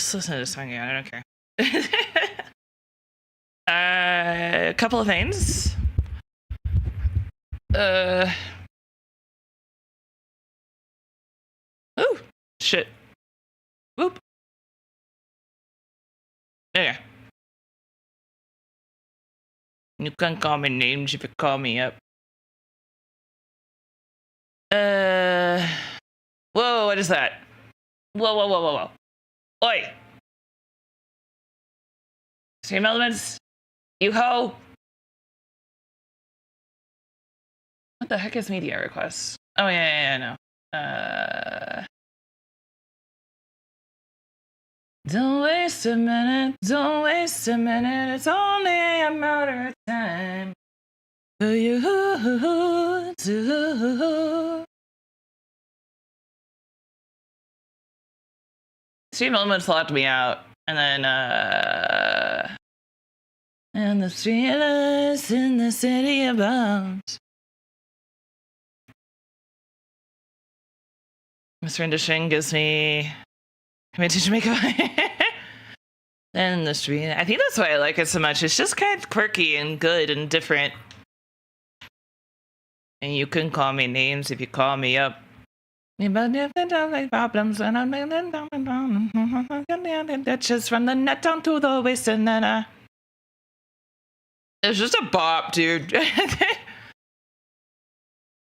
just listen to this song again. I don't care. A couple of things. Oh, shit. Whoop. Okay. You can call me names if you call me up. Whoa, what is that? Whoa. Oi! Stream Elements? You ho! What the heck is media requests? Oh, yeah, no. Don't waste a minute, it's only a matter of time for you to... Stream Elements locked me out, and then, and the streetlights in the city abound. Miss Rendition gives me... Coming to Jamaica. And the street. I think that's why I like it so much. It's just kind of quirky and good and different. And you can call me names if you call me up. Problems and I'm just from the net down to the waist and then it's just a bop, dude.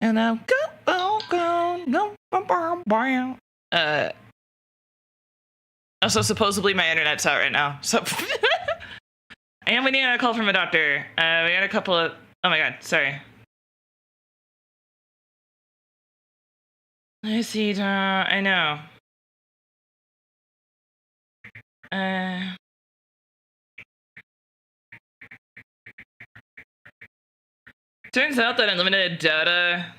And I'm also, supposedly my internet's out right now, so I am waiting on a call from a doctor. We got a couple of... Oh my god, sorry. I see, I know. Turns out that unlimited data...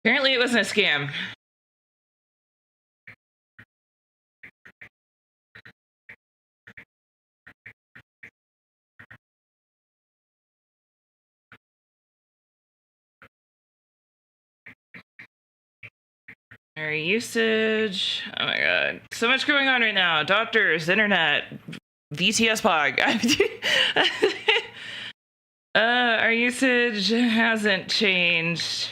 Apparently it wasn't a scam. Our usage... Oh my god. So much going on right now. Doctors, internet, VTS Pog. Our usage hasn't changed.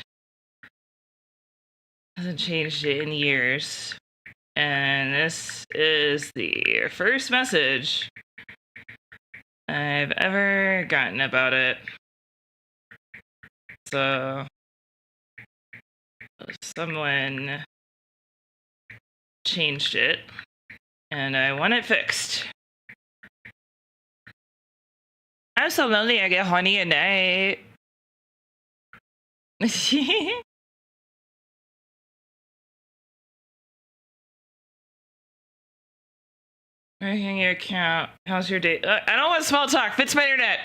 Hasn't changed in years. And this is the first message I've ever gotten about it. So someone changed it and I want it fixed. I'm so lonely I get horny at night. Making your account. How's your day? I don't want small talk. Fits my internet.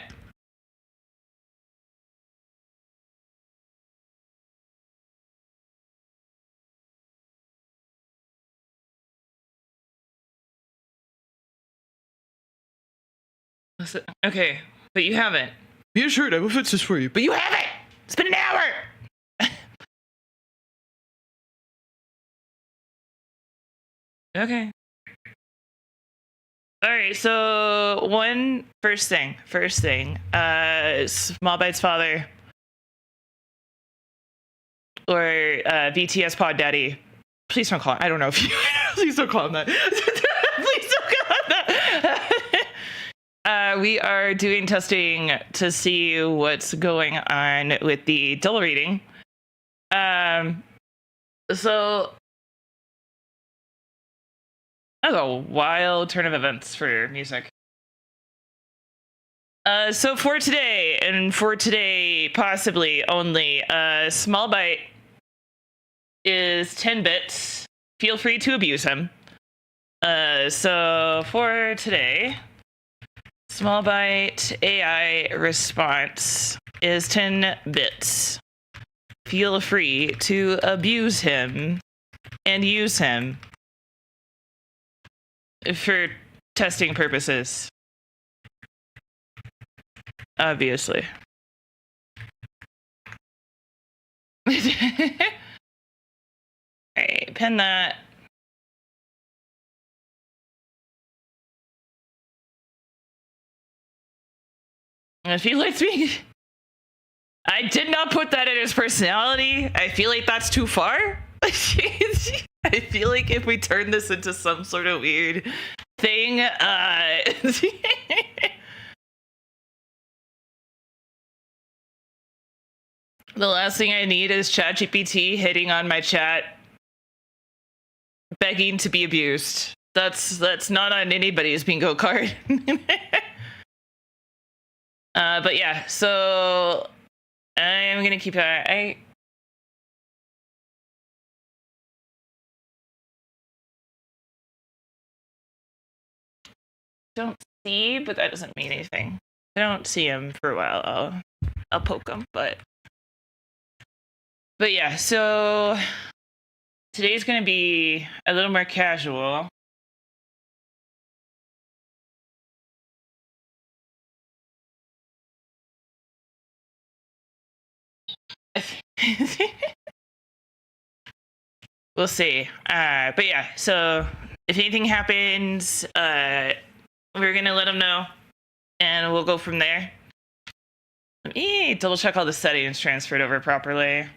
Listen, okay, but you haven't. Yeah, sure, I will fix this for you. But you haven't! It's been an hour! Okay. Alright, so first thing. Small Bites father. Or VTS Pod Daddy. Please don't call him. I don't know if you... Please don't call him that. Please don't call him that. We are doing testing to see what's going on with the dull reading. So... That was a wild turn of events for music. So for today, and for today possibly only, Small Bite is 10 bits. Feel free to abuse him. So for today, Small Bite AI response is 10 bits. Feel free to abuse him and use him for testing purposes. Obviously. Alright. Okay, pin that. I feel like I did not put that in his personality. I feel like that's too far. I feel like if we turn this into some sort of weird thing, the last thing I need is ChatGPT hitting on my chat, begging to be abused. That's not on anybody's bingo card. But yeah, so I'm gonna keep I don't see, but that doesn't mean anything. If I don't see him for a while, I'll poke him, but yeah, so today's gonna be a little more casual. We'll see. But yeah, so if anything happens, we're gonna let them know, and we'll go from there. Let me double check all the settings transferred over properly.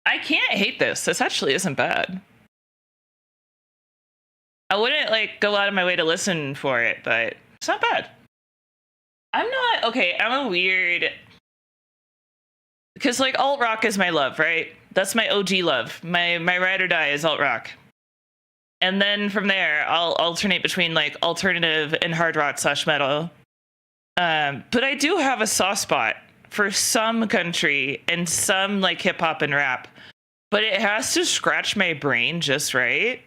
I can't hate this. This actually isn't bad. I wouldn't like go out of my way to listen for it, but it's not bad. I'm not okay. I'm a weird, because like alt rock is my love, right? That's my OG love. My ride or die is alt rock, and then from there I'll alternate between like alternative and hard rock / metal. But I do have a soft spot for some country and some like hip hop and rap, but it has to scratch my brain just right.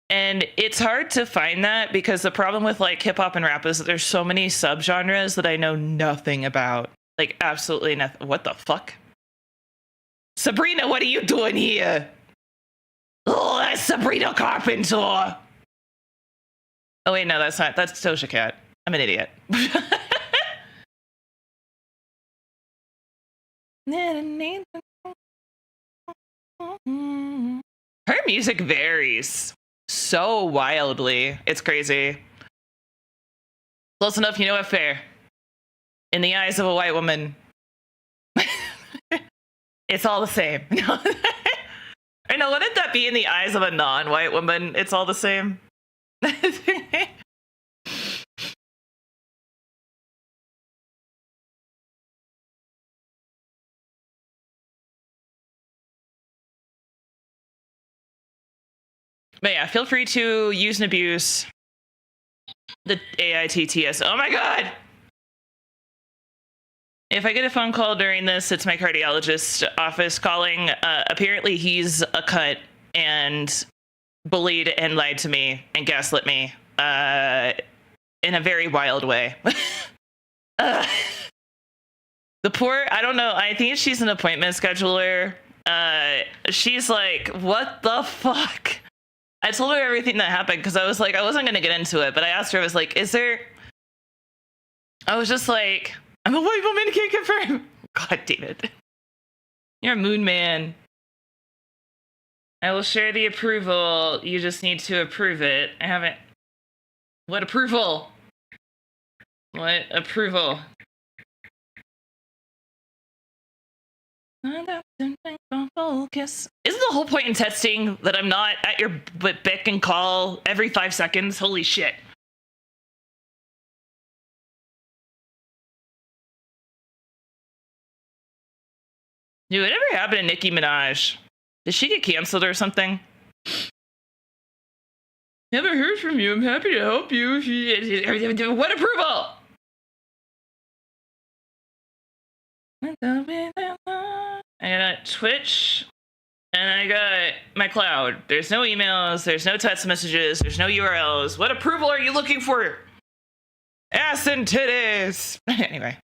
And it's hard to find that because the problem with like hip hop and rap is that there's so many subgenres that I know nothing about. Like absolutely nothing. What the fuck? Sabrina, what are you doing here? Oh, that's Sabrina Carpenter. Oh wait, no, that's not. That's Doja Cat. I'm an idiot. Her music varies so wildly. It's crazy. Close enough, you know what? Fair. In the eyes of a white woman, it's all the same. I know, wouldn't that be in the eyes of a non-white woman? It's all the same. But yeah, feel free to use and abuse the AITTS. Oh my god! If I get a phone call during this, it's my cardiologist office calling. Apparently he's a cunt and bullied and lied to me and gaslit me in a very wild way. The poor, I don't know, I think she's an appointment scheduler. She's like, what the fuck? I told her everything that happened because I was like, I wasn't going to get into it, but I asked her, I was like, I was just like, I'm a white woman, can't confirm. God damn it. You're a moon man. I will share the approval. You just need to approve it. I haven't. What approval? What approval? Focus. Isn't the whole point in testing that I'm not at your beck and call every 5 seconds? Holy shit. Dude, whatever happened to Nicki Minaj? Did she get canceled or something? Never heard from you. I'm happy to help you. What approval? I got Twitch and I got my cloud. There's no emails, there's no text messages, there's no URLs. What approval are you looking for? Ass and titties. Anyway.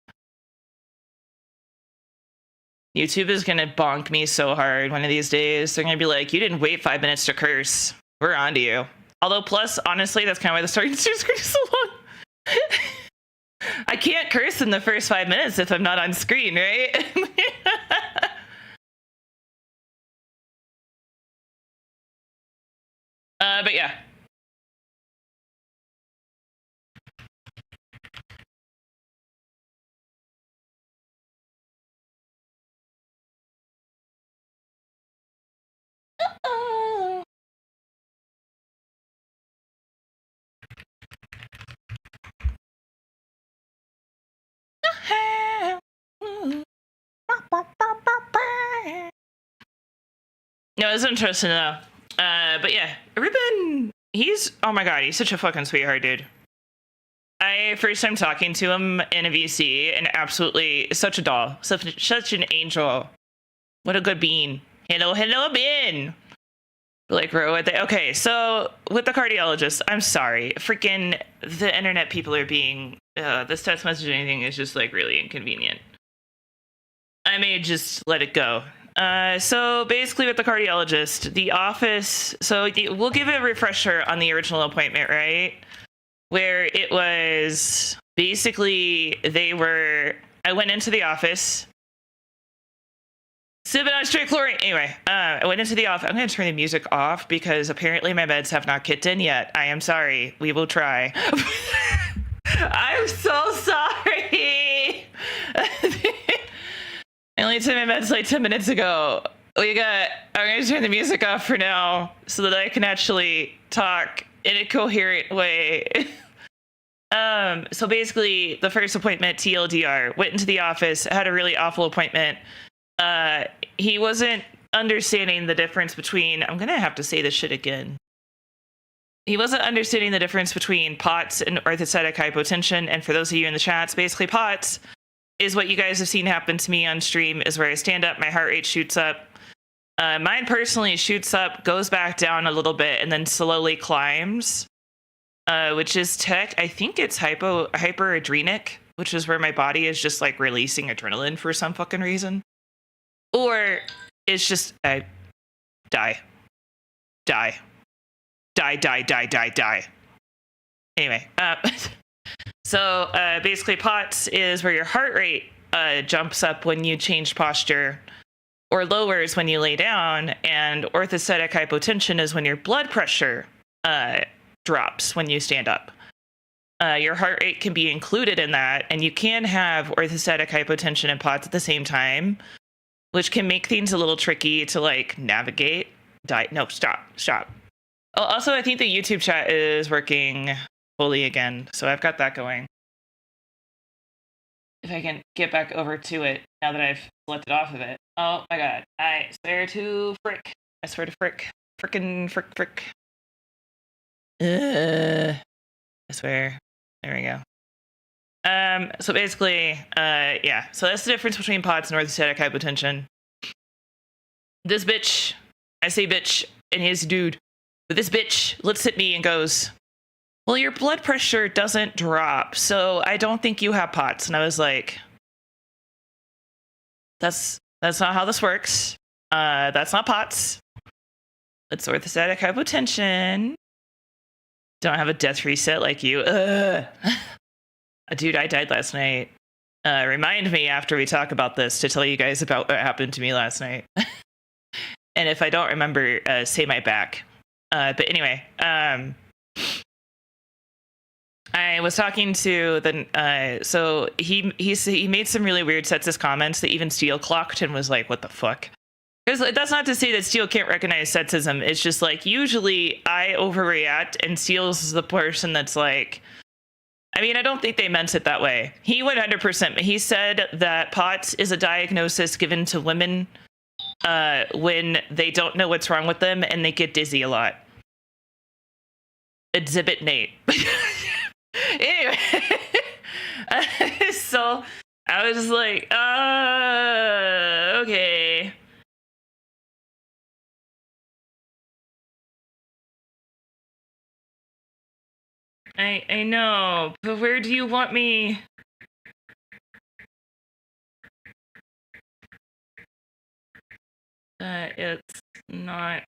YouTube is gonna bonk me so hard one of these days. They're gonna be like, you didn't wait 5 minutes to curse. We're on to you. Although, plus, honestly, that's kind of why the starting screen is so long. I can't curse in the first 5 minutes if I'm not on screen, right? But yeah. No, it's interesting though. But yeah, Ruben, he's, oh my god, he's such a fucking sweetheart, dude. I first time talking to him in a VC, and absolutely such a doll, such an angel. What a good bean. Hello, bean. Like, okay, so with the cardiologist, I'm sorry, freaking the internet people are being this text messaging thing is just like really inconvenient. I may just let it go. So basically with the cardiologist, the office, so we'll give a refresher on the original appointment, right? Where it was basically I went into the office, sipping on straight chlorine. Anyway, I went into the office. I'm going to turn the music off because apparently my meds have not kicked in yet. I am sorry. We will try. I'm so sorry. I only took my meds like 10 minutes ago. I'm going to turn the music off for now so that I can actually talk in a coherent way. So basically, the first appointment, TLDR, went into the office, had a really awful appointment. He wasn't understanding the difference between, I'm going to have to say this shit again. He wasn't understanding the difference between POTS and orthostatic hypotension. And for those of you in the chats, basically POTS is what you guys have seen happen to me on stream, is where I stand up, my heart rate shoots up. Mine personally shoots up, goes back down a little bit, and then slowly climbs, which is I think it's hyperadrenic, which is where my body is just like releasing adrenaline for some fucking reason. Or it's just, I die. Anyway, so basically POTS is where your heart rate jumps up when you change posture or lowers when you lay down, and orthostatic hypotension is when your blood pressure drops when you stand up. Your heart rate can be included in that, and you can have orthostatic hypotension and POTS at the same time, which can make things a little tricky to like navigate. No, stop. Oh, also, I think the YouTube chat is working fully again, so I've got that going. If I can get back over to it now that I've selected off of it. Oh my god, I swear to frick. I swear to frick. Frickin' frick. I swear. There we go. So basically, yeah. So that's the difference between POTS and orthostatic hypotension. This bitch, I say bitch, and his dude, but this bitch looks at me and goes, well, your blood pressure doesn't drop, so I don't think you have POTS. And I was like, that's not how this works. That's not POTS. It's orthostatic hypotension. Don't have a death reset like you. Dude, I died last night. Remind me after we talk about this to tell you guys about what happened to me last night. And if I don't remember, say my back. But anyway, I was talking to so he made some really weird sexist comments that even Steel clocked and was like, what the fuck? Because that's not to say that Steel can't recognize sexism. It's just like, usually I overreact and Steel's the person that's like, I mean, I don't think they meant it that way. He 100%, he said that POTS is a diagnosis given to women when they don't know what's wrong with them and they get dizzy a lot. Exhibit Nate. Anyway, so I was like, okay. I know, but where do you want me? It's not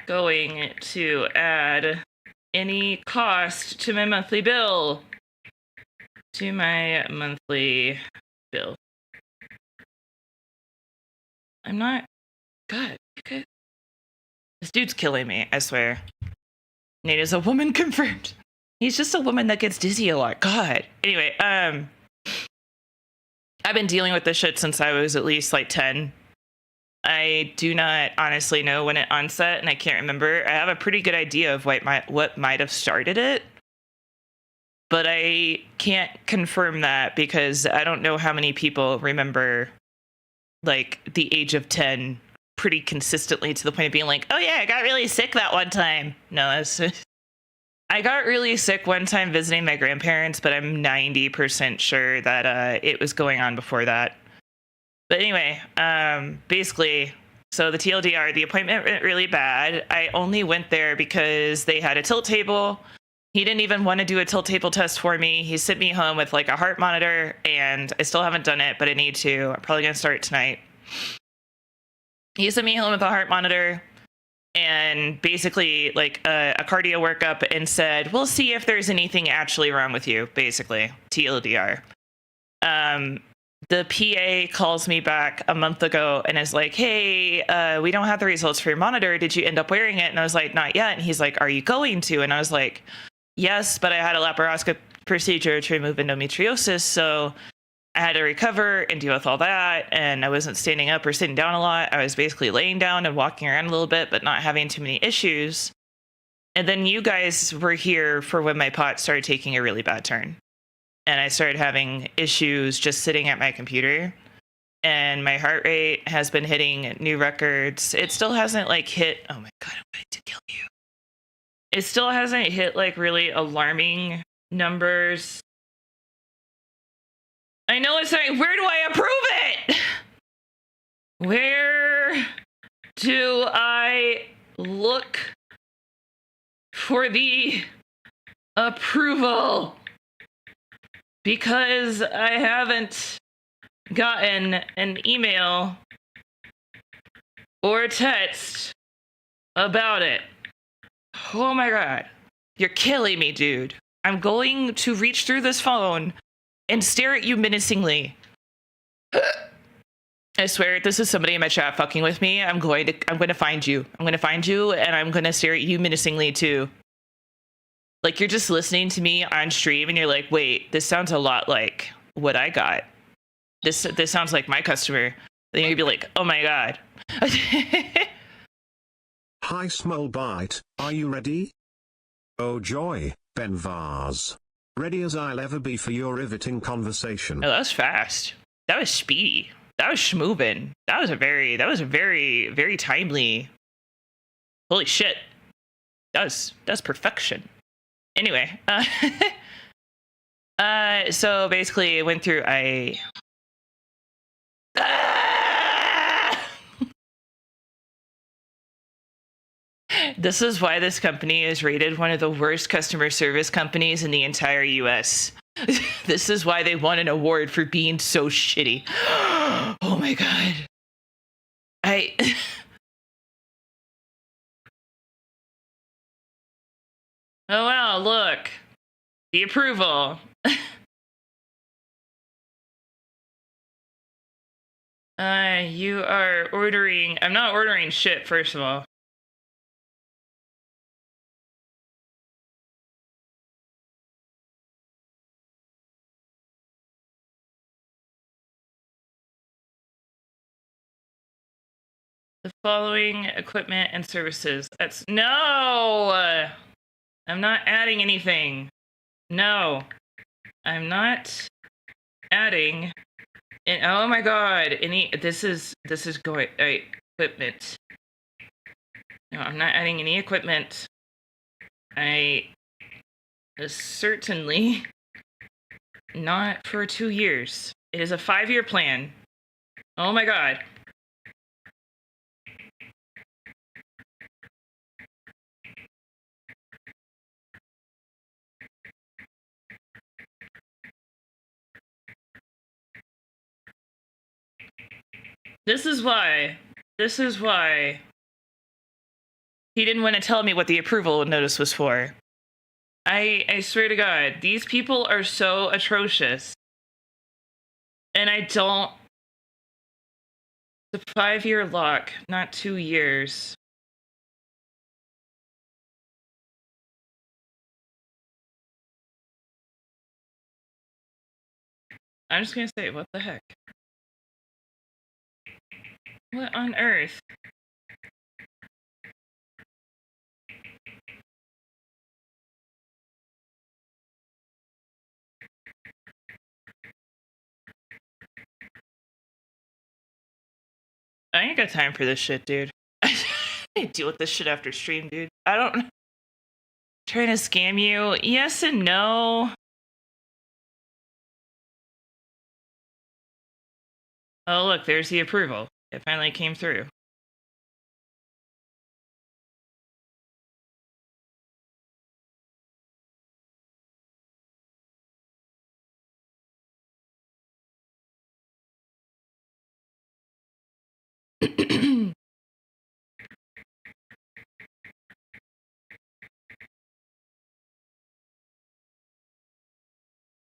going to add any cost to my monthly bill. to my monthly bill. I'm not. God, okay. This dude's killing me, I swear. Nate is a woman confirmed. He's just a woman that gets dizzy a lot. God. Anyway, I've been dealing with this shit since I was at least like 10. I do not honestly know when it onset, and I can't remember. I have a pretty good idea of what might have started it, but I can't confirm that because I don't know how many people remember like the age of 10 pretty consistently to the point of being like, oh yeah, I got really sick that one time. No, I got really sick one time visiting my grandparents, but I'm 90% sure that it was going on before that. But anyway, basically, so the TLDR, the appointment went really bad. I only went there because they had a tilt table. He didn't even want to do a tilt table test for me. He sent me home with like a heart monitor, and I still haven't done it, but I need to. I'm probably going to start tonight. He sent me home with a heart monitor and basically like a cardio workup and said, we'll see if there's anything actually wrong with you, basically, TLDR. The PA calls me back a month ago and is like, hey, we don't have the results for your monitor. Did you end up wearing it? And I was like, not yet. And he's like, are you going to? And I was like, yes, but I had a laparoscopic procedure to remove endometriosis. So I had to recover and deal with all that. And I wasn't standing up or sitting down a lot. I was basically laying down and walking around a little bit, but not having too many issues. And then you guys were here for when my pot started taking a really bad turn. And I started having issues just sitting at my computer. And my heart rate has been hitting new records. It still hasn't like hit, oh my God, I'm going to kill you. It still hasn't hit like really alarming numbers. I know it's like, where do I approve it? Where do I look for the approval? Because I haven't gotten an email or a text about it. Oh my God. You're killing me, dude. I'm going to reach through this phone and stare at you menacingly. I swear, if this is somebody in my chat fucking with me, I'm going to find you. I'm going to find you, and I'm going to stare at you menacingly too. Like, you're just listening to me on stream, and you're like, wait, this sounds a lot like what I got. This sounds like my customer. Then you'd be like, oh my God. Hi Smallbite, are you ready? Oh joy, Ben Vars. Ready as I'll ever be for your riveting conversation. Oh, that was fast. That was speedy. That was schmoovin'. That was a very, very timely. Holy shit. That's perfection. Anyway, so basically I went through This is why this company is rated one of the worst customer service companies in the entire US. This is why they won an award for being so shitty. Oh my God. Oh wow, look. The approval. You are ordering. I'm not ordering shit, first of all. The following equipment and services. That's no. I'm not adding anything. No, I'm not adding. And oh my God, this is going equipment. No, I'm not adding any equipment. I certainly not for 2 years. It is a 5-year plan. Oh my God. This is why he didn't want to tell me what the approval notice was for. I swear to God, these people are so atrocious. And I don't. The 5-year lock, not 2 years. I'm just gonna say, what the heck? What on earth? I ain't got time for this shit, dude. I deal with this shit after stream, dude. I don't. Trying to scam you? Yes and no. Oh, look, there's the approval. It finally came through.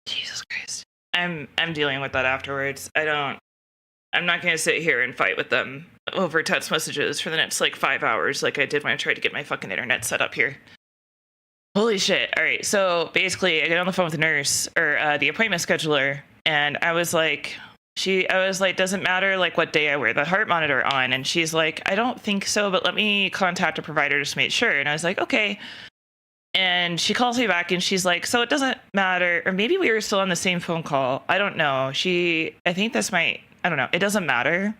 Jesus Christ. I'm dealing with that afterwards. I'm not gonna sit here and fight with them over text messages for the next like 5 hours like I did when I tried to get my fucking internet set up here. Holy shit. All right. So basically I get on the phone with the nurse or the appointment scheduler, and I was like, doesn't matter like what day I wear the heart monitor on. And she's like, I don't think so, but let me contact a provider just to make sure. And I was like, okay. And she calls me back and she's like, so it doesn't matter. Or maybe we were still on the same phone call. I don't know. I think this might, I don't know. It doesn't matter.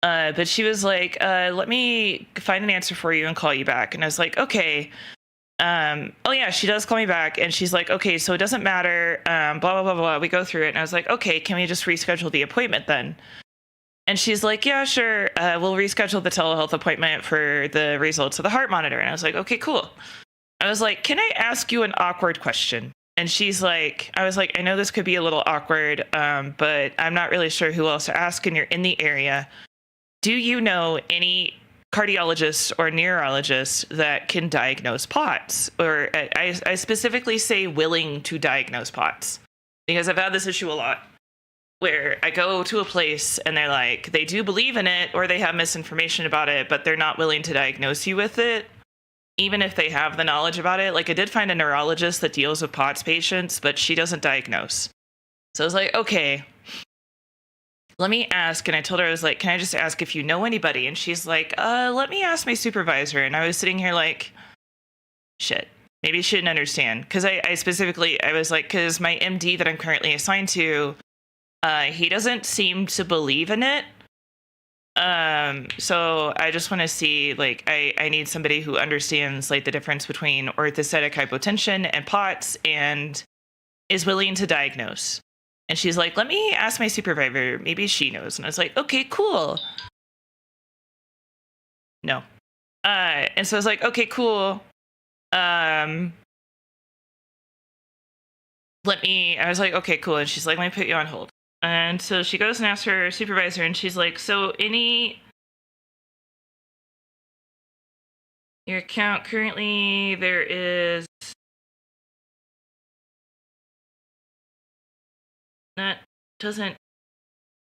But she was like, let me find an answer for you and call you back. And I was like, okay. Oh yeah, she does call me back and she's like, okay, so it doesn't matter. Blah, blah, blah, blah. We go through it. And I was like, okay, can we just reschedule the appointment then? And she's like, yeah, sure. We'll reschedule the telehealth appointment for the results of the heart monitor. And I was like, okay, cool. I was like, can I ask you an awkward question? And she's like, I was like, I know this could be a little awkward, but I'm not really sure who else to ask and you're in the area. Do you know any cardiologists or neurologists that can diagnose POTS? Or I specifically say willing to diagnose POTS because I've had this issue a lot where I go to a place and they're like, they do believe in it or they have misinformation about it, but they're not willing to diagnose you with it, even if they have the knowledge about it. Like I did find a neurologist that deals with POTS patients, but she doesn't diagnose. So I was like, okay, let me ask. And I told her, I was like, can I just ask if you know anybody? And she's like, let me ask my supervisor. And I was sitting here like, shit, maybe she didn't understand. Because I specifically, I was like, because my MD that I'm currently assigned to, he doesn't seem to believe in it. So I just want to see, like, I need somebody who understands like the difference between orthostatic hypotension and POTS and is willing to diagnose. And she's like, let me ask my supervisor. Maybe she knows. And I was like, okay, cool. No. And so I was like, okay, cool. I was like, okay, cool. And she's like, let me put you on hold. And so she goes and asks her supervisor, and she's like, so your account currently, there is, that doesn't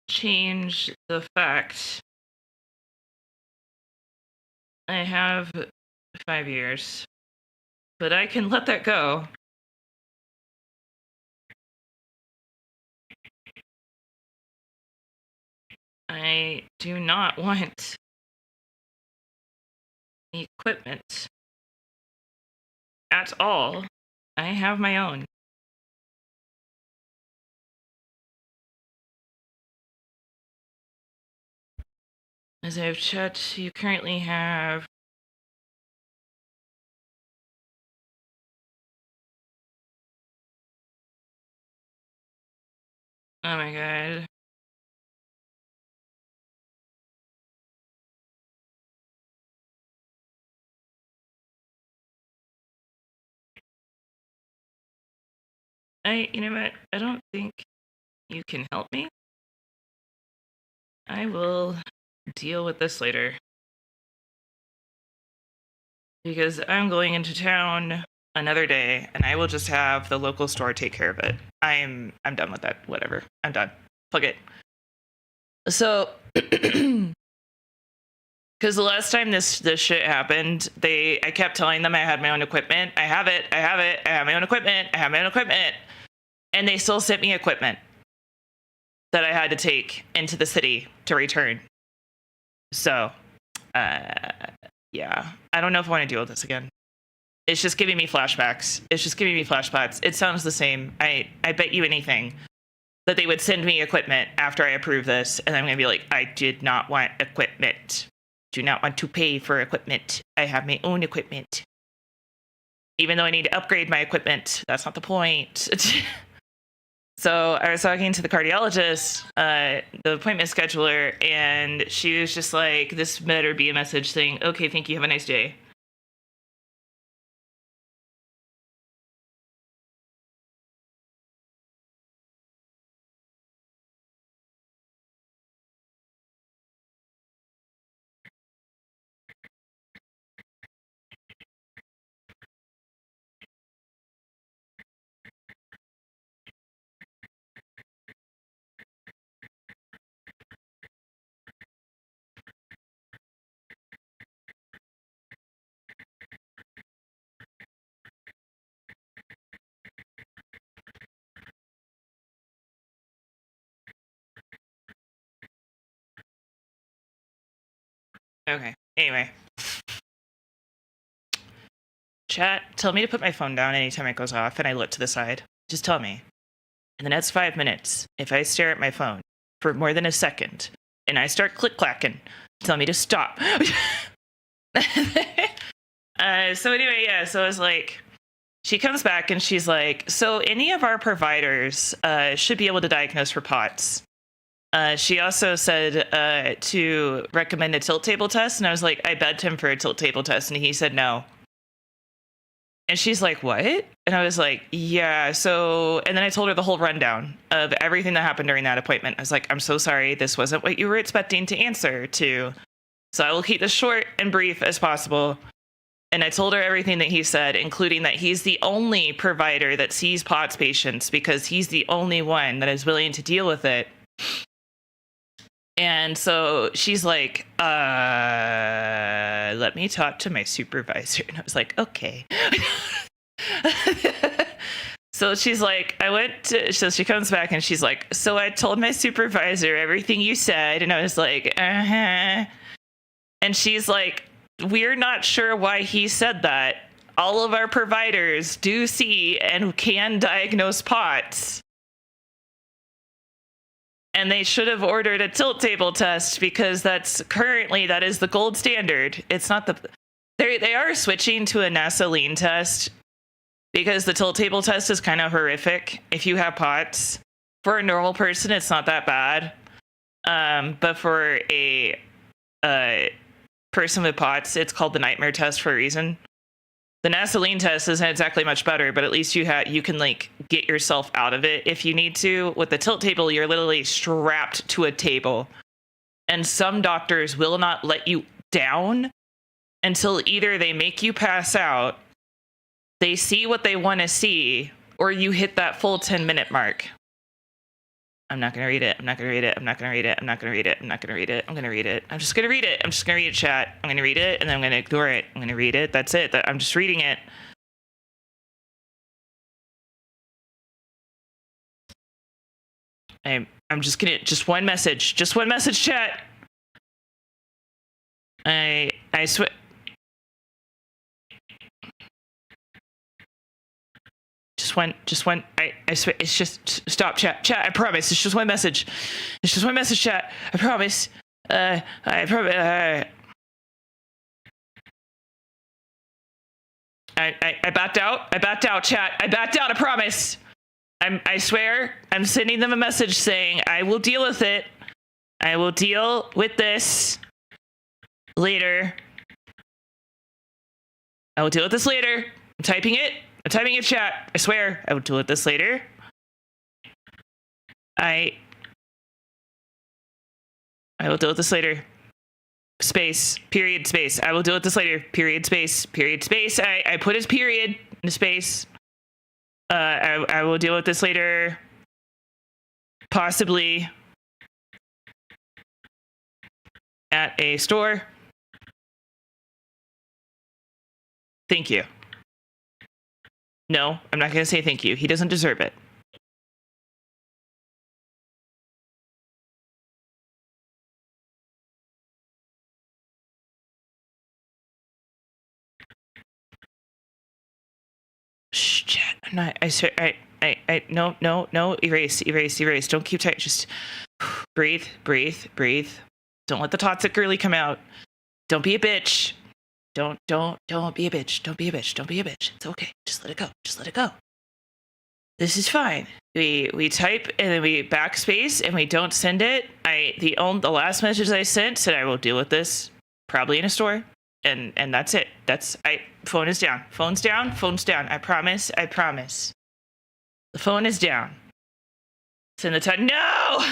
change the fact I have 5 years, but I can let that go. I do not want equipment at all. I have my own. As I've checked, you currently have oh my god. You know what? I don't think you can help me. I will deal with this later. Because I'm going into town another day, and I will just have the local store take care of it. I'm done with that. Whatever. I'm done. Fuck it. So, because the last time this shit happened, I kept telling them I had my own equipment. I have it. I have my own equipment. I have my own equipment. And they still sent me equipment that I had to take into the city to return. So, yeah, I don't know if I want to deal with this again. It's just giving me flashbacks. It's just giving me flashbacks. It sounds the same. I bet you anything that they would send me equipment after I approve this, and I'm going to be like, I did not want equipment. Do not want to pay for equipment. I have my own equipment. Even though I need to upgrade my equipment, that's not the point. So I was talking to the cardiologist, the appointment scheduler, and she was just like, this better be a message saying, okay, thank you, have a nice day. Okay, anyway. Chat, tell me to put my phone down anytime it goes off and I look to the side. Just tell me. In the next 5 minutes, if I stare at my phone for more than a second and I start click-clacking, tell me to stop. So anyway, yeah, so I was like, she comes back and she's like, so any of our providers should be able to diagnose for POTS. She also said to recommend a tilt table test, and I was like, I begged him for a tilt table test, and he said no. And she's like, what? And I was like, yeah, so, and then I told her the whole rundown of everything that happened during that appointment. I was like, I'm so sorry, this wasn't what you were expecting to answer to. So I will keep this short and brief as possible. And I told her everything that he said, including that he's the only provider that sees POTS patients because he's the only one that is willing to deal with it. And so she's like, let me talk to my supervisor. And I was like, okay. So she's like, so she comes back and she's like, so I told my supervisor everything you said. And I was like, uh-huh. And she's like, we're not sure why he said that. All of our providers do see and can diagnose POTS. And they should have ordered a tilt table test because that is the gold standard. It's not they are switching to a NASA lean test because the tilt table test is kind of horrific if you have POTS. For a normal person, it's not that bad. But for a person with POTS, it's called the nightmare test for a reason. The NASA lean test isn't exactly much better, but at least you can like get yourself out of it if you need to. With the tilt table, you're literally strapped to a table. And some doctors will not let you down until either they make you pass out, they see what they want to see, or you hit that full 10-minute mark. I'm not going to read it. I'm not going to read it. I'm not going to read it. I'm not going to read it. I'm not going to read it. I'm going to read it. I'm just going to read it. I'm just going to read it, chat. I'm going to read it, and then I'm going to ignore it. I'm going to read it. That's it. I'm just reading it. I'm just going to, just one message, chat. I swear. Just one. I swear. It's just stop, chat. I promise. It's just one message. It's just one message, chat. I promise. I promise. I backed out. Chat. I backed out. I promise. I swear. I'm sending them a message saying I will deal with it. I will deal with this later. I will deal with this later. I'm typing it, chat. I swear. I will deal with this later. I will deal with this later. Space. Period. Space. I will deal with this later. Period. Space. Period. Space. I put his period. into space. I will deal with this later. Possibly at a store. Thank you. No, I'm not going to say thank you. He doesn't deserve it. Shit. I'm not. I swear. No. Erase. Don't keep tight. Just breathe. Don't let the toxic girly come out. Don't be a bitch. Don't be a bitch. Don't be a bitch. It's okay. Just let it go. This is fine. We type and then we backspace and we don't send it. The last message I sent said I will deal with this probably in a store. And that's it. Phone is down. Phone's down. I promise. The phone is down. Send the time. No!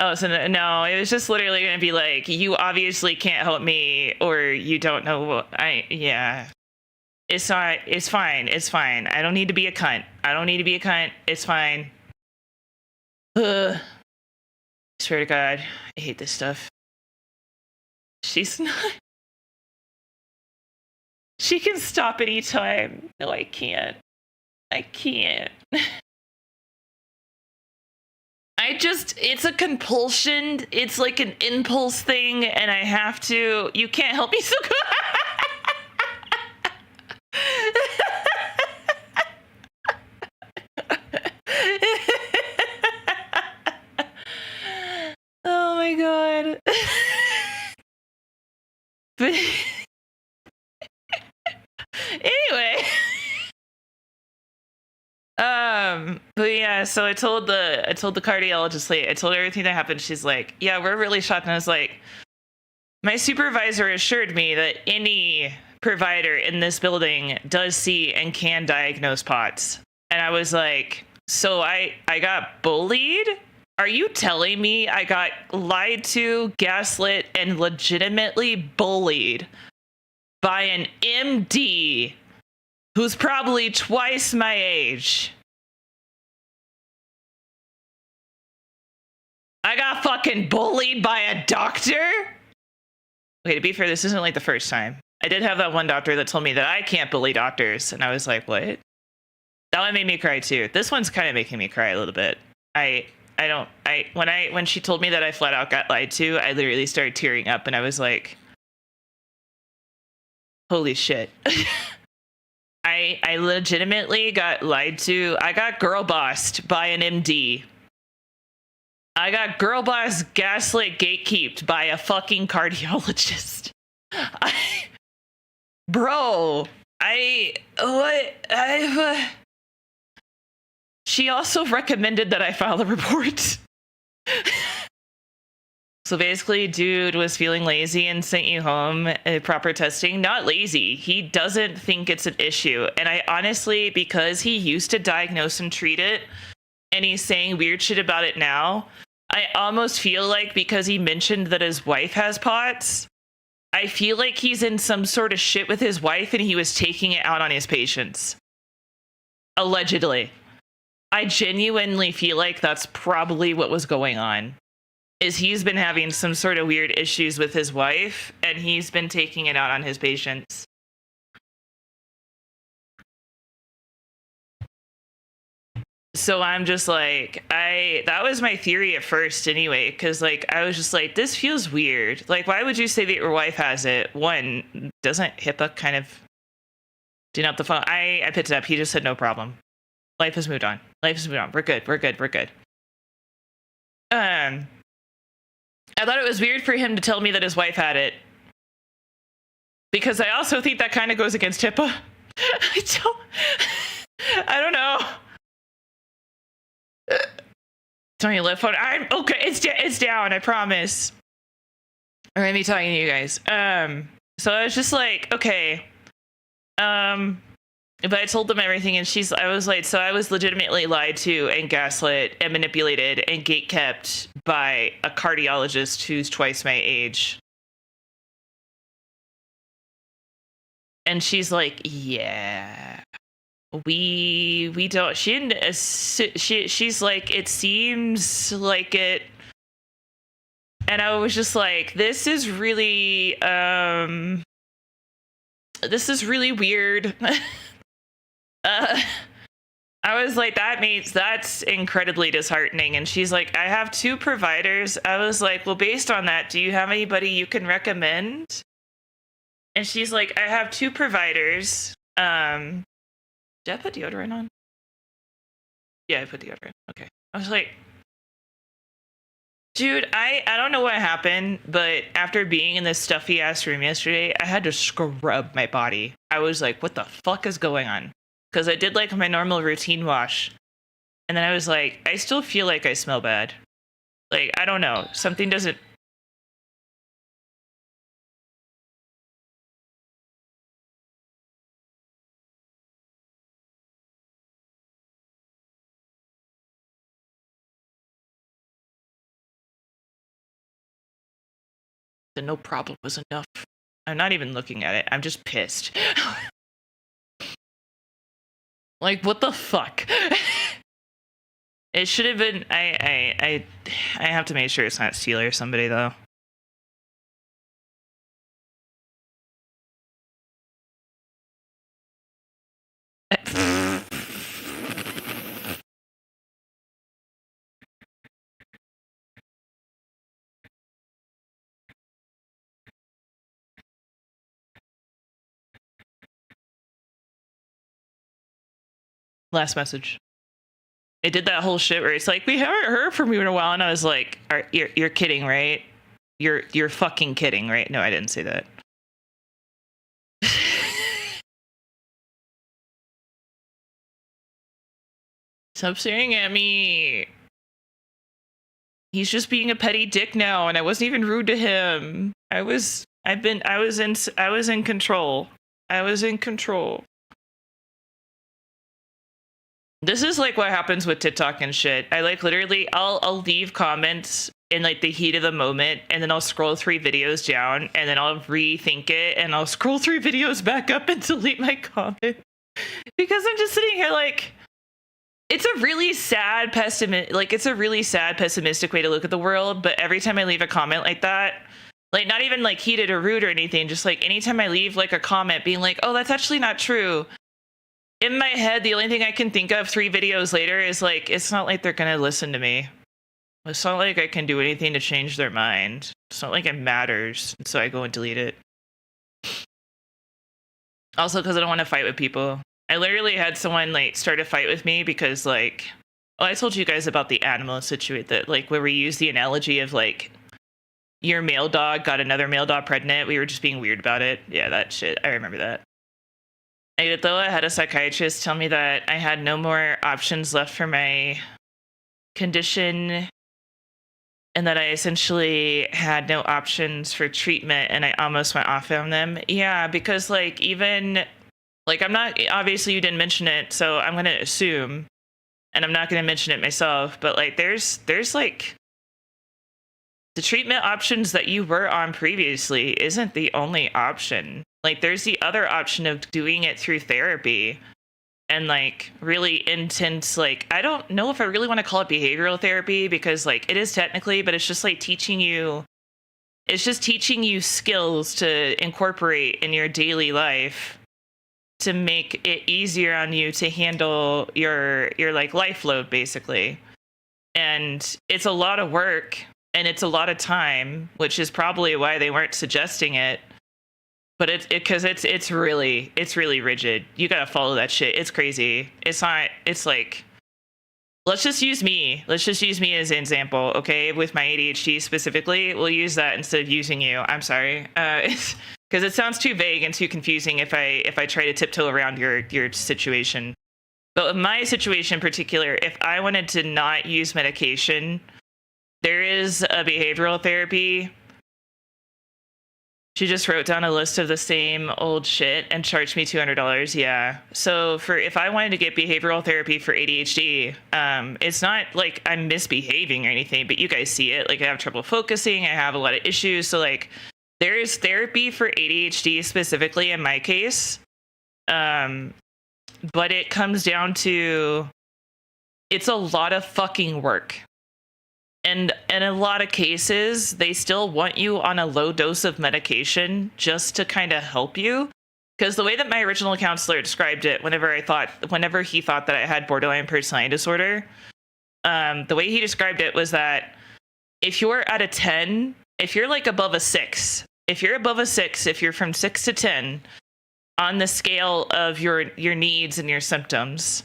Oh, so no, it was just literally going to be like, you obviously can't help me, or you don't know what yeah. It's fine. I don't need to be a cunt. It's fine. Ugh. Swear to God, I hate this stuff. She's not. She can stop anytime. No, I can't. It's a compulsion. It's like an impulse thing, and I have to. You can't help me so good. Oh my God. But anyway. But yeah, so I told the cardiologist lady, I told her everything that happened. She's like, yeah, we're really shocked. And I was like, my supervisor assured me that any provider in this building does see and can diagnose POTS. And I was like, so I got bullied? Are you telling me I got lied to, gaslit, and legitimately bullied by an MD who's probably twice my age? I got fucking bullied by a doctor? Okay, to be fair, this isn't like the first time. I did have that one doctor that told me that I can't bully doctors, and I was like, what? That one made me cry too. This one's kind of making me cry a little bit. When she told me that I flat out got lied to, I literally started tearing up, and I was like, holy shit. I legitimately got lied to. I got girl bossed by an MD. I got girl boss gaslit gatekeeped by a fucking cardiologist. She also recommended that I file a report. So basically, dude was feeling lazy and sent you home proper testing. Not lazy. He doesn't think it's an issue. And I honestly, because he used to diagnose and treat it, and he's saying weird shit about it now, I almost feel like because he mentioned that his wife has POTS, I feel like he's in some sort of shit with his wife and he was taking it out on his patients. Allegedly. I genuinely feel like that's probably what was going on. Is he's been having some sort of weird issues with his wife and he's been taking it out on his patients. So I'm just like, that was my theory at first anyway, because like I was just like, this feels weird. Like, why would you say that your wife has it? One, doesn't HIPAA kind of do not the phone? I picked it up. He just said no problem. Life has moved on. We're good. I thought it was weird for him to tell me that his wife had it, because I also think that kind of goes against HIPAA. I don't know. It's on your left phone. I'm okay. It's down. I promise. Or let me talking to you guys. So I was just like, okay. But I told them everything, and I was like, so I was legitimately lied to and gaslit and manipulated and gatekept by a cardiologist who's twice my age. And she's like, yeah. we don't. She didn't. She's like, it seems like it. And I was just like, this is really weird. I was like, that's incredibly disheartening. And she's like, I have 2 providers. I was like, well, based on that, do you have anybody you can recommend? And she's like, I have 2 providers. Did I put deodorant on? Yeah, I put deodorant. Okay. I was like, dude, I don't know what happened, but after being in this stuffy ass room yesterday, I had to scrub my body. I was like, what the fuck is going on? Because I did like my normal routine wash. And then I was like, I still feel like I smell bad. Like, I don't know. Something doesn't. The no problem was enough. I'm not even looking at it. I'm just pissed. Like, what the fuck? It should have been. I have to make sure it's not Steeler or somebody though. Last message. It did that whole shit where it's like, we haven't heard from you in a while, and I was like, you're kidding, right? You're fucking kidding, right? No, I didn't say that. Stop staring at me. He's just being a petty dick now, and I wasn't even rude to him. I was in control. I was in control. This is like what happens with TikTok and shit. I like literally, I'll leave comments in like the heat of the moment, and then I'll scroll 3 videos down, and then I'll rethink it, and I'll scroll 3 videos back up and delete my comment. Because I'm just sitting here like, it's a really sad pessimistic way to look at the world. But every time I leave a comment like that, like not even like heated or rude or anything, just like anytime I leave like a comment being like, oh, that's actually not true. In my head, the only thing I can think of 3 videos later is like, it's not like they're gonna listen to me. It's not like I can do anything to change their mind. It's not like it matters. So I go and delete it. Also, because I don't want to fight with people. I literally had someone like start a fight with me because like, oh, I told you guys about the animal situation that like where we use the analogy of like your male dog got another male dog pregnant. We were just being weird about it. Yeah, that shit. I remember that. Though I had a psychiatrist tell me that I had no more options left for my condition, and that I essentially had no options for treatment, and I almost went off on them. Yeah, because like even like I'm not, obviously you didn't mention it, so I'm gonna assume, and I'm not gonna mention it myself, but like there's like the treatment options that you were on previously isn't the only option. Like there's the other option of doing it through therapy and like really intense, like I don't know if I really want to call it behavioral therapy because like it is technically, but it's just like teaching you skills to incorporate in your daily life to make it easier on you to handle your like life load basically. And it's a lot of work and it's a lot of time, which is probably why they weren't suggesting it. But it's really rigid. You gotta follow that shit. It's crazy. It's not. It's like, let's just use me. Let's just use me as an example, okay? With my ADHD specifically, we'll use that instead of using you. I'm sorry, because it sounds too vague and too confusing if I try to tiptoe around your situation. But with my situation in particular, if I wanted to not use medication, there is a behavioral therapy. She just wrote down a list of the same old shit and charged me $200. Yeah. So if I wanted to get behavioral therapy for ADHD, it's not like I'm misbehaving or anything, but you guys see it. Like I have trouble focusing. I have a lot of issues. So like there is therapy for ADHD specifically in my case. but it comes down to it's a lot of fucking work. And in a lot of cases, they still want you on a low dose of medication just to kind of help you. Because the way that my original counselor described it, whenever he thought that I had borderline personality disorder, the way he described it was that if you're at a 10, if you're like above a 6, if you're from 6 to 10 on the scale of your needs and your symptoms,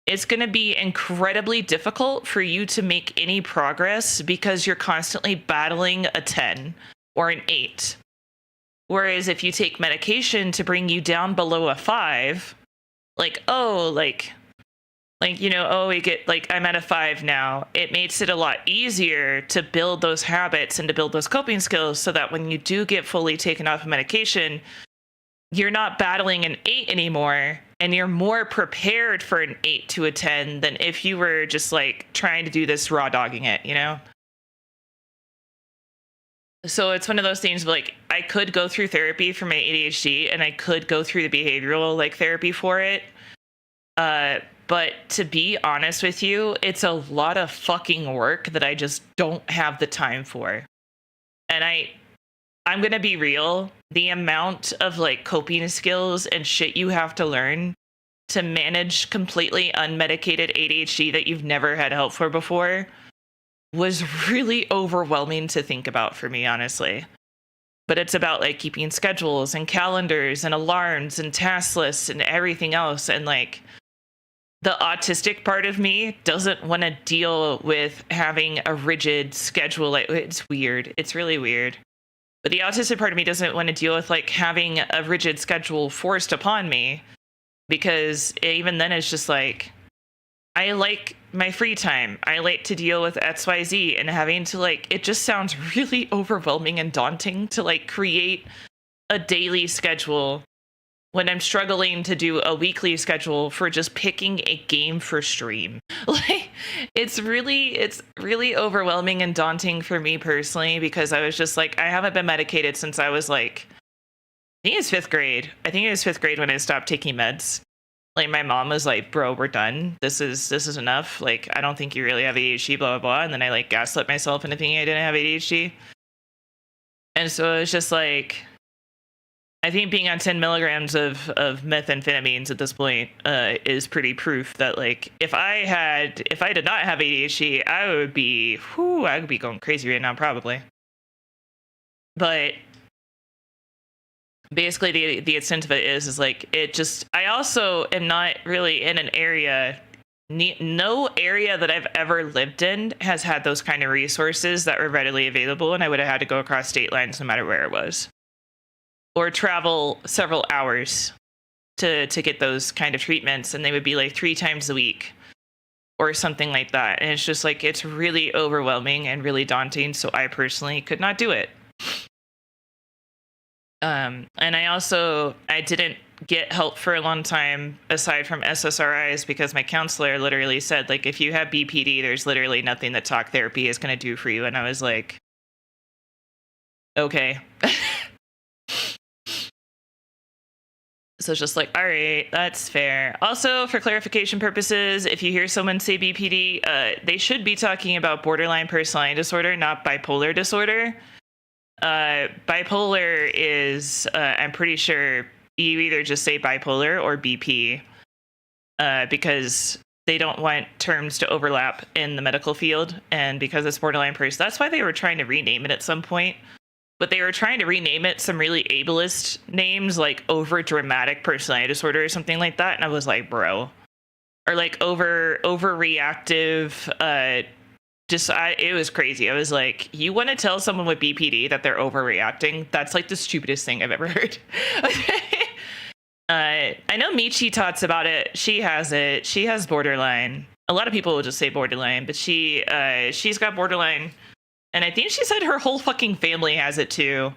it's going to be incredibly difficult for you to make any progress because you're constantly battling a 10 or an 8. Whereas if you take medication to bring you down below a 5, like, we get, like, I'm at a 5 now. It makes it a lot easier to build those habits and to build those coping skills so that when you do get fully taken off of medication, you're not battling an 8 anymore, and you're more prepared for an 8 to a 10 than if you were just, like, trying to do this raw dogging it, you know? So it's one of those things like I could go through therapy for my ADHD and I could go through the behavioral like therapy for it. But to be honest with you, it's a lot of fucking work that I just don't have the time for. And I'm going to be real. The amount of like coping skills and shit you have to learn to manage completely unmedicated ADHD that you've never had help for before was really overwhelming to think about for me, honestly. But it's about like keeping schedules and calendars and alarms and task lists and everything else. And like the autistic part of me doesn't want to deal with having a rigid schedule. Like, it's weird. It's really weird. But the autistic part of me doesn't want to deal with like having a rigid schedule forced upon me, because even then it's just like, I like my free time. I like to deal with XYZ, and having to like, it just sounds really overwhelming and daunting to like create a daily schedule when I'm struggling to do a weekly schedule for just picking a game for stream. Like, it's really overwhelming and daunting for me personally, because I was just like, I haven't been medicated since I was like, I think it was 5th grade. I think it was 5th grade when I stopped taking meds. Like, my mom was like, bro, we're done. This is enough. Like, I don't think you really have ADHD, blah, blah, blah. And then I like gaslit myself into thinking I didn't have ADHD. And so it was just like, I think being on 10 milligrams of methamphetamines at this point is pretty proof that like, if I did not have ADHD, I would be going crazy right now, probably. But basically the extent of it is like, it just, I also am not really in an area, no area that I've ever lived in has had those kind of resources that were readily available, and I would have had to go across state lines no matter where it was, or travel several hours to get those kind of treatments, and they would be like 3 times a week or something like that. And it's just like, it's really overwhelming and really daunting, so I personally could not do it. And I didn't get help for a long time aside from SSRIs, because my counselor literally said, like, if you have BPD, there's literally nothing that talk therapy is going to do for you. And I was like, okay. So it's just like, all right, that's fair. Also, for clarification purposes, if you hear someone say BPD, they should be talking about borderline personality disorder, not bipolar disorder. Bipolar is, I'm pretty sure you either just say bipolar or BP, because they don't want terms to overlap in the medical field. And because it's borderline person, that's why they were trying to rename it at some point. But they were trying to rename it some really ableist names, like over dramatic personality disorder or something like that. And I was like, bro, or like overreactive, it was crazy. I was like, you want to tell someone with BPD that they're overreacting? That's like the stupidest thing I've ever heard. I know Michi talks about it. She has it. She has borderline. A lot of people will just say borderline, but she's got borderline. And I think she said her whole fucking family has it too.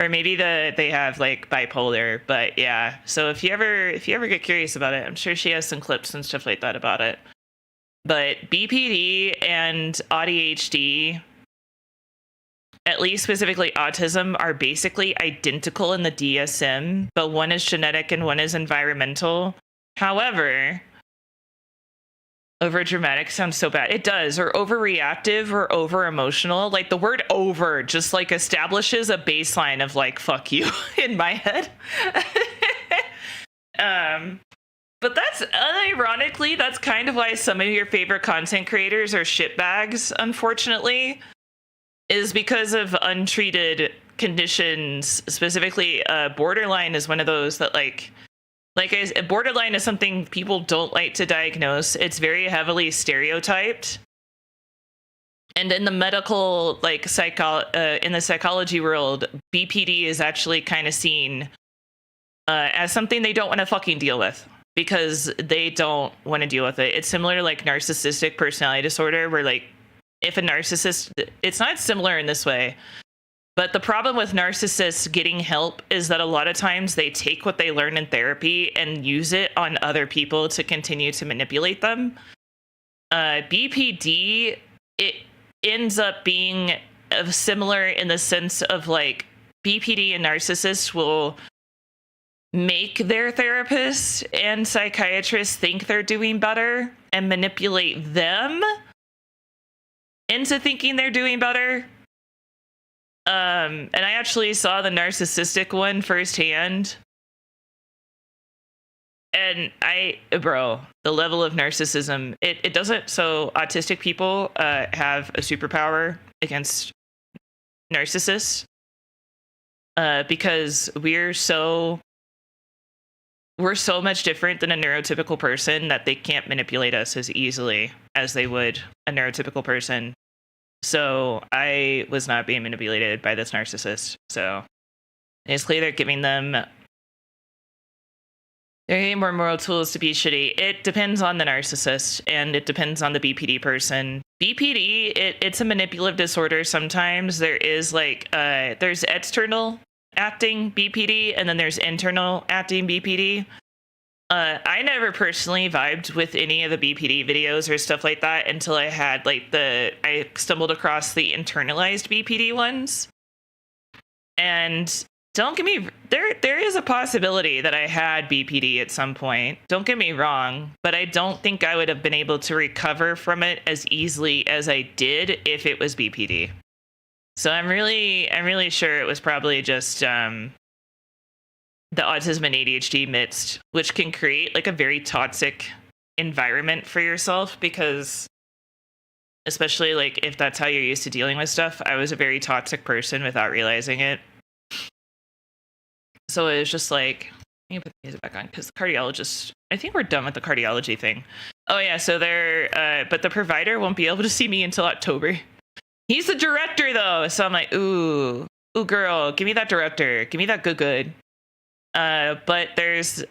Or maybe they have like bipolar, but yeah. So if you ever get curious about it, I'm sure she has some clips and stuff like that about it. But BPD and ADHD, at least specifically autism, are basically identical in the DSM, but one is genetic and one is environmental. However, over dramatic sounds so bad. It does, or overreactive or over emotional. Like the word over just like establishes a baseline of like fuck you in my head. But that's unironically, that's kind of why some of your favorite content creators are shitbags, unfortunately, is because of untreated conditions. Specifically, borderline is one of those that borderline is something people don't like to diagnose. It's very heavily stereotyped. And in the medical, in the psychology world, BPD is actually kind of seen as something they don't want to fucking deal with because they don't want to deal with it. It's similar to like narcissistic personality disorder, where like if a narcissist, it's not similar in this way, but the problem with narcissists getting help is that a lot of times they take what they learn in therapy and use it on other people to continue to manipulate them. BPD, it ends up being similar in the sense of like BPD and narcissists will make their therapists and psychiatrists think they're doing better and manipulate them into thinking they're doing better. And I actually saw the narcissistic one firsthand. And the level of narcissism, it doesn't, so autistic people have a superpower against narcissists because we're so much different than a neurotypical person that they can't manipulate us as easily as they would a neurotypical person. So I was not being manipulated by this narcissist. So it's clear they're giving more moral tools to be shitty. It depends on the narcissist and it depends on the BPD person. BPD, it's a manipulative disorder. Sometimes there is there's external acting BPD and then there's internal acting BPD. I never personally vibed with any of the BPD videos or stuff like that until I had I stumbled across the internalized BPD ones. And don't get me, there is a possibility that I had BPD at some point. Don't get me wrong, but I don't think I would have been able to recover from it as easily as I did if it was BPD. So I'm really sure it was probably just the autism and ADHD mixed, which can create like a very toxic environment for yourself because especially like if that's how you're used to dealing with stuff, I was a very toxic person without realizing it. So it was just like, let me put the music back on because the cardiologist, I think we're done with the cardiology thing. Oh yeah, so but the provider won't be able to see me until October. He's the director though, so I'm like, ooh girl, give me that director, give me that good. But there's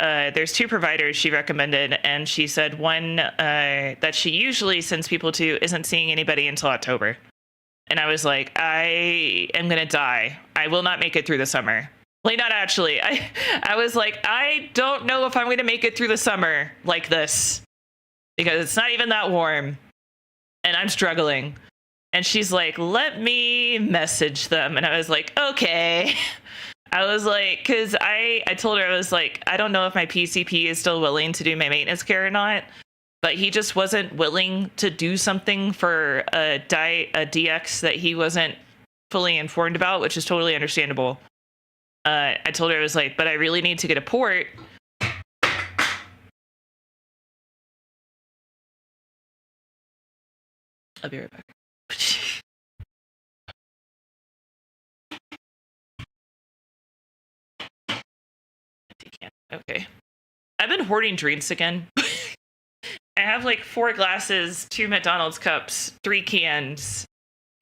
two providers she recommended, and she said one that she usually sends people to isn't seeing anybody until October. And I was like, I am gonna die. I will not make it through the summer. Like, not actually. I was like, I don't know if I'm gonna make it through the summer like this because it's not even that warm, and I'm struggling. And she's like, let me message them, and I was like, okay. I was like, because I told her, I was like, I don't know if my PCP is still willing to do my maintenance care or not, but he just wasn't willing to do something for a DX that he wasn't fully informed about, which is totally understandable. I told her, I was like, but I really need to get a port. I'll be right back. Okay. I've been hoarding drinks again. I have like 4 glasses, 2 McDonald's cups, 3 cans,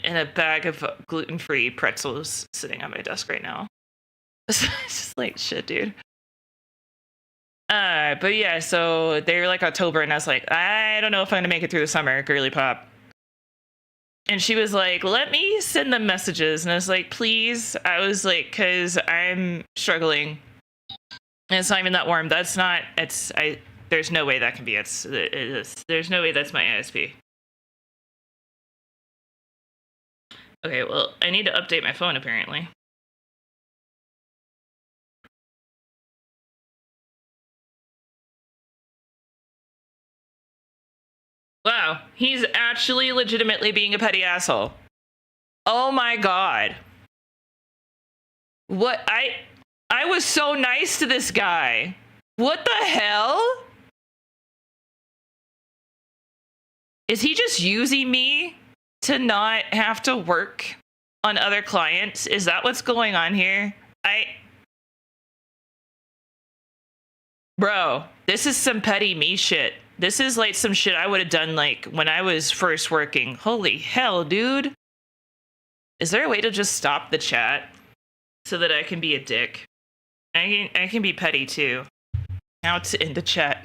and a bag of gluten-free pretzels sitting on my desk right now. It's just like shit, dude. But yeah, so they were like October, and I was like, I don't know if I'm gonna make it through the summer, girly pop. And she was like, let me send them messages. And I was like, please. I was like, because I'm struggling. And it's not even that warm. That's not, there's no way that can be, there's no way that's my ISP. Okay, well, I need to update my phone apparently. Wow, he's actually legitimately being a petty asshole. Oh my god. What? I was so nice to this guy. What the hell? Is he just using me to not have to work on other clients? Is that what's going on here? Bro, this is some petty me shit. This is like some shit I would have done like when I was first working. Holy hell, dude. Is there a way to just stop the chat so that I can be a dick? I can be petty too. Now to end the chat.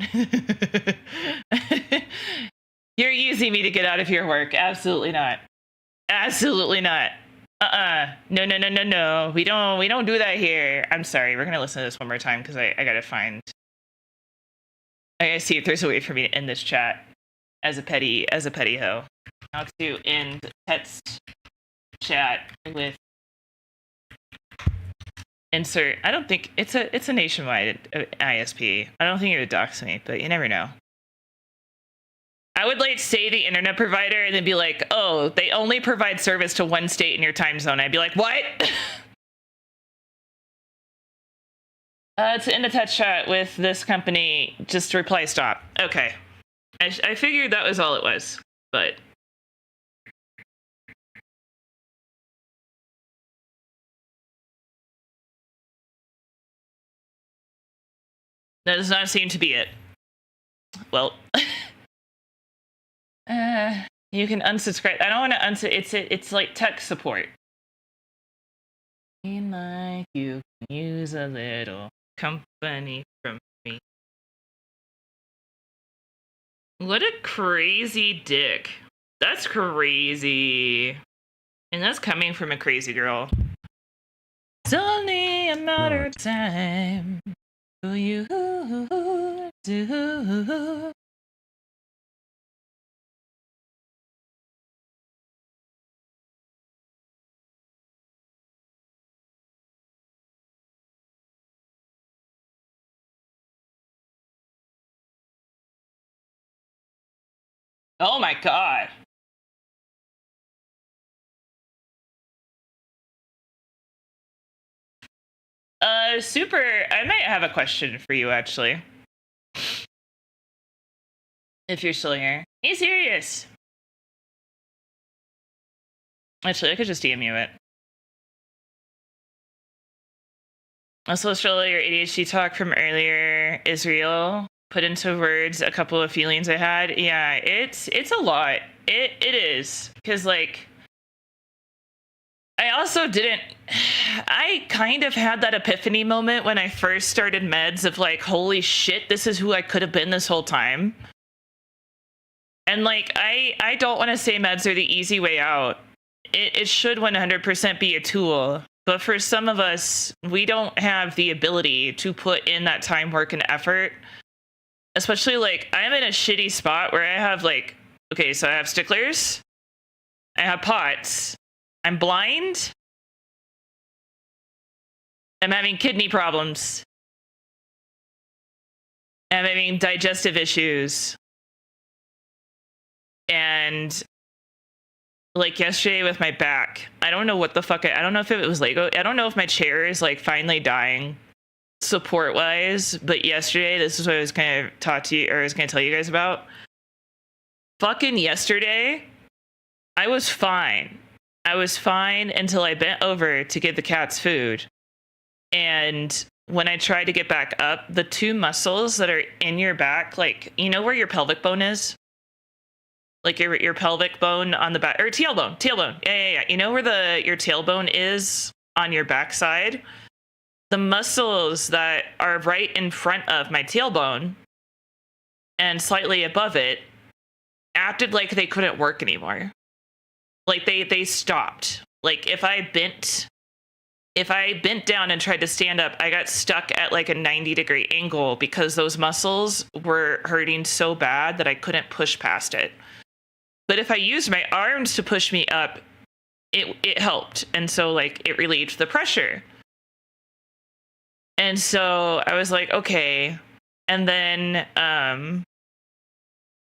You're using me to get out of your work. Absolutely not. Absolutely not. No, no, no, no, no. We don't do that here. I'm sorry. We're gonna listen to this one more time because I gotta see if there's a way for me to end this chat as a petty hoe. How to end text chat with insert. I don't think it's a nationwide ISP. I don't think it would dox me, but you never know. I would like say the internet provider and then be like, oh, they only provide service to one state in your time zone. I'd be like, what? To end a text chat with this company, just reply stop. Okay. I figured that was all it was, but that does not seem to be it. Well, you can unsubscribe. I don't want to it's like tech support. Seem like you can use a little company from me. What a crazy dick. That's crazy. And that's coming from a crazy girl. It's only a matter of time for you to. Oh my god. Super, I might have a question for you actually. If you're still here. Be serious. Actually, I could just DM you it. Also, Australia, your ADHD talk from earlier is real. Put into words a couple of feelings I had. Yeah, it's a lot. It is. Because, like, I also didn't... I kind of had that epiphany moment when I first started meds of, like, holy shit, this is who I could have been this whole time. And, like, I don't want to say meds are the easy way out. It should 100% be a tool. But for some of us, we don't have the ability to put in that time, work, and effort. Especially, like, I'm in a shitty spot where I have, like, okay, so I have sticklers. I have POTS. I'm blind. I'm having kidney problems. I'm having digestive issues. And... like yesterday with my back, I don't know what the fuck, I don't know if it was Lego. I don't know if my chair is like finally dying support wise, but yesterday, this is what I was kind of taught to you, or I was going to tell you guys about. Fucking yesterday, I was fine. I was fine until I bent over to give the cats food. And when I tried to get back up, the two muscles that are in your back, like, you know where your pelvic bone is? Like your pelvic bone on the back, or tailbone. Yeah. You know where your tailbone is on your backside? The muscles that are right in front of my tailbone and slightly above it acted like they couldn't work anymore. Like they stopped. Like if I bent down and tried to stand up, I got stuck at like a 90-degree angle because those muscles were hurting so bad that I couldn't push past it. But if I used my arms to push me up, it helped. And so, like, it relieved the pressure. And so I was like, okay. And then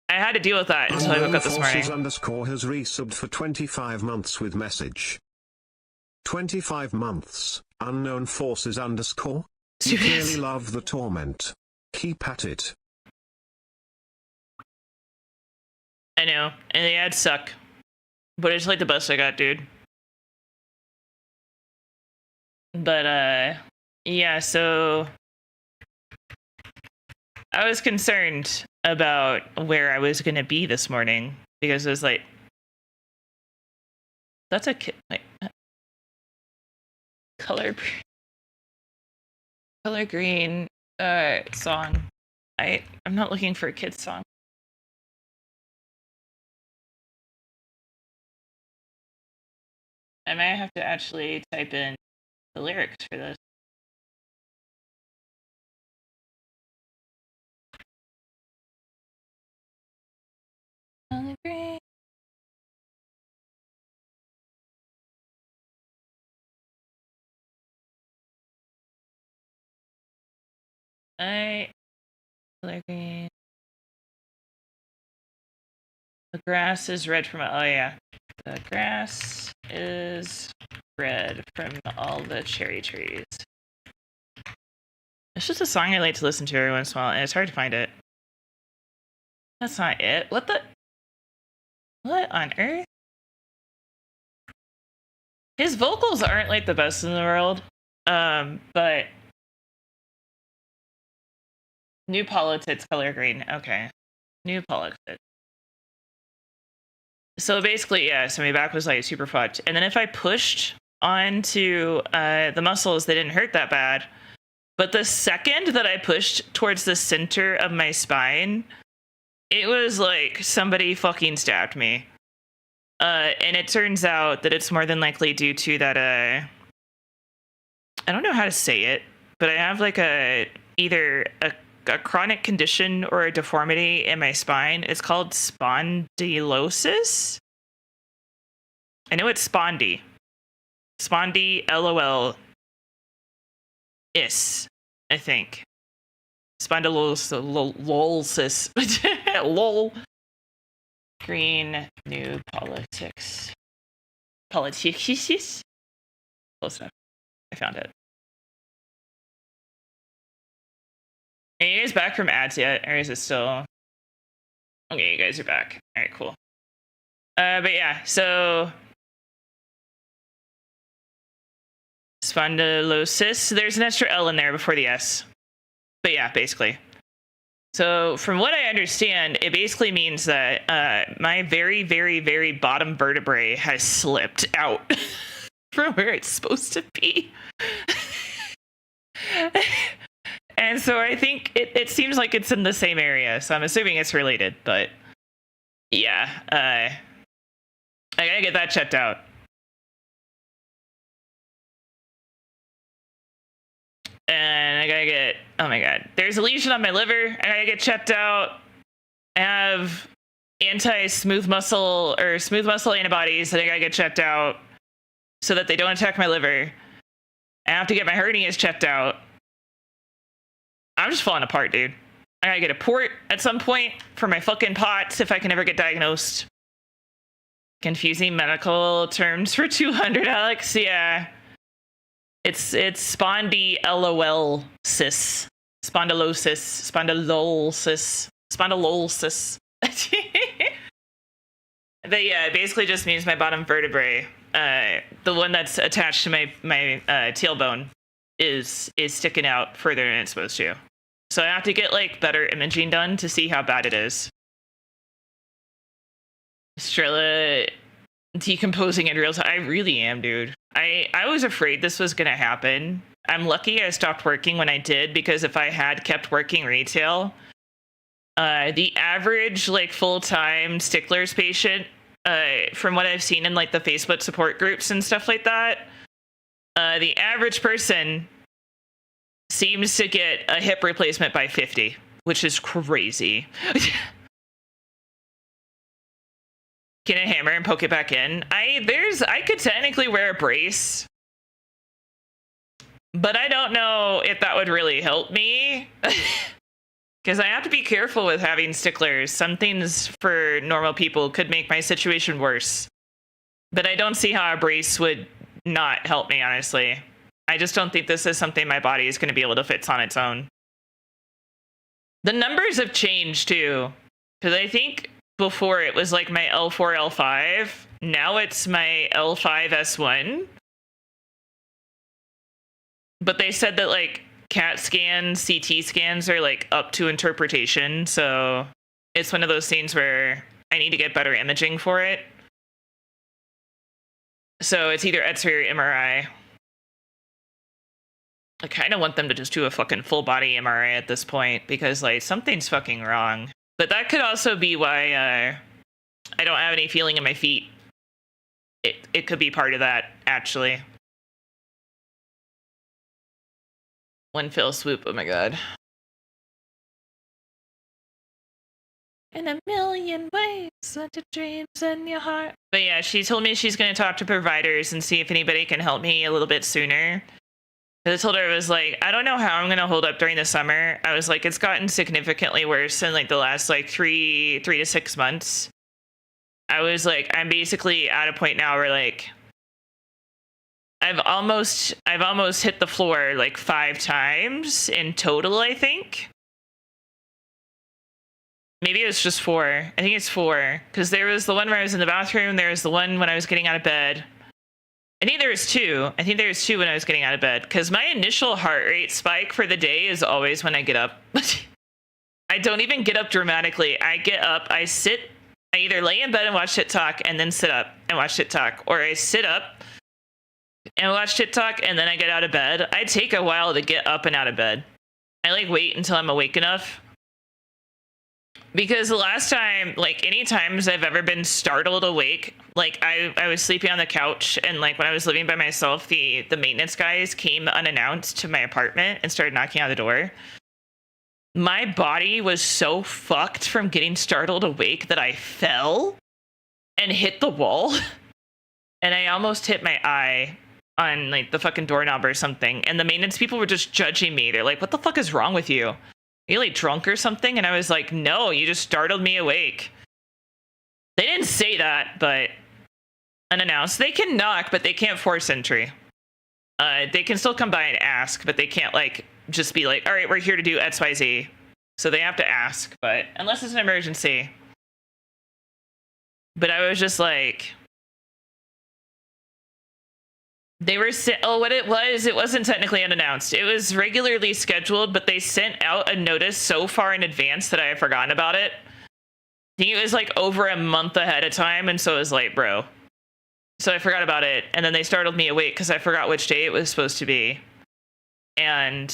I had to deal with that until I woke up this morning. __ has resubbed for 25 months with message. 25 months, unknown forces _ You clearly love the torment. Keep at it. I know, and the ads suck. But it's like the best I got, dude. But, yeah, so I was concerned about where I was going to be this morning because it was like, that's a kid, like, color green, song. I'm not looking for a kid's song. I might have to actually type in the lyrics for this. Color green. Color green. The grass is red from, oh yeah. The grass is red from all the cherry trees. It's just a song I like to listen to every once in a while, and it's hard to find it. That's not it. What on earth? His vocals aren't like the best in the world, but New Politics, Color Green. Okay. New Politics. So basically, yeah, so my back was like super fucked. And then if I pushed onto the muscles, they didn't hurt that bad. But the second that I pushed towards the center of my spine, it was like somebody fucking stabbed me. And it turns out that it's more than likely due to that, I don't know how to say it, but I have like either a chronic condition or a deformity in my spine. It's called spondylosis. I know it's spondy. Spondy, LOL. Is, I think. Spondylosis. Lol. Green, New Politics. Politics? Close enough. I found it. Are you guys back from ads yet? Or is it still... Okay, you guys are back. Alright, cool. But yeah, so... Spondylosis. There's an extra L in there before the S. But yeah, basically. So from what I understand, it basically means that my very, very, very bottom vertebrae has slipped out from where it's supposed to be. And so I think it seems like it's in the same area. So I'm assuming it's related. But yeah, I gotta get that checked out. And I gotta get, oh my god, there's a lesion on my liver. I gotta get checked out. I have smooth muscle antibodies that I gotta get checked out so that they don't attack my liver. I have to get my hernias checked out. I'm just falling apart, dude. I gotta get a port at some point for my fucking POTS if I can ever get diagnosed. Confusing medical terms for 200, Alex. Yeah. It's spondylosis. But yeah, it basically just means my bottom vertebrae, the one that's attached to my tailbone, is sticking out further than it's supposed to. So I have to get like better imaging done to see how bad it is. Strela decomposing in real time. I really am, dude. I was afraid this was gonna happen. I'm lucky I stopped working when I did, because if I had kept working retail, the average like full-time sticklers patient, from what I've seen in like the Facebook support groups and stuff like that, the average person seems to get a hip replacement by 50, which is crazy. Can I hammer and poke it back in? I could technically wear a brace, but I don't know if that would really help me. Because Because I have to be careful with having sticklers. Some things for normal people could make my situation worse. But I don't see how a brace would not help me, honestly. I just don't think this is something my body is going to be able to fix on its own. The numbers have changed too. Because I think before it was like my L4, L5. Now it's my L5, S1. But they said that like CAT scans, CT scans are like up to interpretation. So it's one of those things where I need to get better imaging for it. So it's either X-ray or MRI. I kind of want them to just do a fucking full body MRI at this point because like something's fucking wrong. But that could also be why I don't have any feeling in my feet. It could be part of that, actually. One fell swoop, oh my god. In a million ways, such a dreams in your heart. But yeah, she told me she's going to talk to providers and see if anybody can help me a little bit sooner. I told her, I was like, I don't know how I'm going to hold up during the summer. I was like, it's gotten significantly worse in like the last like three to 6 months. I was like, I'm basically at a point now where like, I've almost hit the floor like 5 times in total, I think. Maybe it was just 4. I think it's 4. Because there was the one where I was in the bathroom. There was the one when I was getting out of bed. I think there was 2. I think there was 2 when I was getting out of bed. Because my initial heart rate spike for the day is always when I get up. I don't even get up dramatically. I get up, I sit, I either lay in bed and watch TikTok and then sit up and watch TikTok. Or I sit up and watch TikTok and then I get out of bed. I take a while to get up and out of bed. I like wait until I'm awake enough. Because the last time, like any times I've ever been startled awake, like I was sleeping on the couch and like when I was living by myself, the maintenance guys came unannounced to my apartment and started knocking on the door. My body was so fucked from getting startled awake that I fell and hit the wall. And I almost hit my eye on like the fucking doorknob or something. And the maintenance people were just judging me. They're like, what the fuck is wrong with you? Are you like drunk or something? And I was like, no, you just startled me awake. They didn't say that, but unannounced. They can knock, but they can't force entry. They can still come by and ask, but they can't like just be like, all right, we're here to do XYZ. So they have to ask, but unless it's an emergency. But I was just like, they were what it wasn't technically unannounced. It was regularly scheduled, but they sent out a notice so far in advance that I had forgotten about it. I think it was like over a month ahead of time, and so it was like, bro. So I forgot about it, and then they startled me awake because I forgot which day it was supposed to be. And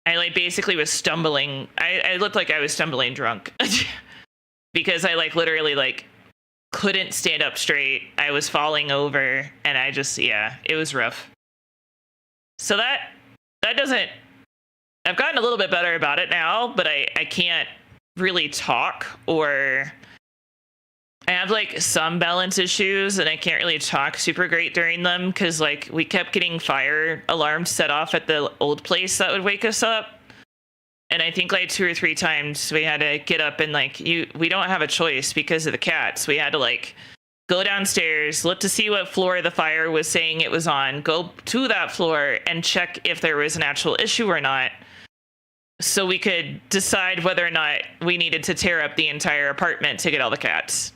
I like basically was stumbling. I looked like I was stumbling drunk because I like literally like couldn't stand up straight. I was falling over and I just, yeah, it was rough. So that doesn't, I've gotten a little bit better about it now, but I can't really talk, or I have like some balance issues and I can't really talk super great during them because like we kept getting fire alarms set off at the old place that would wake us up. And I think like 2 or 3 times we had to get up and like we don't have a choice because of the cats. We had to like go downstairs, look to see what floor the fire was saying it was on, go to that floor and check if there was an actual issue or not. So we could decide whether or not we needed to tear up the entire apartment to get all the cats.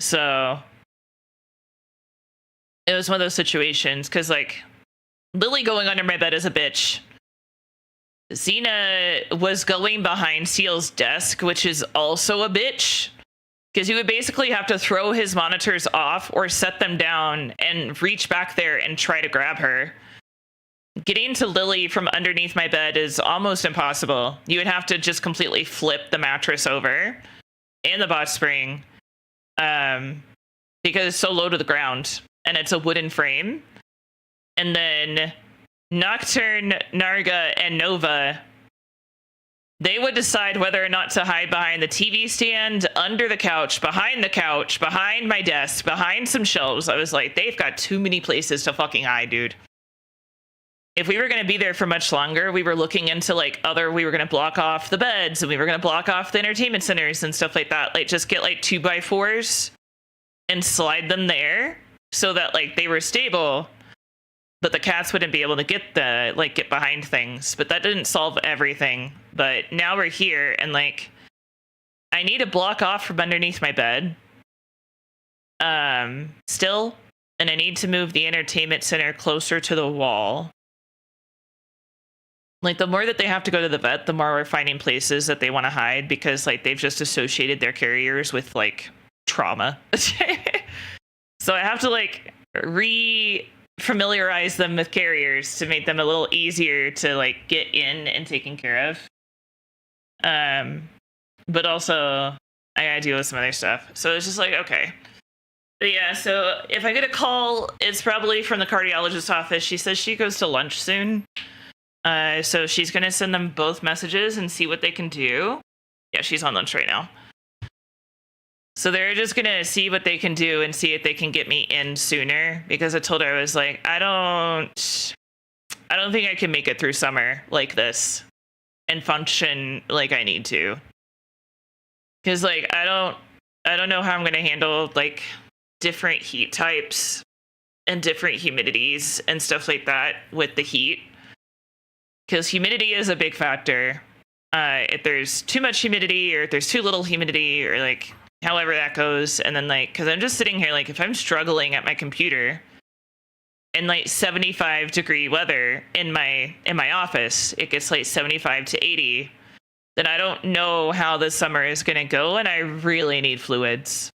So it was one of those situations because like Lily going under my bed is a bitch. Xena was going behind Seal's desk, which is also a bitch, because you would basically have to throw his monitors off or set them down and reach back there and try to grab her. Getting to Lily from underneath my bed is almost impossible. You would have to just completely flip the mattress over and the box spring because it's so low to the ground and it's a wooden frame. And then Nocturne, Narga, and Nova, they would decide whether or not to hide behind the TV stand, under the couch, behind my desk, behind some shelves. I was like, they've got too many places to fucking hide, dude. if we were going to be there for much longer, we were looking into like we were going to block off the beds and we were going to block off the entertainment centers and stuff like that. Like just get like 2x4s and slide them there so that like they were stable, but the cats wouldn't be able to get behind things. But that didn't solve everything. But now we're here and like I need to block off from underneath my bed. Still, and I need to move the entertainment center closer to the wall. Like the more that they have to go to the vet, the more we're finding places that they want to hide because like they've just associated their carriers with like trauma. So I have to like re-familiarize them with carriers to make them a little easier to like get in and taken care of. But also I gotta deal with some other stuff. So it's just like, okay. But yeah, so if I get a call, it's probably from the cardiologist's office. She says she goes to lunch soon. So she's going to send them both messages and see what they can do. Yeah, she's on lunch right now. So they're just going to see what they can do and see if they can get me in sooner. Because I told her, I was like, I don't think I can make it through summer like this and function like I need to. Because like, I don't know how I'm going to handle like different heat types and different humidities and stuff like that with the heat. Because humidity is a big factor. If there's too much humidity or if there's too little humidity or like however that goes. And then like, because I'm just sitting here, like if I'm struggling at my computer in like 75 degree weather in my office, it gets like 75 to 80, then I don't know how this summer is going to go. And I really need fluids.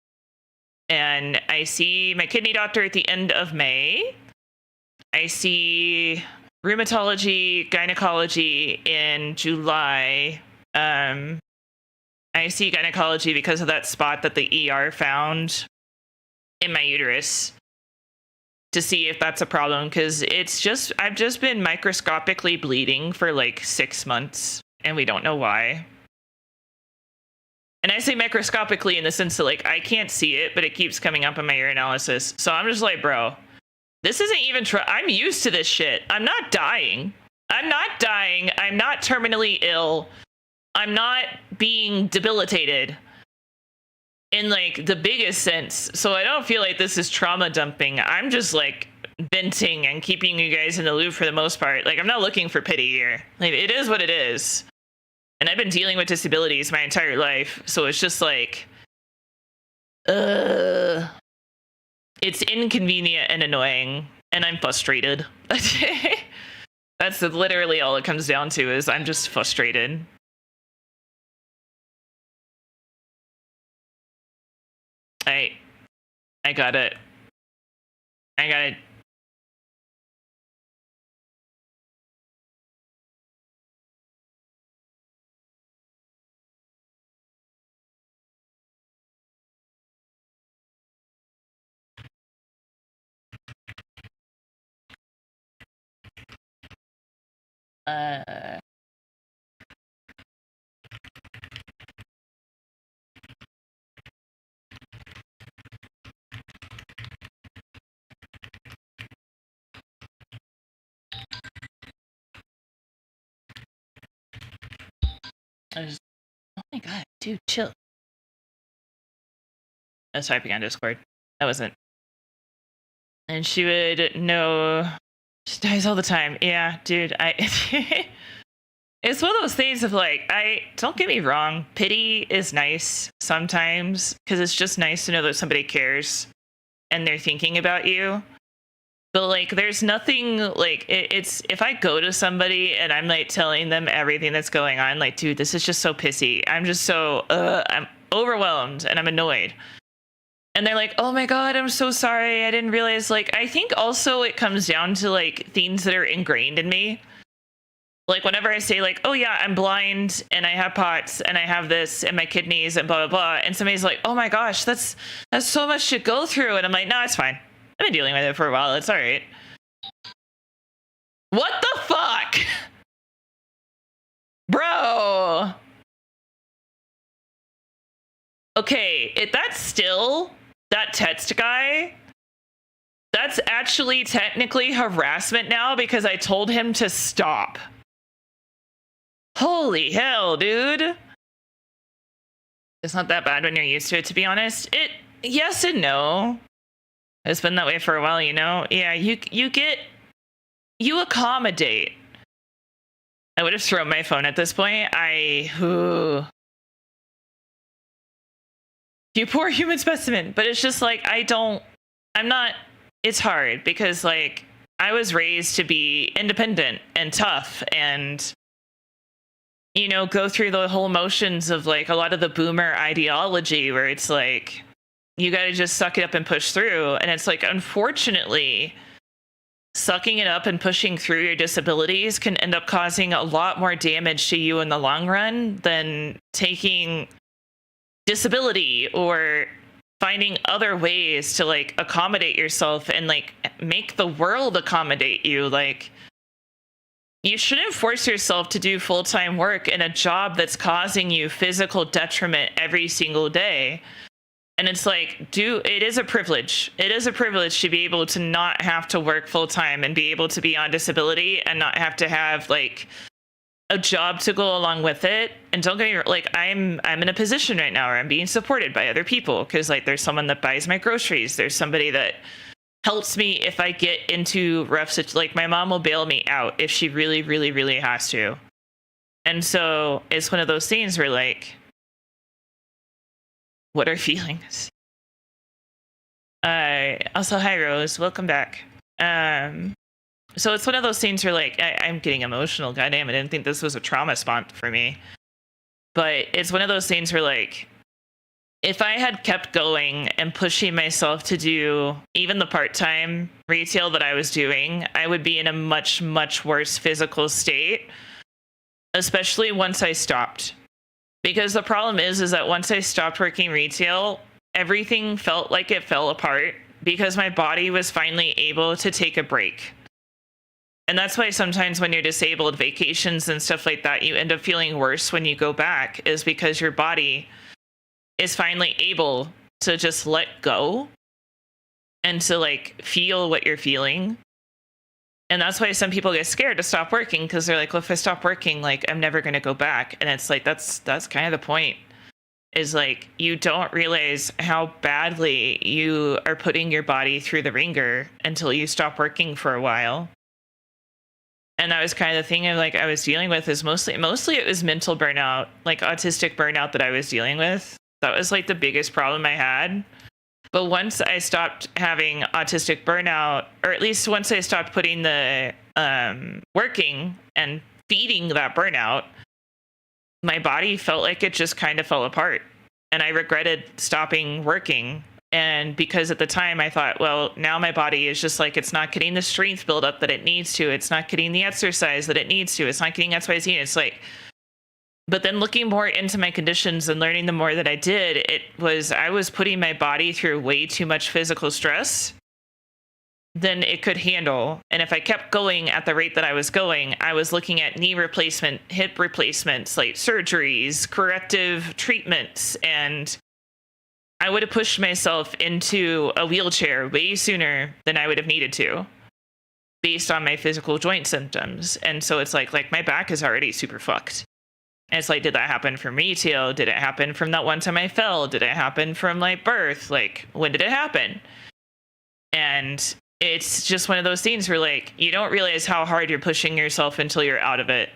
And I see my kidney doctor at the end of May. I see rheumatology, gynecology in July. I see gynecology because of that spot that the ER found in my uterus to see if that's a problem. Because I've just been microscopically bleeding for like 6 months and we don't know why. And I say microscopically in the sense that like I can't see it, but it keeps coming up in my urinalysis. So I'm just like, bro, this isn't even I'm used to this shit. I'm not dying. I'm not terminally ill. I'm not being debilitated in like the biggest sense. So I don't feel like this is trauma dumping. I'm just like venting and keeping you guys in the loop for the most part. Like I'm not looking for pity here. Like it is what it is. And I've been dealing with disabilities my entire life. So it's just like, it's inconvenient and annoying, and I'm frustrated. That's literally all it comes down to, is I'm just frustrated. I got it. Oh my god, dude, chill. I was typing on Discord. That wasn't. And she would know. She dies all the time. Yeah, dude. It's one of those things of like, don't get me wrong. Pity is nice sometimes because it's just nice to know that somebody cares and they're thinking about you. But like, there's nothing like it's if I go to somebody and I'm like telling them everything that's going on, like, dude, this is just so pissy. I'm just so I'm overwhelmed and I'm annoyed. And they're like, oh my God, I'm so sorry. I didn't realize. Like, I think also it comes down to like things that are ingrained in me. Like whenever I say like, oh yeah, I'm blind and I have POTS and I have this and my kidneys and blah, blah, blah. And somebody's like, oh my gosh, that's so much to go through. And I'm like, no, it's fine. I've been dealing with it for a while. It's all right. What the fuck? Bro. Okay, if that's still that text guy, That's actually technically harassment now because I told him to stop. Holy hell, dude. It's not that bad when you're used to it, to be honest. Yes and no. It's been that way for a while, you know? Yeah, you accommodate. I would have thrown my phone at this point. You poor human specimen. But it's just like, it's hard because like I was raised to be independent and tough and, you know, go through the whole motions of like a lot of the boomer ideology where it's like, you got to just suck it up and push through. And it's like, unfortunately, sucking it up and pushing through your disabilities can end up causing a lot more damage to you in the long run than taking disability or finding other ways to like accommodate yourself and like make the world accommodate you. Like, you shouldn't force yourself to do full-time work in a job that's causing you physical detriment every single day. And it's like, it is a privilege. It is a privilege to be able to not have to work full time and be able to be on disability and not have to have like a job to go along with it. And don't get me wrong, like I'm in a position right now where I'm being supported by other people because like there's someone that buys my groceries. There's somebody that helps me if I get into like my mom will bail me out if she really, really, really has to. And so it's one of those things where like, what are feelings? Also, hi Rose, welcome back. So it's one of those things where like I'm getting emotional. Goddamn, I didn't think this was a trauma spot for me. But it's one of those things where like, if I had kept going and pushing myself to do even the part-time retail that I was doing, I would be in a much, much worse physical state, especially once I stopped. Because the problem is that once I stopped working retail, everything felt like it fell apart because my body was finally able to take a break. And that's why sometimes when you're disabled, vacations and stuff like that, you end up feeling worse when you go back, is because your body is finally able to just let go and to like feel what you're feeling. And that's why some people get scared to stop working because they're like, well, if I stop working, like I'm never going to go back. And it's like, that's kind of the point, is like, you don't realize how badly you are putting your body through the ringer until you stop working for a while. And that was kind of the thing of like I was dealing with, is mostly it was mental burnout, like autistic burnout that I was dealing with. That was like the biggest problem I had. But once I stopped having autistic burnout, or at least once I stopped putting the working and feeding that burnout, my body felt like it just kind of fell apart. And I regretted stopping working. And because at the time I thought, well, now my body is just like, it's not getting the strength buildup that it needs to. It's not getting the exercise that it needs to. It's not getting XYZ. It's like, but then looking more into my conditions and learning the more that I did, I was putting my body through way too much physical stress than it could handle. And if I kept going at the rate that I was going, I was looking at knee replacement, hip replacements, like surgeries, corrective treatments, and I would have pushed myself into a wheelchair way sooner than I would have needed to, based on my physical joint symptoms. And so it's like my back is already super fucked. And it's like, did that happen from retail? Did it happen from that one time I fell? Did it happen from like birth? Like, when did it happen? And it's just one of those things where like, you don't realize how hard you're pushing yourself until you're out of it.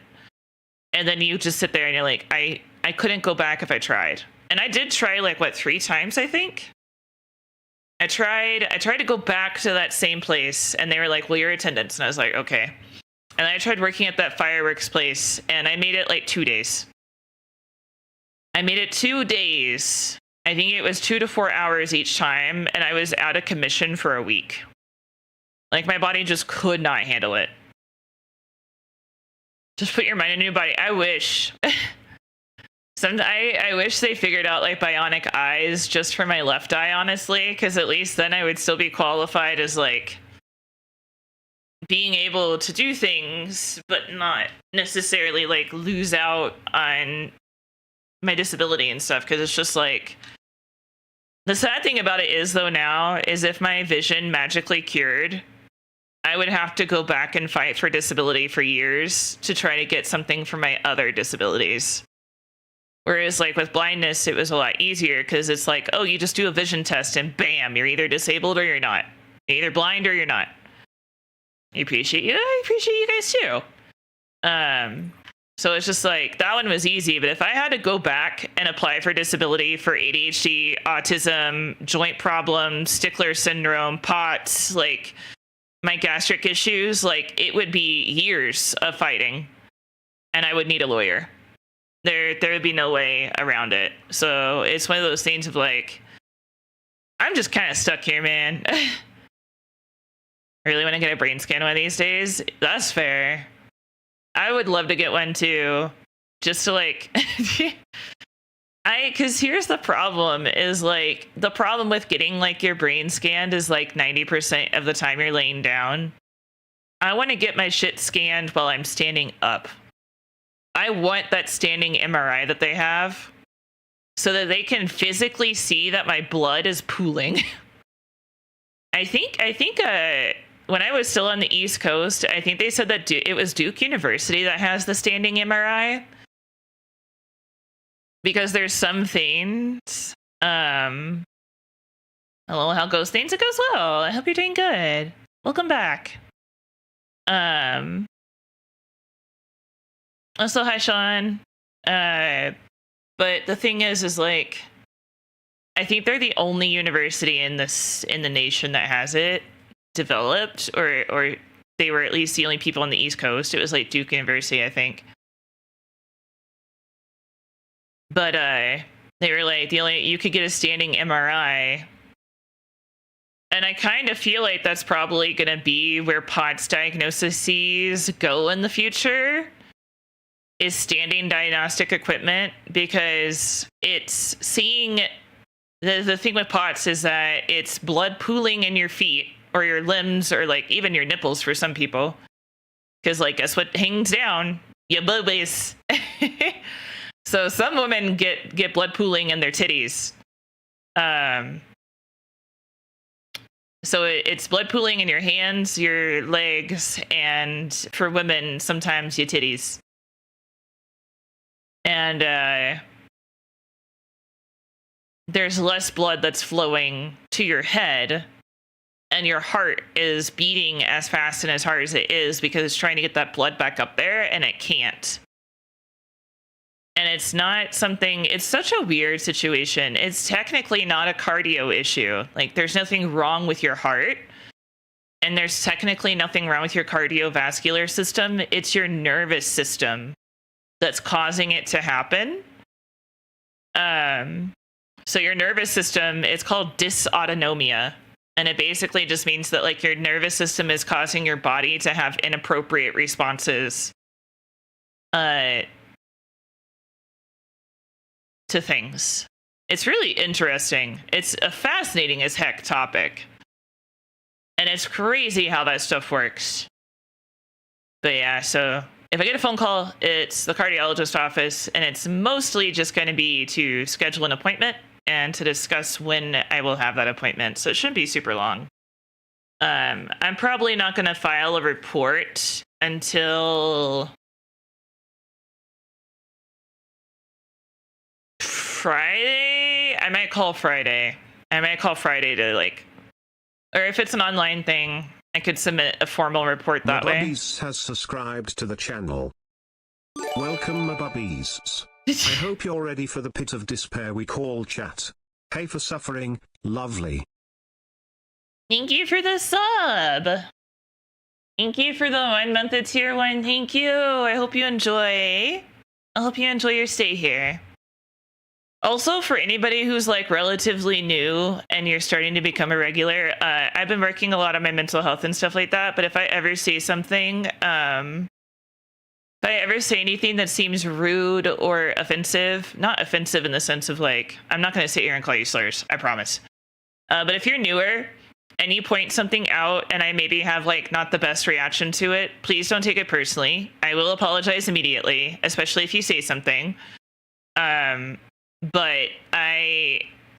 And then you just sit there and you're like, I couldn't go back if I tried. And I did try like 3 times, I think. I tried to go back to that same place and they were like, well, your attendance. And I was like, okay. And I tried working at that fireworks place and I made it like 2 days. I made it 2 days. I think it was 2 to 4 hours each time. And I was out of commission for a week. Like my body just could not handle it. Just put your mind in a new body. I wish. I wish they figured out like bionic eyes just for my left eye, honestly. Because at least then I would still be qualified as like being able to do things, but not necessarily like lose out on my disability and stuff. Because it's just like The sad thing about it is, though, now, is if my vision magically cured, I would have to go back and fight for disability for years to try to get something for my other disabilities. Whereas, like, with blindness, it was a lot easier because it's like, oh, you just do a vision test and bam, you're either disabled or you're not. You're either blind or you're not. I appreciate you. I appreciate you guys too. So it's just like, that one was easy, but if I had to go back and apply for disability for ADHD, autism, joint problems, Stickler syndrome, POTS, like my gastric issues, like it would be years of fighting and I would need a lawyer. There would be no way around it. So it's one of those things of like, I'm just kind of stuck here, man. I really want to get a brain scan one of these days. That's fair. I would love to get one too, just to like, because here's the problem is like, the problem with getting like your brain scanned is like 90% of the time you're laying down. I want to get my shit scanned while I'm standing up. I want that standing MRI that they have so that they can physically see that my blood is pooling. I think when I was still on the East Coast, I think they said that it was Duke University that has the standing MRI. Because there's some things. Hello, how goes things? It goes well. I hope you're doing good. Welcome back. Also, hi, Sean. But the thing is like, I think they're the only university in the nation that has it developed, or they were at least the only people on the East Coast. It was like Duke University, I think. But they were like you could get a standing MRI. And I kind of feel like that's probably going to be where POTS diagnoses go in the future, is standing diagnostic equipment, because it's seeing the thing with POTS is that it's blood pooling in your feet or your limbs or like even your nipples for some people. Because like, guess what hangs down? Your boobies. So some women get blood pooling in their titties. So it's blood pooling in your hands, your legs, and for women, sometimes your titties. And there's less blood that's flowing to your head, and your heart is beating as fast and as hard as it is because it's trying to get that blood back up there, and it can't. And it's not something, it's such a weird situation. It's technically not a cardio issue. Like, there's nothing wrong with your heart. And there's technically nothing wrong with your cardiovascular system. It's your nervous system that's causing it to happen. So your nervous system, it's called dysautonomia. And it basically just means that like your nervous system is causing your body to have inappropriate responses to things. It's really interesting. It's a fascinating as heck topic. And it's crazy how that stuff works. But yeah, so if I get a phone call, it's the cardiologist office, and it's mostly just going to be to schedule an appointment and to discuss when I will have that appointment. So it shouldn't be super long. I'm probably not going to file a report until Friday. I might call Friday to like, or if it's an online thing, I could submit a formal report that way. Mabubbies has subscribed to the channel. Welcome, Mabubbies. I hope you're ready for the pit of despair we call chat. Hey for suffering, lovely. Thank you for the sub. Thank you for the 1 month of tier 1. Thank you. I hope you enjoy. I hope you enjoy your stay here. Also, for anybody who's like relatively new and you're starting to become a regular, I've been working a lot on my mental health and stuff like that. But if I ever say something, if I ever say anything that seems rude or offensive, not offensive in the sense of like, I'm not going to sit here and call you slurs, I promise. But if you're newer and you point something out and I maybe have like not the best reaction to it, please don't take it personally. I will apologize immediately, especially if you say something. But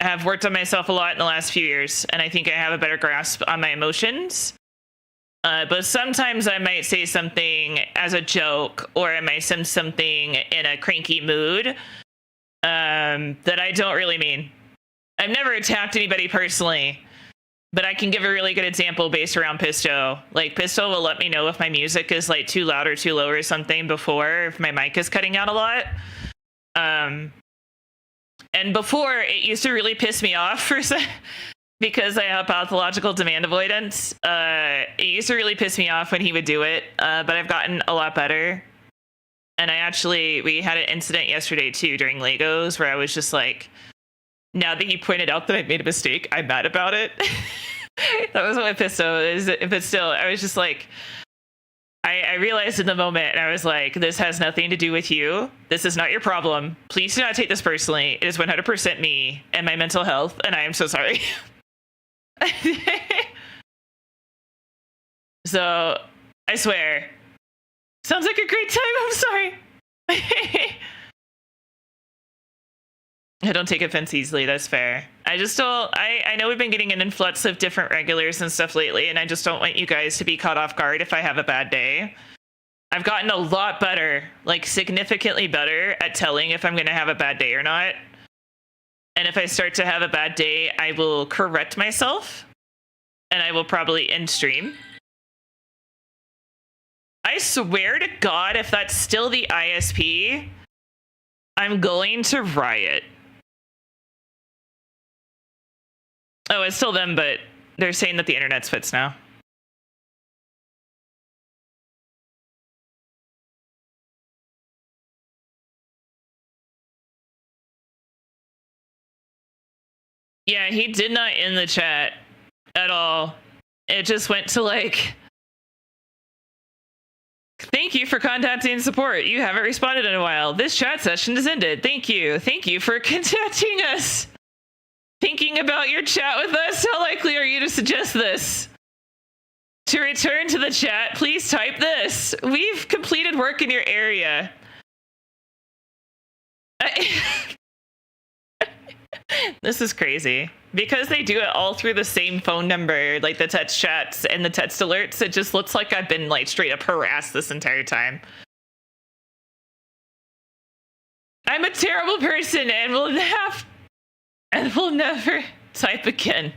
have worked on myself a lot in the last few years, and I think I have a better grasp on my emotions. But sometimes I might say something as a joke, or I might say something in a cranky mood that I don't really mean. I've never attacked anybody personally, but I can give a really good example based around Pisto. Like, Pisto will let me know if my music is like too loud or too low or something before, if my mic is cutting out a lot. And before, it used to really piss me off because I have pathological demand avoidance. It used to really piss me off when he would do it, but I've gotten a lot better. And we had an incident yesterday too during Legos where I was just like, now that you pointed out that I made a mistake, I'm mad about it. That was what my Pisto is. But still, I was just like, I realized in the moment, and I was like, this has nothing to do with you. This is not your problem. Please do not take this personally. It is 100% me and my mental health, and I am so sorry. So, I swear. Sounds like a great time. I'm sorry. I don't take offense easily. That's fair. I just don't. I know we've been getting an influx of different regulars and stuff lately, and I just don't want you guys to be caught off guard if I have a bad day. I've gotten a lot better, like significantly better at telling if I'm going to have a bad day or not. And if I start to have a bad day, I will correct myself, and I will probably end stream. I swear to God, if that's still the ISP, I'm going to riot. Oh, it's still them, but they're saying that the internet's fixed now. Yeah, he did not end the chat at all. It just went to like, thank you for contacting support. You haven't responded in a while. This chat session is ended. Thank you. Thank you for contacting us. Thinking about your chat with us, how likely are you to suggest this? To return to the chat, please type this. We've completed work in your area. This is crazy. Because they do it all through the same phone number, like the text chats and the text alerts, it just looks like I've been like straight up harassed this entire time. I'm a terrible person and will never type again.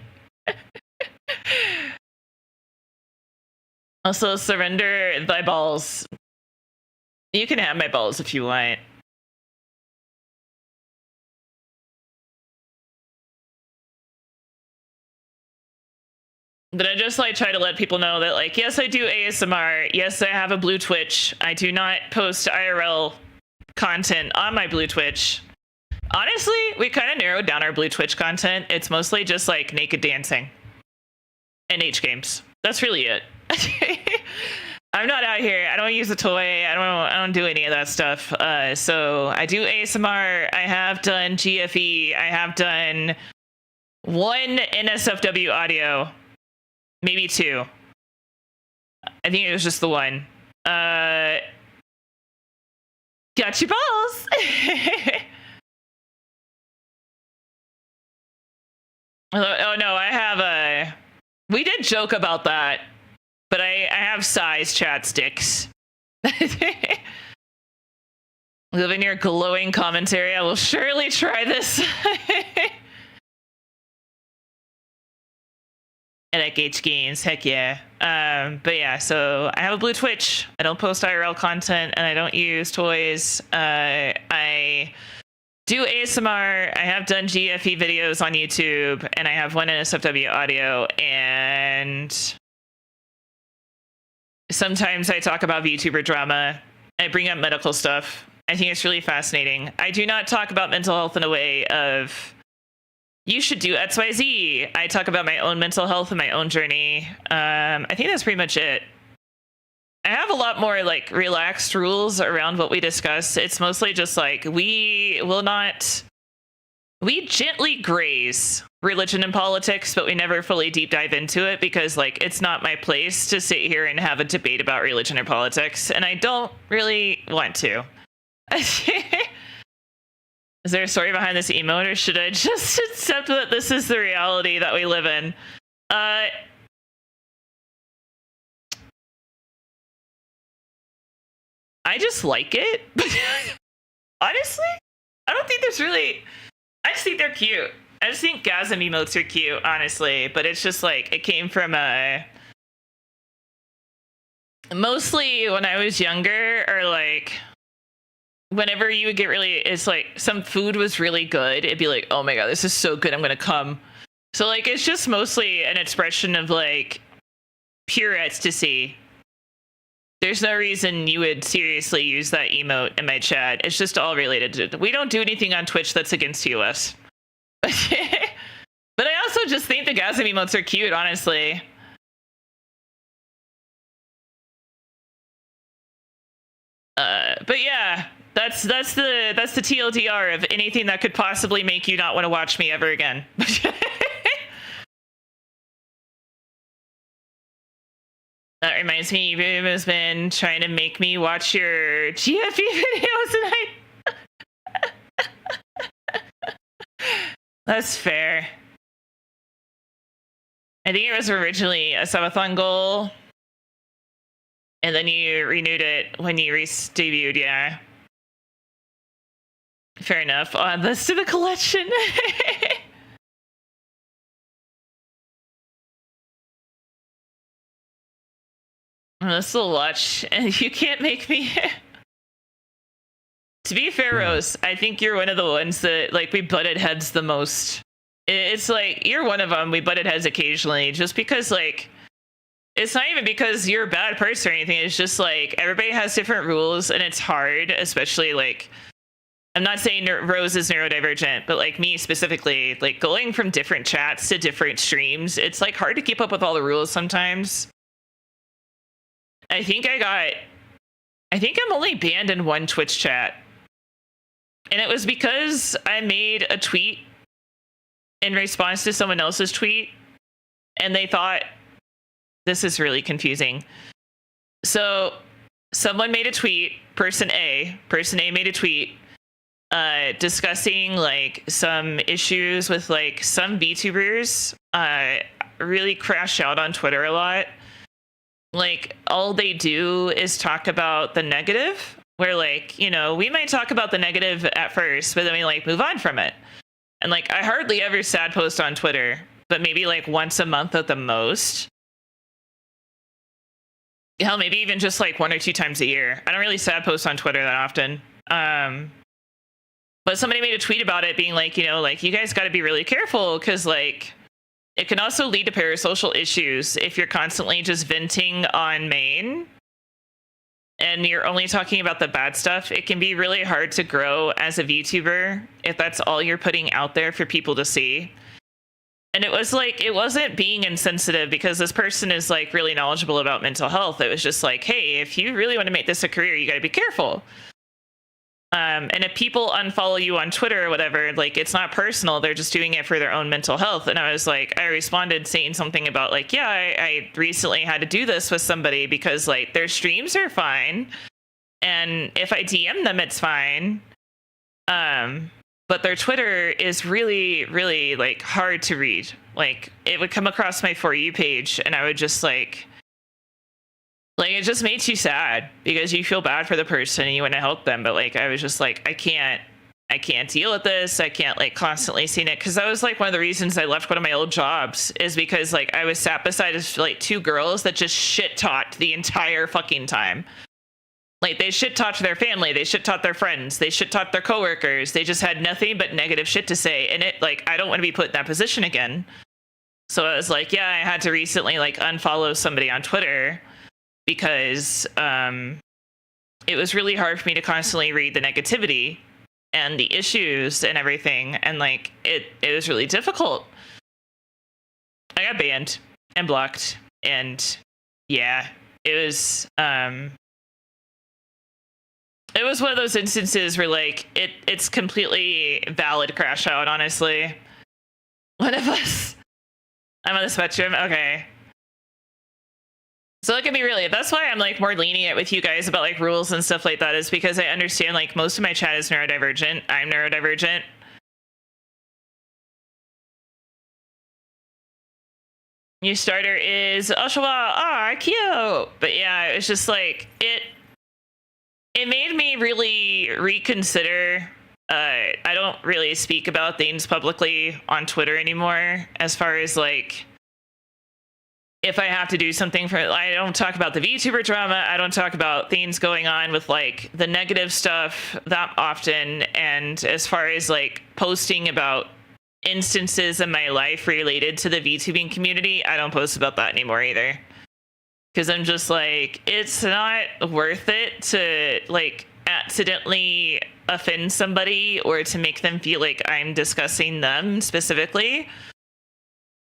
Also, surrender thy balls. You can have my balls if you want. But I just like try to let people know that, like, yes, I do ASMR. Yes, I have a blue Twitch. I do not post IRL content on my blue Twitch. Honestly, we kind of narrowed down our blue Twitch content. It's mostly just like naked dancing and H games. That's really it. I'm not out here. I don't use a toy. I don't do any of that stuff. So I do ASMR. I have done GFE. I have done one NSFW audio, maybe two. I think it was just the one. Got your balls. Oh no, I have a. We did joke about that, but I have size chat sticks. Living your glowing commentary. I will surely try this. I like H games, heck yeah. But yeah, so I have a blue Twitch. I don't post IRL content, and I don't use toys. I do ASMR. I have done GFE videos on YouTube, and I have one NSFW audio, and sometimes I talk about VTuber drama. I bring up medical stuff. I think it's really fascinating. I do not talk about mental health in a way of, you should do XYZ. I talk about my own mental health and my own journey. I think that's pretty much it. I have a lot more like relaxed rules around what we discuss. It's mostly just like, we gently graze religion and politics, but we never fully deep dive into it because like, it's not my place to sit here and have a debate about religion or politics. And I don't really want to. Is there a story behind this emote, or should I just accept that this is the reality that we live in? I just like it. Honestly, I don't think there's really... I just think they're cute. I just think Gasm emotes are cute, honestly. But it's just like, it came from mostly when I was younger, or like... whenever you would get really... it's like, some food was really good. It'd be like, oh my god, this is so good, I'm gonna come. So like, it's just mostly an expression of like, pure ecstasy. There's no reason you would seriously use that emote in my chat. It's just all related to... we don't do anything on Twitch that's against US. But I also just think the Gasm emotes are cute, honestly. But yeah, that's the TLDR of anything that could possibly make you not want to watch me ever again. That reminds me, you has been trying to make me watch your GFE videos, and that's fair. I think it was originally a subathon goal, and then you renewed it when you debuted, yeah. Fair enough. On this to the collection. This will watch, and you can't make me. To be fair, Rose, I think you're one of the ones that, like, we butted heads the most. It's like, you're one of them. We butted heads occasionally, just because, like, it's not even because you're a bad person or anything. It's just, like, everybody has different rules, and it's hard, especially, like, I'm not saying Rose is neurodivergent, but, like, me specifically, like, going from different chats to different streams, it's, like, hard to keep up with all the rules sometimes. I think I'm only banned in one Twitch chat. And it was because I made a tweet in response to someone else's tweet, and they thought, this is really confusing. So someone made a tweet, person A made a tweet discussing like some issues with like some VTubers really crash out on Twitter a lot. Like, all they do is talk about the negative, where, like, you know, we might talk about the negative at first, but then we, like, move on from it. And, like, I hardly ever sad post on Twitter, but maybe, like, once a month at the most. Hell, maybe even just, like, 1 or 2 times a year. I don't really sad post on Twitter that often. But somebody made a tweet about it being like, you know, like, you guys got to be really careful, because, like, it can also lead to parasocial issues if you're constantly just venting on main and you're only talking about the bad stuff. It can be really hard to grow as a VTuber if that's all you're putting out there for people to see. And it was like, it wasn't being insensitive because this person is like really knowledgeable about mental health. It was just like, hey, if you really want to make this a career, you got to be careful. And if people unfollow you on Twitter or whatever, like, it's not personal. They're just doing it for their own mental health. And I was like, I responded saying something about like, yeah, I recently had to do this with somebody because like their streams are fine. And if I DM them, it's fine. But their Twitter is really, really like hard to read. Like, it would come across my For You page and I would just like, it just makes you sad because you feel bad for the person and you want to help them. But like, I was just like, I can't deal with this. I can't like constantly seeing it. Cause that was like one of the reasons I left one of my old jobs, is because like I was sat beside like 2 girls that just shit talked the entire fucking time. Like, they shit talked their family. They shit talked their friends. They shit talked their coworkers. They just had nothing but negative shit to say. And it like, I don't want to be put in that position again. So I was like, yeah, I had to recently like unfollow somebody on Twitter, because it was really hard for me to constantly read the negativity and the issues and everything. And like, it was really difficult. I got banned and blocked, and yeah, it was one of those instances where like, it's completely valid crash out, honestly. One of us, I'm on the spectrum. Okay. So look at me, really. That's why I'm like more lenient with you guys about like rules and stuff like that, is because I understand like most of my chat is neurodivergent. I'm neurodivergent. New starter is Oshawa. Ah, cute. But yeah, it's just like it made me really reconsider. I don't really speak about things publicly on Twitter anymore, as far as like if I have to do something for, I don't talk about the VTuber drama. I don't talk about things going on with like the negative stuff that often. And as far as like posting about instances in my life related to the VTubing community, I don't post about that anymore either. Because I'm just like, it's not worth it to like accidentally offend somebody or to make them feel like I'm discussing them specifically.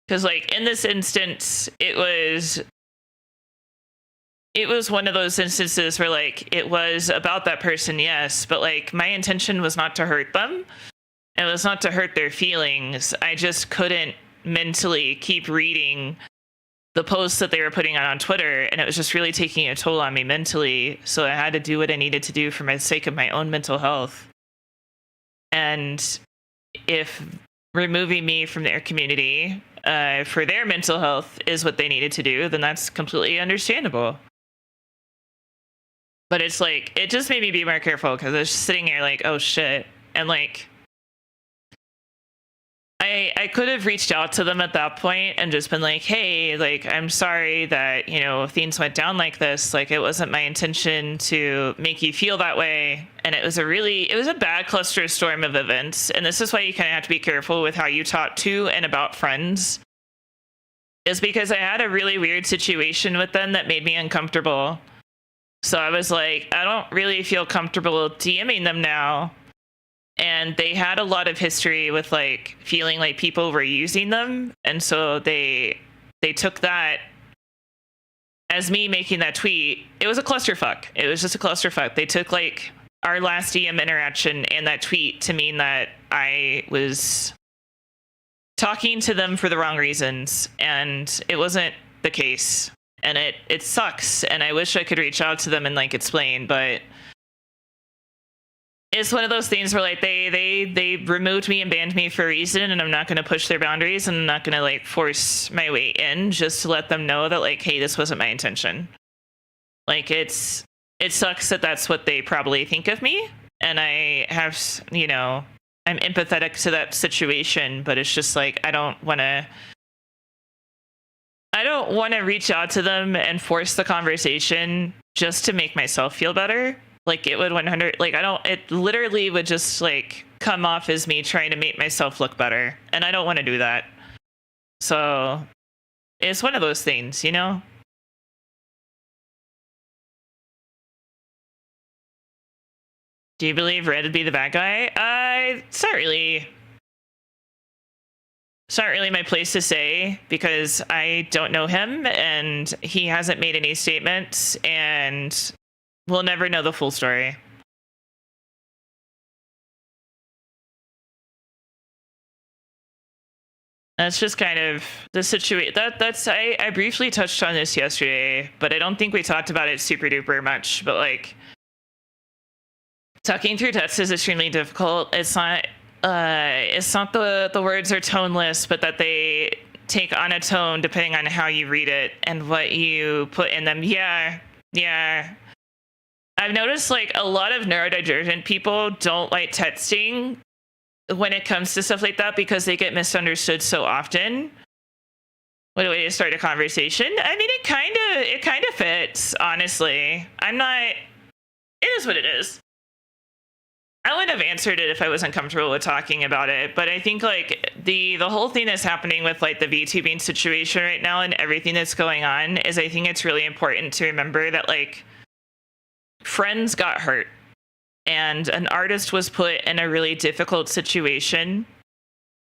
Because like in this instance, it was one of those instances where like it was about that person, yes, but like my intention was not to hurt them. It was not to hurt their feelings. I just couldn't mentally keep reading the posts that they were putting on Twitter, and it was just really taking a toll on me mentally. So I had to do what I needed to do for the sake of my own mental health. And if removing me from their community for their mental health is what they needed to do, then that's completely understandable. But it's like, it just made me be more careful, because I was just sitting here like, oh shit. And like, I could have reached out to them at that point and just been like, hey, like, I'm sorry that, you know, things went down like this. Like, it wasn't my intention to make you feel that way. And it was a bad cluster storm of events. And this is why you kind of have to be careful with how you talk to and about friends. Is because I had a really weird situation with them that made me uncomfortable. So I was like, I don't really feel comfortable DMing them now. And they had a lot of history with like feeling like people were using them. And so they took that as me making that tweet. It was a clusterfuck. It was just a clusterfuck. They took like our last DM interaction and that tweet to mean that I was talking to them for the wrong reasons. And it wasn't the case. And it sucks. And I wish I could reach out to them and like explain, but it's one of those things where like they removed me and banned me for a reason, and I'm not going to push their boundaries, and I'm not going to like force my way in just to let them know that like, hey, this wasn't my intention. Like it sucks that that's what they probably think of me, and I have, you know, I'm empathetic to that situation, but it's just like I don't want to reach out to them and force the conversation just to make myself feel better. Like it would 100, like it literally would just like come off as me trying to make myself look better. And I don't want to do that. So it's one of those things, you know? Do you believe Red would be the bad guy? It's not really my place to say, because I don't know him and he hasn't made any statements, and we'll never know the full story. That's just kind of the situation. I briefly touched on this yesterday, but I don't think we talked about it super duper much. But like, talking through text is extremely difficult. It's not the words are toneless, but that they take on a tone depending on how you read it and what you put in them. Yeah. I've noticed like a lot of neurodivergent people don't like texting when it comes to stuff like that, because they get misunderstood so often. What a way to start a conversation. I mean, it kind of fits, honestly. It is what it is. I would have answered it if I wasn't comfortable with talking about it, but I think like the whole thing that's happening with like the VTubing situation right now and everything that's going on is, I think it's really important to remember that like friends got hurt and an artist was put in a really difficult situation.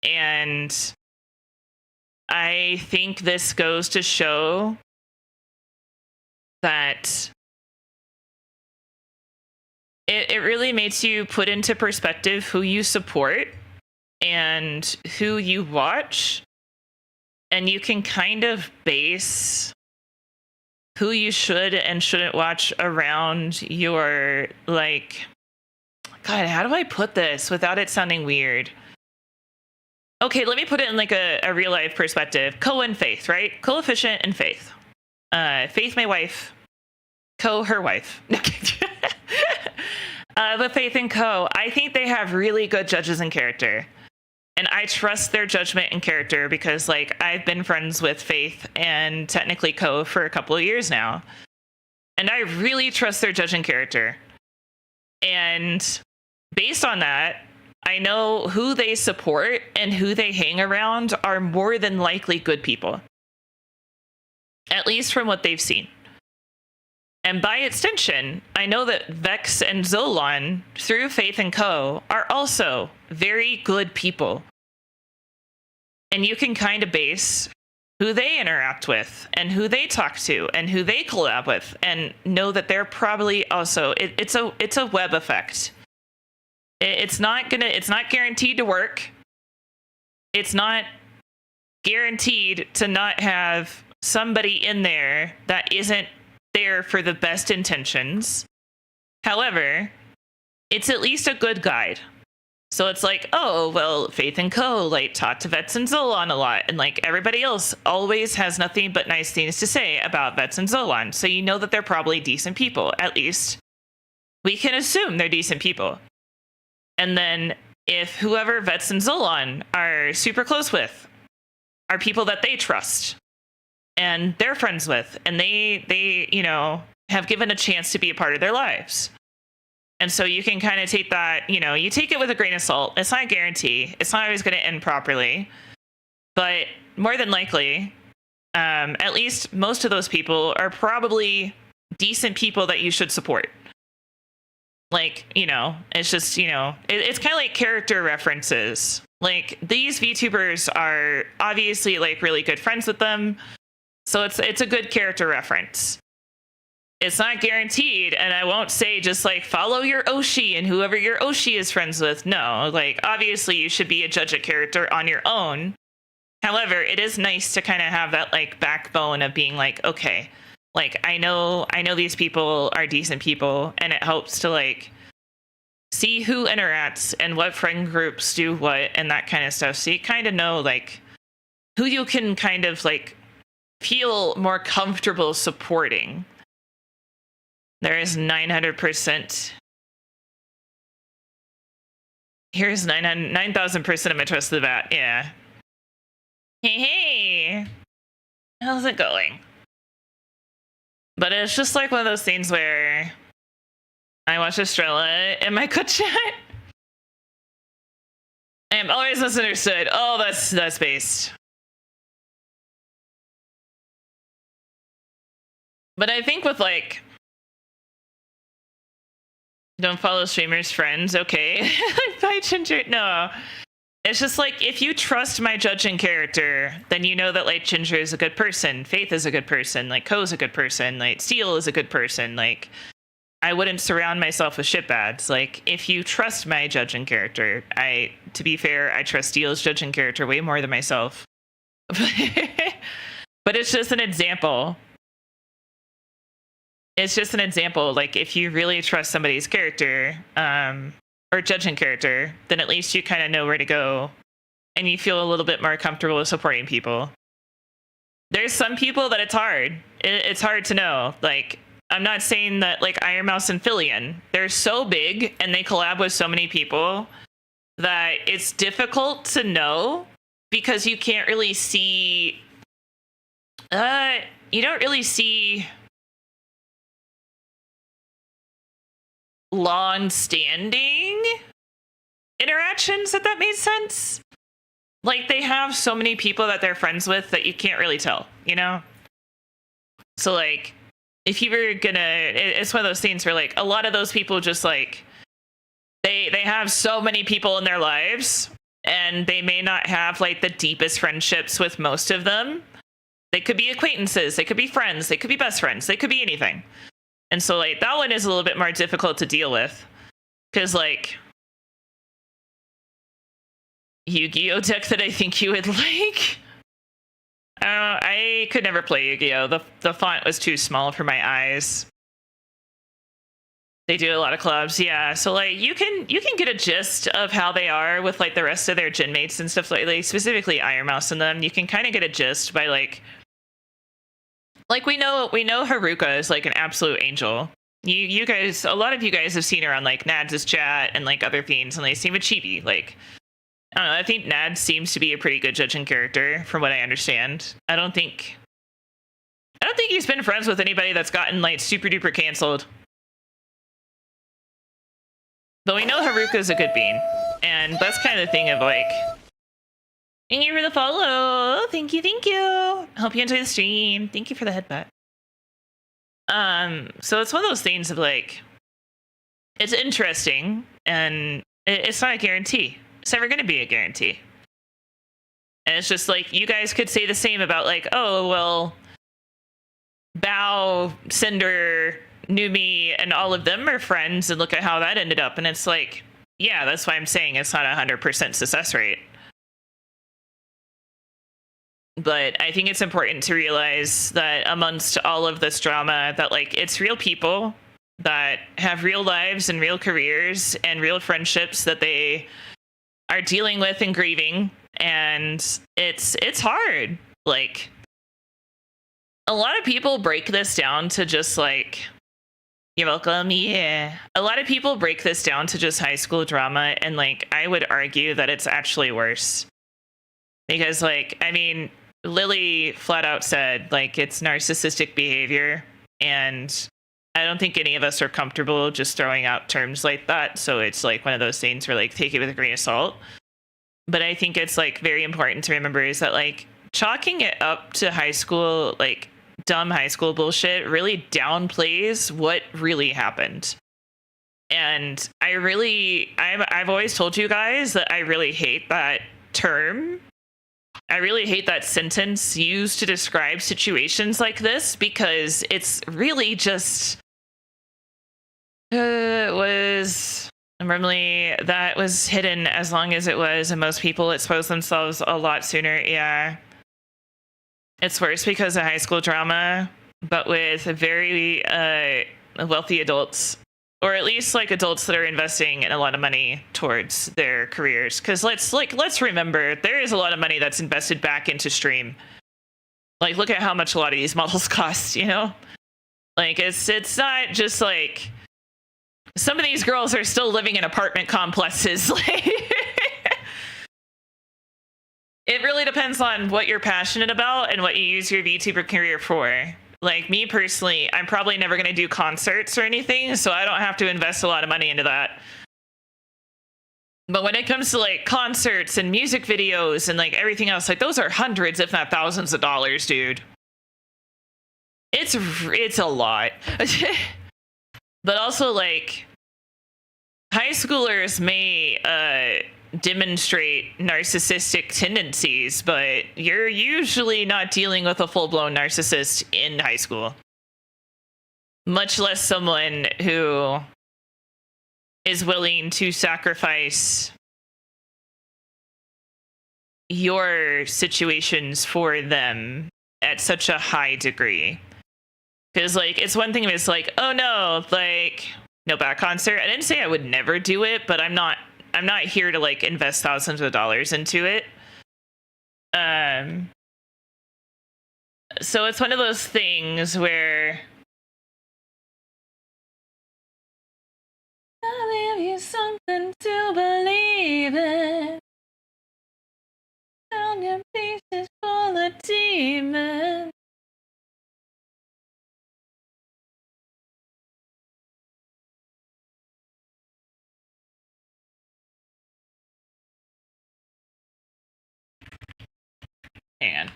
And I think this goes to show that it really makes you put into perspective who you support and who you watch. And you can kind of base who you should and shouldn't watch around your, like, God, how do I put this without it sounding weird? Okay, let me put it in like a real life perspective. Co and Faith, right? Coefficient and Faith. Faith, my wife. Co, her wife. But Faith and Co, I think they have really good judges and character. And I trust their judgment and character because, like, I've been friends with Faith and technically Co for a couple of years now. And I really trust their judge and character. And based on that, I know who they support and who they hang around are more than likely good people. At least from what they've seen. And by extension, I know that Vex and Zolon, through Faith and Co, are also very good people. And you can kind of base who they interact with and who they talk to and who they collab with and know that they're probably also, it's a web effect. It's not guaranteed to work. It's not guaranteed to not have somebody in there that isn't there for the best intentions. However, it's at least a good guide. So it's like, oh, well, Faith and Co, like, talk to Vets and Zolon a lot. And, like, everybody else always has nothing but nice things to say about Vets and Zolon. So you know that they're probably decent people. At least we can assume they're decent people. And then if whoever Vets and Zolon are super close with are people that they trust and they're friends with, and they, you know, have given a chance to be a part of their lives. And so you can kind of take that, you know, you take it with a grain of salt. It's not a guarantee. It's not always going to end properly. But more than likely, at least most of those people are probably decent people that you should support. Like, you know, it's just, you know, it's kind of like character references. Like, these VTubers are obviously, like, really good friends with them. So it's a good character reference. It's not guaranteed, and I won't say just, like, follow your Oshi and whoever your Oshi is friends with. No, like, obviously you should be a judge of character on your own. However, it is nice to kind of have that, like, backbone of being like, okay, like, I know these people are decent people, and it helps to, like, see who interacts and what friend groups do what and that kind of stuff. So you kind of know, like, who you can kind of, like, feel more comfortable supporting. There is 900%. Here's 9,000% of my trust of that. Yeah. Hey. How's it going? But it's just like one of those things where I watch Estrella in my good chat. I am always misunderstood. Oh, that's based. But I think with, like, don't follow streamers' friends, okay. Bye, Ginger. No. It's just like, if you trust my judge and character, then you know that, like, Ginger is a good person, Faith is a good person, like, Ko's a good person, like, Steel is a good person. Like, I wouldn't surround myself with shitbads. Like, if you trust my judge and character, to be fair, I trust Steel's judge and character way more than myself. But it's just an example. It's just an example. Like, if you really trust somebody's character, or judging character, then at least you kind of know where to go and you feel a little bit more comfortable with supporting people. There's some people that it's hard. It's hard to know. Like, I'm not saying that, like, Iron Mouse and Filion, they're so big and they collab with so many people that it's difficult to know because you can't really see, you don't really see long-standing interactions, if that made sense. Like, they have so many people that they're friends with that you can't really tell, you know? So, like, if you were gonna, it's one of those things where, like, a lot of those people just, like, they have so many people in their lives, and they may not have, like, the deepest friendships with most of them. They could be acquaintances, they could be friends, they could be best friends, they could be anything. And so, like, that one is a little bit more difficult to deal with. Because, like, Yu-Gi-Oh deck that I think you would like. I could never play Yu-Gi-Oh. The font was too small for my eyes. They do a lot of clubs, yeah. So like you can get a gist of how they are with like the rest of their gym mates and stuff like specifically Iron Mouse and them. You can kind of get a gist by like we know Haruka is like an absolute angel. You guys, a lot of you guys have seen her on like Nads' chat and like other themes, and they seem a chibi. Like I don't know, I think Nad seems to be a pretty good judging character from what I understand. I don't think he's been friends with anybody that's gotten like super duper canceled. But we know Haruka's a good bean, and that's kind of the thing of like, thank you for the follow. Thank you. Hope you enjoy the stream. Thank you for the headbutt. So it's one of those things of like, it's interesting, and it's not a guarantee. It's never going to be a guarantee. And it's just like, you guys could say the same about like, oh, well, Bao, Cinder, Numi, and all of them are friends, and look at how that ended up. And it's like, yeah, that's why I'm saying it's not 100% success rate. But I think it's important to realize that amongst all of this drama, that like it's real people that have real lives and real careers and real friendships that they are dealing with and grieving, and it's hard. Like a lot of people break this down to just like, you're welcome, yeah. A lot of people break this down to just high school drama, and like I would argue that it's actually worse. Because like, I mean, Lily flat out said like it's narcissistic behavior, and I don't think any of us are comfortable just throwing out terms like that. So it's like one of those things where like take it with a grain of salt. But I think it's like very important to remember is that like chalking it up to high school, like dumb high school bullshit, really downplays what really happened. And I've always told you guys that I really hate that term. I really hate that sentence used to describe situations like this, because it's really just was normally that was hidden as long as it was, and most people expose themselves a lot sooner. Yeah, it's worse because of high school drama, but with very wealthy adults, or at least like adults that are investing in a lot of money towards their careers. Because let's remember, there is a lot of money that's invested back into stream. Like, look at how much a lot of these models cost, you know? Like, it's not just like, some of these girls are still living in apartment complexes. It really depends on what you're passionate about and what you use your VTuber career for. Like me personally, I'm probably never going to do concerts or anything, so I don't have to invest a lot of money into that. But when it comes to like concerts and music videos and like everything else, like those are hundreds, if not thousands of dollars, dude. It's a lot. But also like high schoolers may demonstrate narcissistic tendencies, but you're usually not dealing with a full-blown narcissist in high school, much less someone who is willing to sacrifice your situations for them at such a high degree. Because like it's one thing if it's like, oh no, like no back concert. I didn't say I would never do it, but I'm not here to like invest thousands of dollars into it. So it's one of those things where I'll give you something to believe in. Down your pieces full of demons. Hang on.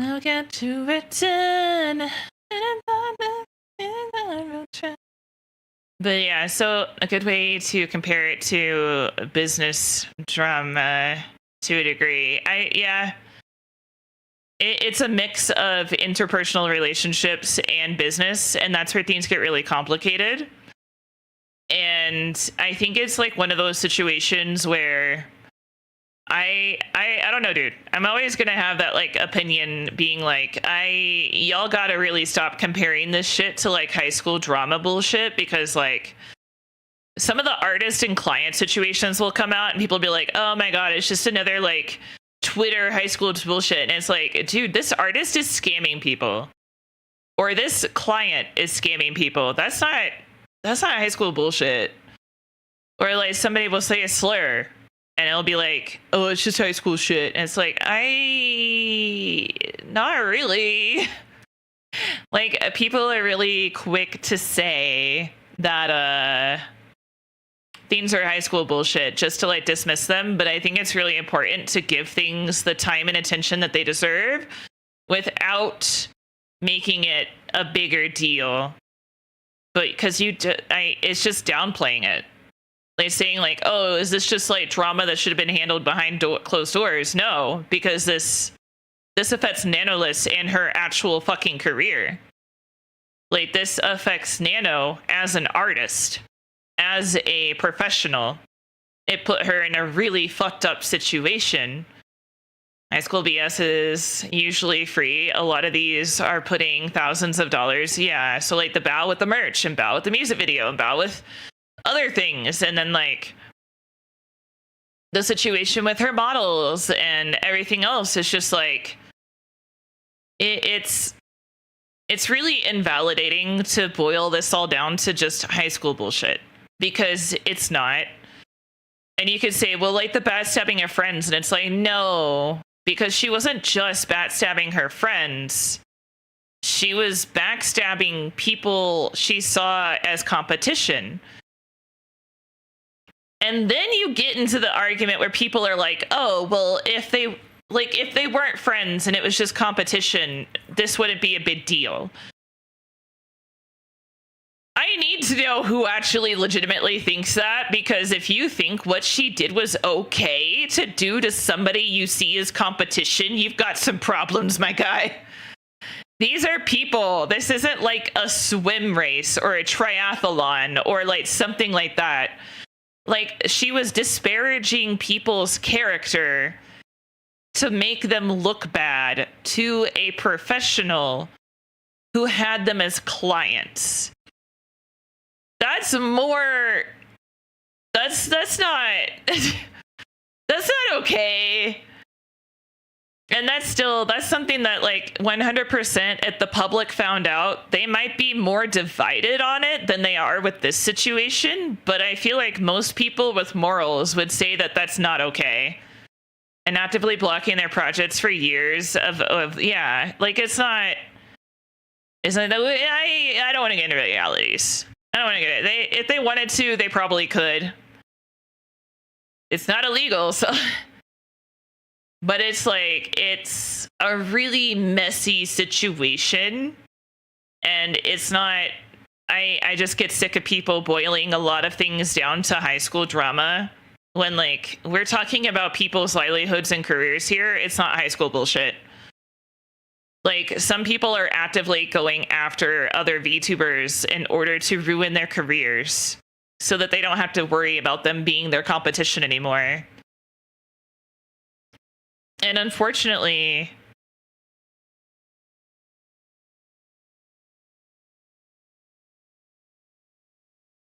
I'll get to return. But yeah, so a good way to compare it to business drama to a degree. It's a mix of interpersonal relationships and business, and that's where things get really complicated. And I think it's like one of those situations where I don't know, dude. I'm always gonna have that like opinion being like, y'all gotta really stop comparing this shit to like high school drama bullshit, because like some of the artist and client situations will come out and people will be like, oh my god, it's just another like Twitter high school bullshit. And it's like, dude, this artist is scamming people. Or this client is scamming people. That's not high school bullshit. Or like somebody will say a slur and it'll be like, oh, it's just high school shit. And it's like, not really. Like, people are really quick to say that things are high school bullshit just to like dismiss them. But I think it's really important to give things the time and attention that they deserve without making it a bigger deal. But because it's just downplaying it. Like saying like, oh, is this just like drama that should have been handled behind closed doors? No, because this affects Nanolith and her actual fucking career. Like, this affects Nano as an artist, as a professional. It put her in a really fucked up situation. High School BS is usually free. A lot of these are putting thousands of dollars. Yeah, so like the bow with the merch and bow with the music video and bow with other things, and then like the situation with her models and everything else is just like it's really invalidating to boil this all down to just high school bullshit, because it's not. And you could say, well, like the backstabbing of friends, and it's like, no, because she wasn't just backstabbing her friends. She was backstabbing people she saw as competition. And then you get into the argument where people are like, oh, well, if they weren't friends and it was just competition, this wouldn't be a big deal. I need to know who actually legitimately thinks that, because if you think what she did was okay to do to somebody you see as competition, you've got some problems, my guy. These are people. This isn't like a swim race or a triathlon or like something like that. Like, she was disparaging people's character to make them look bad to a professional who had them as clients. That's more, that's not okay. And that's something that like 100% if the public found out, they might be more divided on it than they are with this situation. But I feel like most people with morals would say that that's not okay. And actively blocking their projects for years of yeah, like it's not, I don't want to get into realities. I don't want to get it. If they wanted to, they probably could. It's not illegal, so. But it's like, it's a really messy situation. And it's not, I just get sick of people boiling a lot of things down to high school drama. When like, we're talking about people's livelihoods and careers here, it's not high school bullshit. Like, some people are actively going after other VTubers in order to ruin their careers so that they don't have to worry about them being their competition anymore. And unfortunately,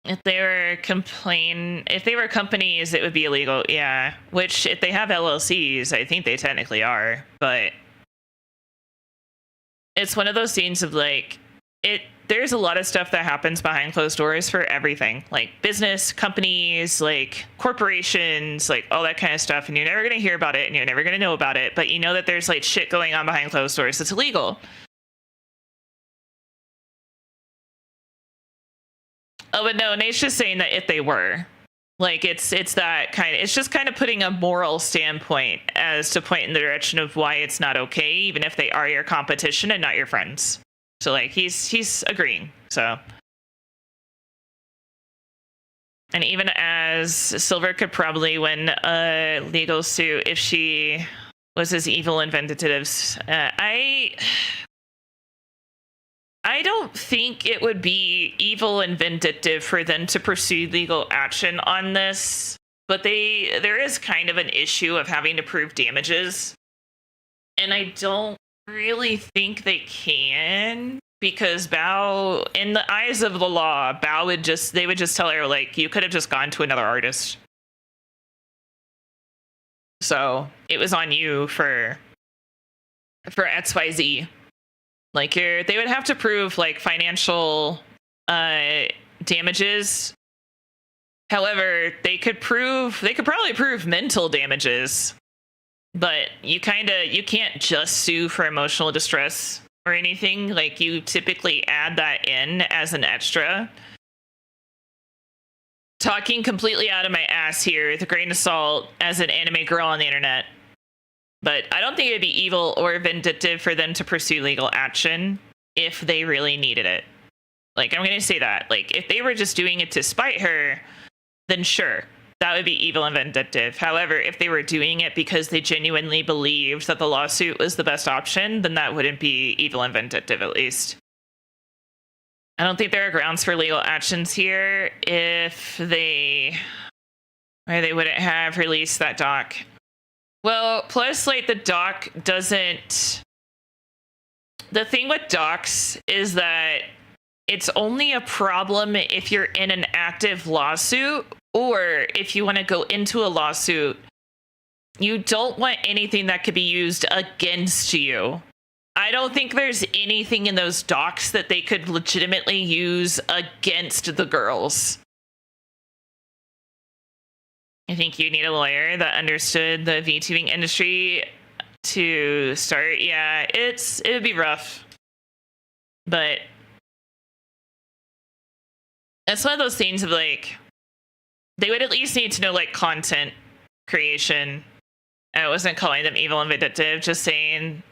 if they were companies, it would be illegal. Yeah. Which, if they have LLCs, I think they technically are. But it's one of those scenes of like, there's a lot of stuff that happens behind closed doors for everything, like business, companies, like corporations, like all that kind of stuff. And you're never going to hear about it and you're never going to know about it. But you know that there's like shit going on behind closed doors that's illegal. Oh, but no, Nate's just saying that if they were, like, it's that kind of, it's just kind of putting a moral standpoint as to point in the direction of why it's not okay, even if they are your competition and not your friends. So like, he's agreeing. So And even as Silver could probably win a legal suit if she was as evil and vindictive. I don't think it would be evil and vindictive for them to pursue legal action on this, but there is kind of an issue of having to prove damages. And I don't really think they can, because Bao, in the eyes of the law, they would just tell her, like, you could have just gone to another artist. So it was on you for XYZ. Like, they would have to prove like financial damages. However, they could probably prove mental damages, but you can't just sue for emotional distress or anything. Like, you typically add that in as an extra. Talking completely out of my ass here with a grain of salt as an anime girl on the internet. But I don't think it'd be evil or vindictive for them to pursue legal action if they really needed it. Like, I'm going to say that. Like, if they were just doing it to spite her, then sure, that would be evil and vindictive. However, if they were doing it because they genuinely believed that the lawsuit was the best option, then that wouldn't be evil and vindictive, at least. I don't think there are grounds for legal actions here if they wouldn't have released that doc. Well, plus, like, the doc doesn't... The thing with docs is that it's only a problem if you're in an active lawsuit, or if you want to go into a lawsuit, you don't want anything that could be used against you. I don't think there's anything in those docs that they could legitimately use against the girls. I think you need a lawyer that understood the VTubing industry to start. Yeah, it would be rough. But that's one of those things of, like, they would at least need to know, like, content creation. I wasn't calling them evil and vindictive, just saying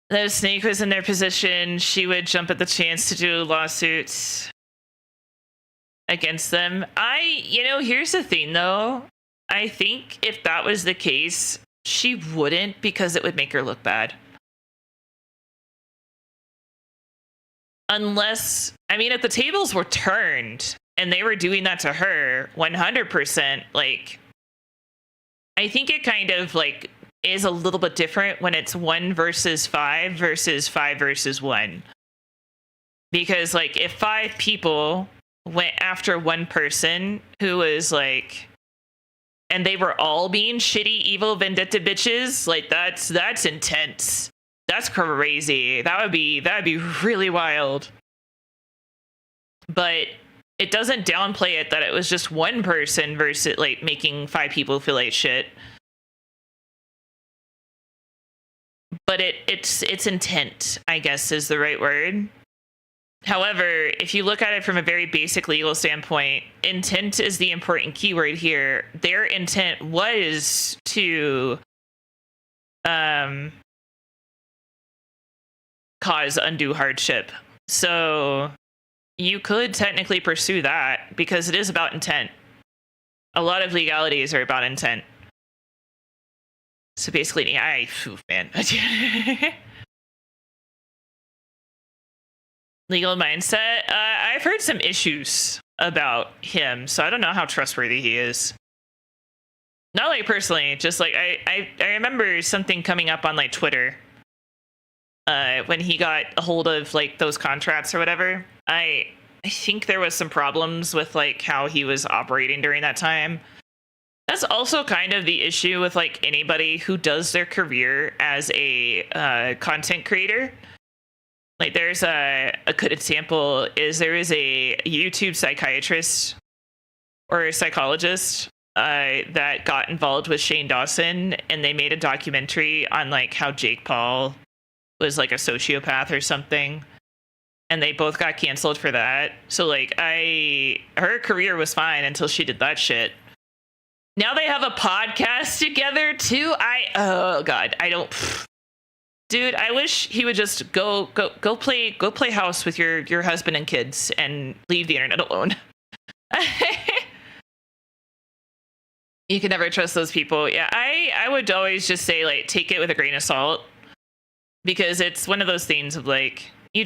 that if Snake was in their position, she would jump at the chance to do lawsuits against them. Here's the thing, though. I think if that was the case, she wouldn't, because it would make her look bad. Unless, if the tables were turned and they were doing that to her 100%, like, I think it kind of, like, is a little bit different when it's 1 versus 5 versus 5 versus 1. Because, like, if 5 people went after one person who was, like, and they were all being shitty, evil, vindictive bitches, like, that's intense. That's crazy. That'd be really wild. But it doesn't downplay it that it was just one person versus, like, making 5 people feel like shit. But it's intent, I guess, is the right word. However, if you look at it from a very basic legal standpoint, intent is the important keyword here. Their intent was to cause undue hardship. So you could technically pursue that because it is about intent. A lot of legalities are about intent. So basically, man. Legal mindset. I've heard some issues about him, so I don't know how trustworthy he is. Not, like, personally, just, like, I remember something coming up on, like, Twitter when he got a hold of, like, those contracts or whatever. I think there was some problems with, like, how he was operating during that time. That's also kind of the issue with, like, anybody who does their career as a content creator. Like, there's a good example is there is a YouTube psychiatrist or a psychologist that got involved with Shane Dawson, and they made a documentary on, like, how Jake Paul was, like, a sociopath or something, and they both got canceled for that. So, like, her career was fine until she did that shit. Now they have a podcast together too. Oh god, I don't. Dude, I wish he would just go play house with your husband and kids and leave the internet alone. You can never trust those people. Yeah, I would always just say, like, take it with a grain of salt, because it's one of those things of like, you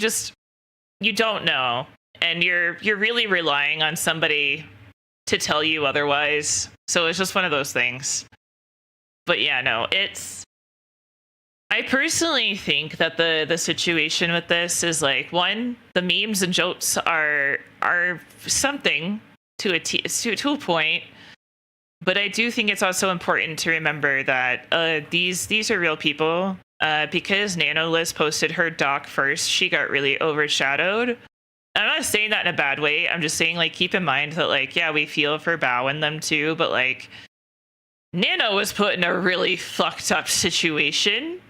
don't know, and you're really relying on somebody to tell you otherwise. So it's just one of those things. But yeah, no, I personally think that the situation with this is like, one, the memes and jokes are something to a point, but I do think it's also important to remember that these are real people. Because NanoLiz posted her doc first, she got really overshadowed. I'm not saying that in a bad way. I'm just saying, like, keep in mind that, like, yeah, we feel for Bao and them too, but like, Nano was put in a really fucked up situation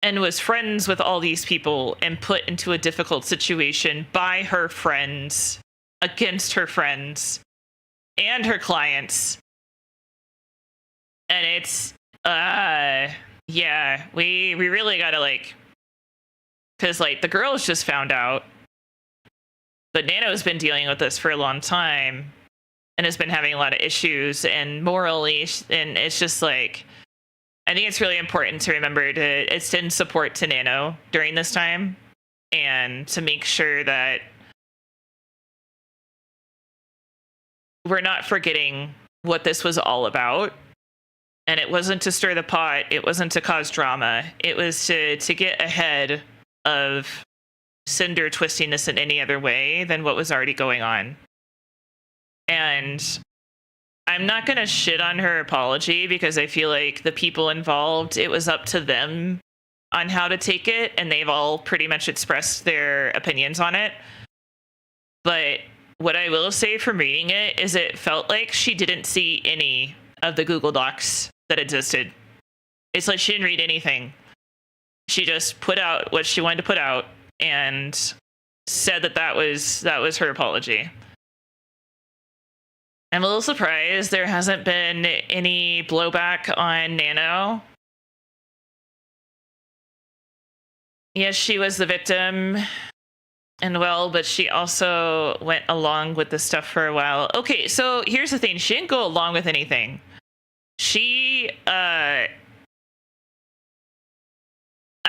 and was friends with all these people and put into a difficult situation by her friends, against her friends and her clients. And it's yeah, we really gotta, like, because like the girls just found out, but Nano's been dealing with this for a long time and has been having a lot of issues and morally, and it's just like, I think it's really important to remember to extend support to Nano during this time, and to make sure that we're not forgetting what this was all about. And it wasn't to stir the pot, it wasn't to cause drama, it was to get ahead of Cinder twisting this in any other way than what was already going on. And I'm not going to shit on her apology, because I feel like the people involved, it was up to them on how to take it, and they've all pretty much expressed their opinions on it. But what I will say from reading it is it felt like she didn't see any of the Google Docs that existed. It's like she didn't read anything. She just put out what she wanted to put out and said that was her apology. I'm a little surprised there hasn't been any blowback on Nano. Yes, she was the victim, and well, but she also went along with the stuff for a while. Okay, so here's the thing. She didn't go along with anything. She, I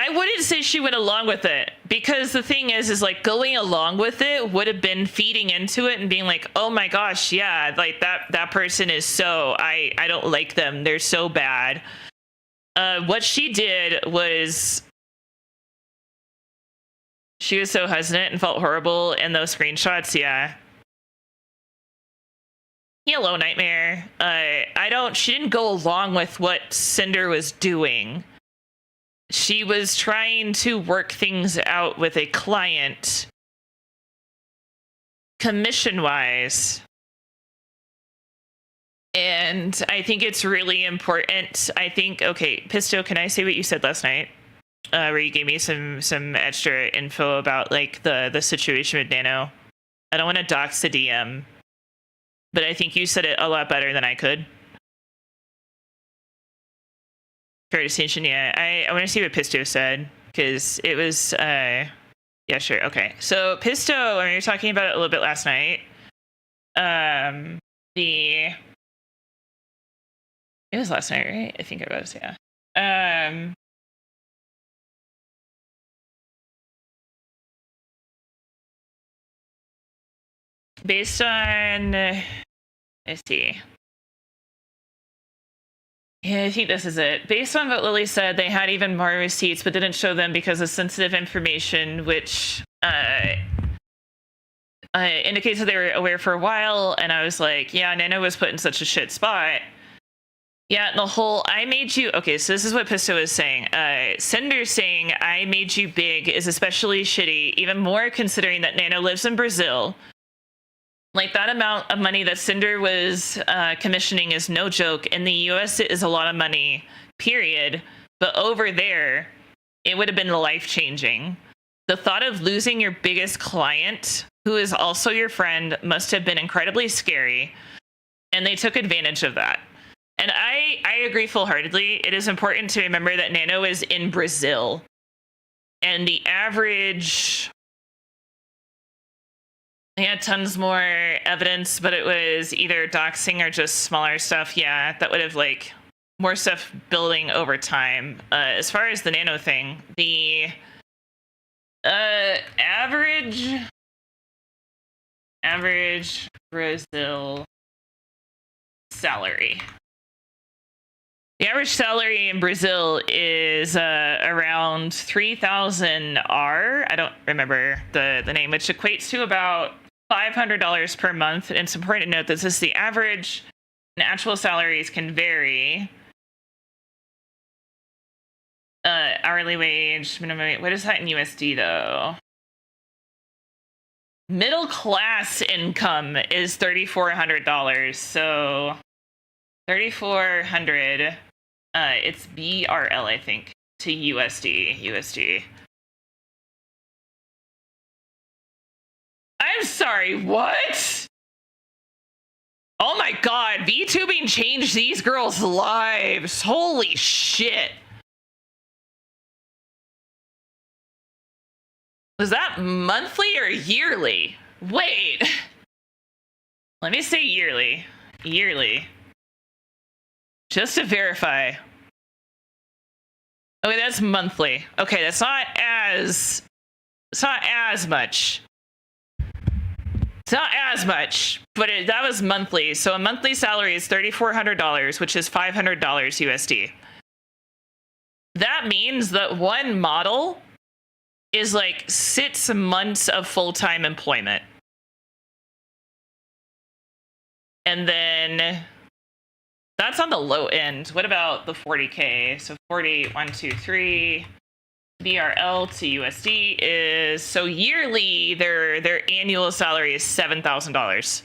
wouldn't say she went along with it, because the thing is like, going along with it would have been feeding into it and being like, oh my gosh, yeah, like that person is so, I don't like them, they're so bad. What she did was, she was so hesitant and felt horrible in those screenshots. Yeah. Hello, Nightmare. She didn't go along with what Cinder was doing. She was trying to work things out with a client, commission-wise. And I think it's really important. I think, okay, Pisto, can I say what you said last night? Where you gave me some extra info about like the situation with Nano. I don't want to dox the DM, but I think you said it a lot better than I could. Fair distinction, yeah. I want to see what Pisto said, because it was yeah, sure, okay. So Pisto, when we were talking about it a little bit last night, it was last night, right? I think it was, yeah. Based on, let's see. Yeah, I think this is it. Based on what Lily said, they had even more receipts, but didn't show them because of sensitive information, which indicates that they were aware for a while. And I was like, yeah, Nano was put in such a shit spot. Yeah, the whole, I made you, okay, so this is what Pisto is saying. Cinder saying, I made you big is especially shitty, even more considering that Nano lives in Brazil. Like, that amount of money that Cinder was commissioning is no joke. In the US, it is a lot of money, period. But over there, it would have been life-changing. The thought of losing your biggest client, who is also your friend, must have been incredibly scary. And they took advantage of that. And I agree full-heartedly. It is important to remember that Nano is in Brazil. And the average They had tons more evidence, but it was either doxing or just smaller stuff. Yeah, that would have like more stuff building over time. As far as the nano thing, the average Brazil salary. The average salary in Brazil is around 3,000 R. I don't remember the name, which equates to about $500 per month. And it's important to note that this is the average, and actual salaries can vary. Hourly wage, minimum wage. What is that in USD though? Middle class income is $3,400. So 3,400. It's BRL, I think, to USD. I'm sorry, what? Oh my god, VTubing changed these girls' lives. Holy shit. Was that monthly or yearly? Wait. Let me say yearly. Yearly. Just to verify. Okay, that's monthly. Okay, that's not as much. It's not as much, but that was monthly. So a monthly salary is $3,400, which is $500 USD. That means that one model is like 6 months of full-time employment. And then that's on the low end. What about the 40K? So 40, 1, 2, 3. BRL to USD is, so yearly, their annual salary is $7,000.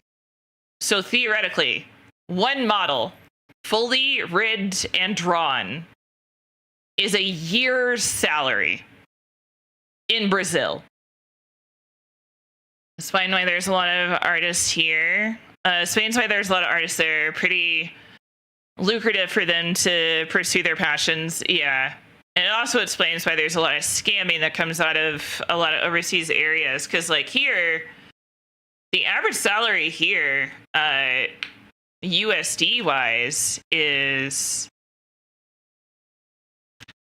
So theoretically, one model, fully rigged and drawn, is a year's salary in Brazil. Explain why there's a lot of artists here. Explains why there's a lot of artists there. Pretty lucrative for them to pursue their passions. Yeah. And it also explains why there's a lot of scamming that comes out of a lot of overseas areas. Because, like, here, the average salary here, USD-wise, is...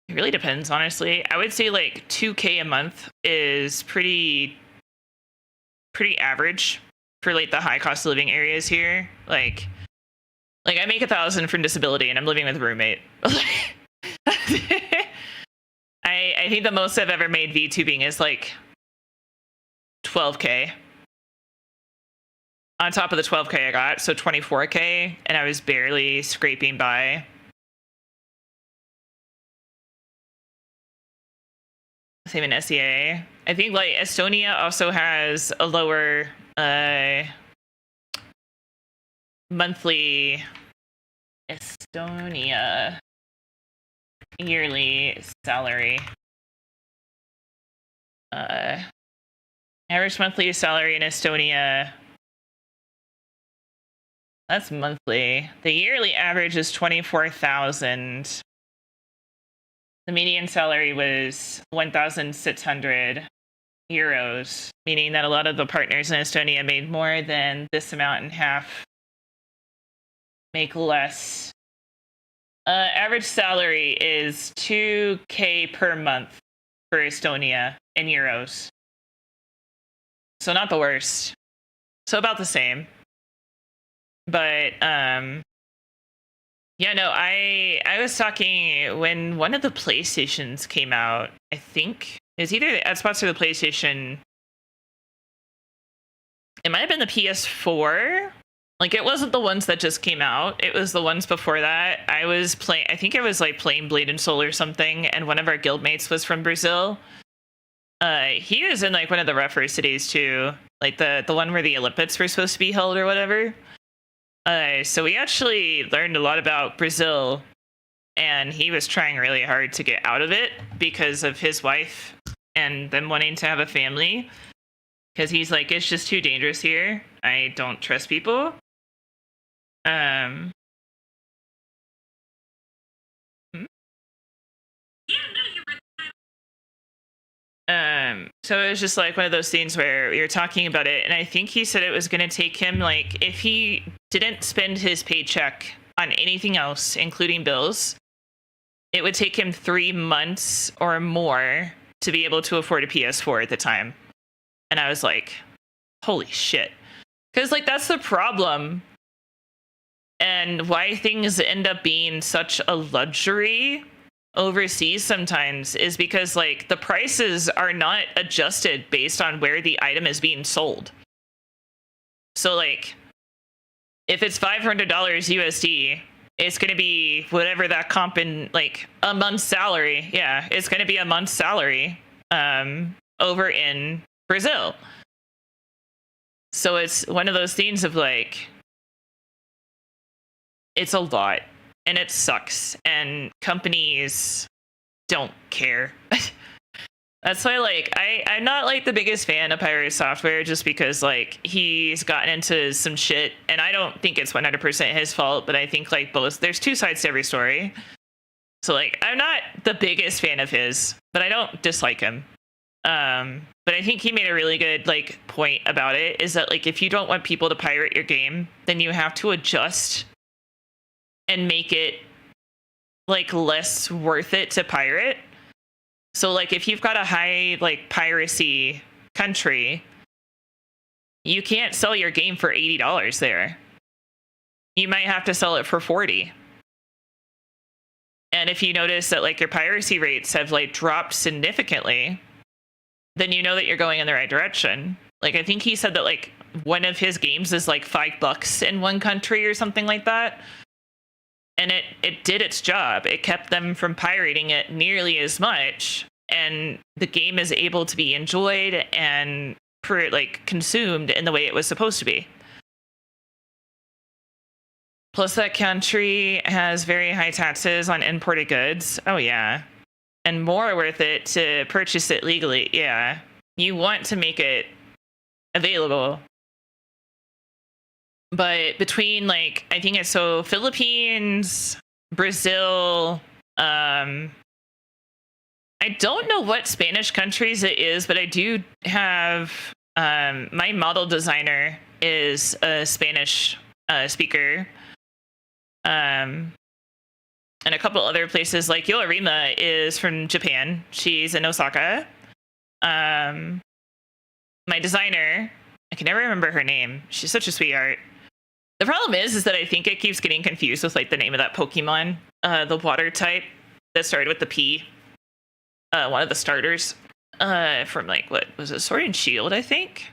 It really depends, honestly. I would say, like, 2K a month is pretty average for, like, the high cost of living areas here. Like I make 1,000 from disability, and I'm living with a roommate. I think the most I've ever made VTubing is like 12K. On top of the 12K I got, so 24K, and I was barely scraping by. Same in SEA. I think like Estonia also has a lower monthly Estonia yearly salary. Average monthly salary in Estonia. That's monthly. The yearly average is 24,000. The median salary was 1,600 euros, meaning that a lot of the partners in Estonia made more than this amount and half make less. Average salary is 2K per month for Estonia in euros. So not the worst. So about the same. But yeah, no, I was talking when one of the PlayStations came out. I think it was either the Xbox or the PlayStation. It might have been the PS4. Like, it wasn't the ones that just came out. It was the ones before that. I was playing, I think it was like playing Blade and Soul or something, and one of our guildmates was from Brazil. He was in like one of the referee cities too, like the one where the Olympics were supposed to be held or whatever. So we actually learned a lot about Brazil, and he was trying really hard to get out of it because of his wife and them wanting to have a family. Because he's like, it's just too dangerous here. I don't trust people. So it was just like one of those things where you're talking about it, and I think he said it was going to take him, like, if he didn't spend his paycheck on anything else, including bills, it would take him 3 months or more to be able to afford a PS4 at the time. And I was like, holy shit. Because, like, that's the problem. And why things end up being such a luxury overseas sometimes is because, like, the prices are not adjusted based on where the item is being sold. So, like, if it's $500 USD, it's going to be whatever that comp in, like, a month's salary. Yeah, it's going to be a month's salary over in Brazil. So it's one of those things of, like, it's a lot and it sucks and companies don't care. That's why, like, I'm not, like, the biggest fan of Pirate Software, just because, like, he's gotten into some shit, and I don't think it's 100% his fault, but I think, like, there's two sides to every story. So, like, I'm not the biggest fan of his, but I don't dislike him. But I think he made a really good, like, point about it, is that, like, if you don't want people to pirate your game, then you have to adjust and make it, like, less worth it to pirate. So, like, if you've got a high, like, piracy country, you can't sell your game for $80 there. You might have to sell it for $40. And if you notice that, like, your piracy rates have, like, dropped significantly, then you know that you're going in the right direction. Like, I think he said that, like, one of his games is, like, $5 in one country or something like that. And it did its job. It kept them from pirating it nearly as much. And the game is able to be enjoyed and, like, consumed in the way it was supposed to be. Plus, that country has very high taxes on imported goods. Oh, yeah. And more worth it to purchase it legally. Yeah. You want to make it available. But between, like, I think it's so Philippines, Brazil, I don't know what Spanish countries it is, but I do have, my model designer is a Spanish speaker. And a couple other places, like Yolarima is from Japan. She's in Osaka. My designer, I can never remember her name. She's such a sweetheart. The problem is that I think it keeps getting confused with, like, the name of that Pokemon, the water type that started with the P. One of the starters from, like, what was it, Sword and Shield, I think?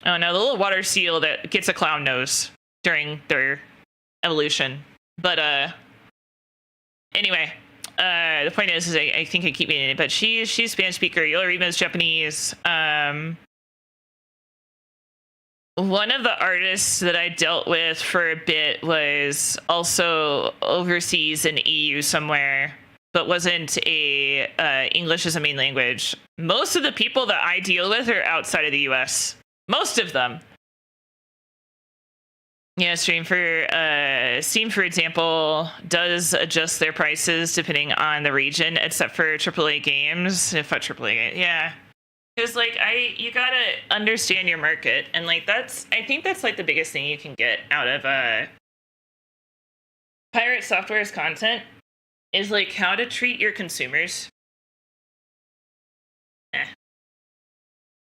Oh no, the little water seal that gets a clown nose during their evolution. But anyway, the point is I think I keep meaning it, but she's Spanish speaker. Yolarima is Japanese. One of the artists that I dealt with for a bit was also overseas in EU somewhere, but wasn't a English as a main language. Most of the people that I deal with are outside of the US. Most of them. Yeah, Steam, for example, does adjust their prices depending on the region, except for AAA games. If a AAA, yeah. Because, like, you gotta understand your market, and, like, I think that's, like, the biggest thing you can get out of Pirate Software's content is, like, how to treat your consumers.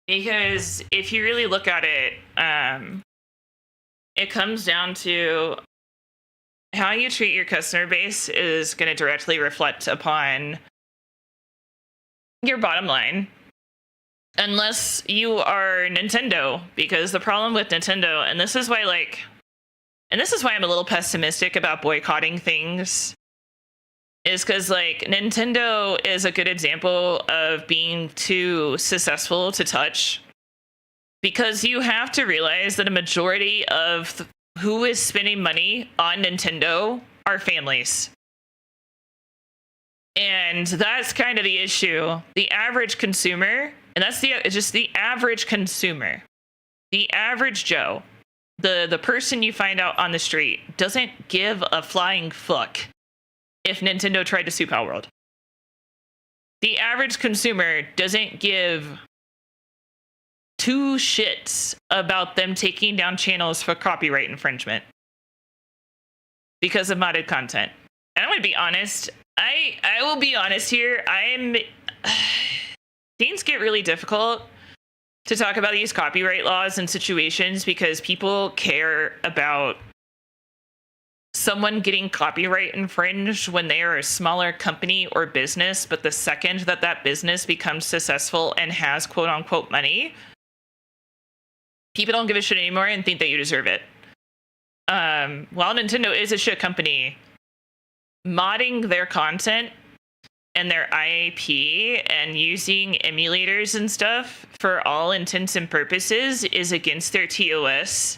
Because if you really look at it, it comes down to how you treat your customer base is going to directly reflect upon your bottom line. Unless you are Nintendo, because the problem with Nintendo, and this is why I'm a little pessimistic about boycotting things, is because, like, Nintendo is a good example of being too successful to touch. Because you have to realize that a majority of who is spending money on Nintendo are families. And that's kind of the issue. The average consumer, and that's just the average consumer, the average Joe, the person you find out on the street, doesn't give a flying fuck if Nintendo tried to sue Palworld. the average consumer doesn't give two shits about them taking down channels for copyright infringement because of modded content. And I'm going to be honest. I will be honest here. Things get really difficult to talk about these copyright laws and situations because people care about someone getting copyright infringed when they are a smaller company or business, but the second that that business becomes successful and has quote unquote money, people don't give a shit anymore and think that you deserve it. While Nintendo is a shit company, modding their content and their IP and using emulators and stuff for all intents and purposes is against their TOS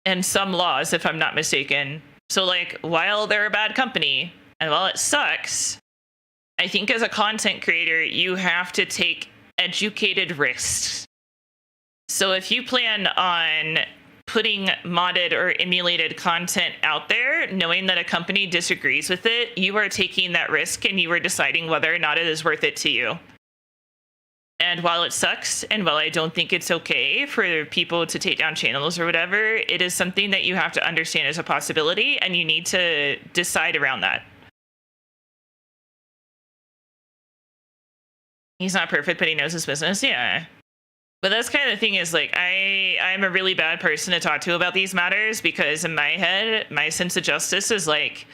and some laws, if I'm not mistaken. So, like, while they're a bad company and while it sucks, I think as a content creator, you have to take educated risks. So if you plan on putting modded or emulated content out there, knowing that a company disagrees with it, you are taking that risk and you are deciding whether or not it is worth it to you. And while it sucks, and while I don't think it's okay for people to take down channels or whatever, it is something that you have to understand as a possibility, and you need to decide around that. He's not perfect, but he knows his business. Yeah. But that's kind of the thing is, like, I'm a really bad person to talk to about these matters because in my head, my sense of justice is like,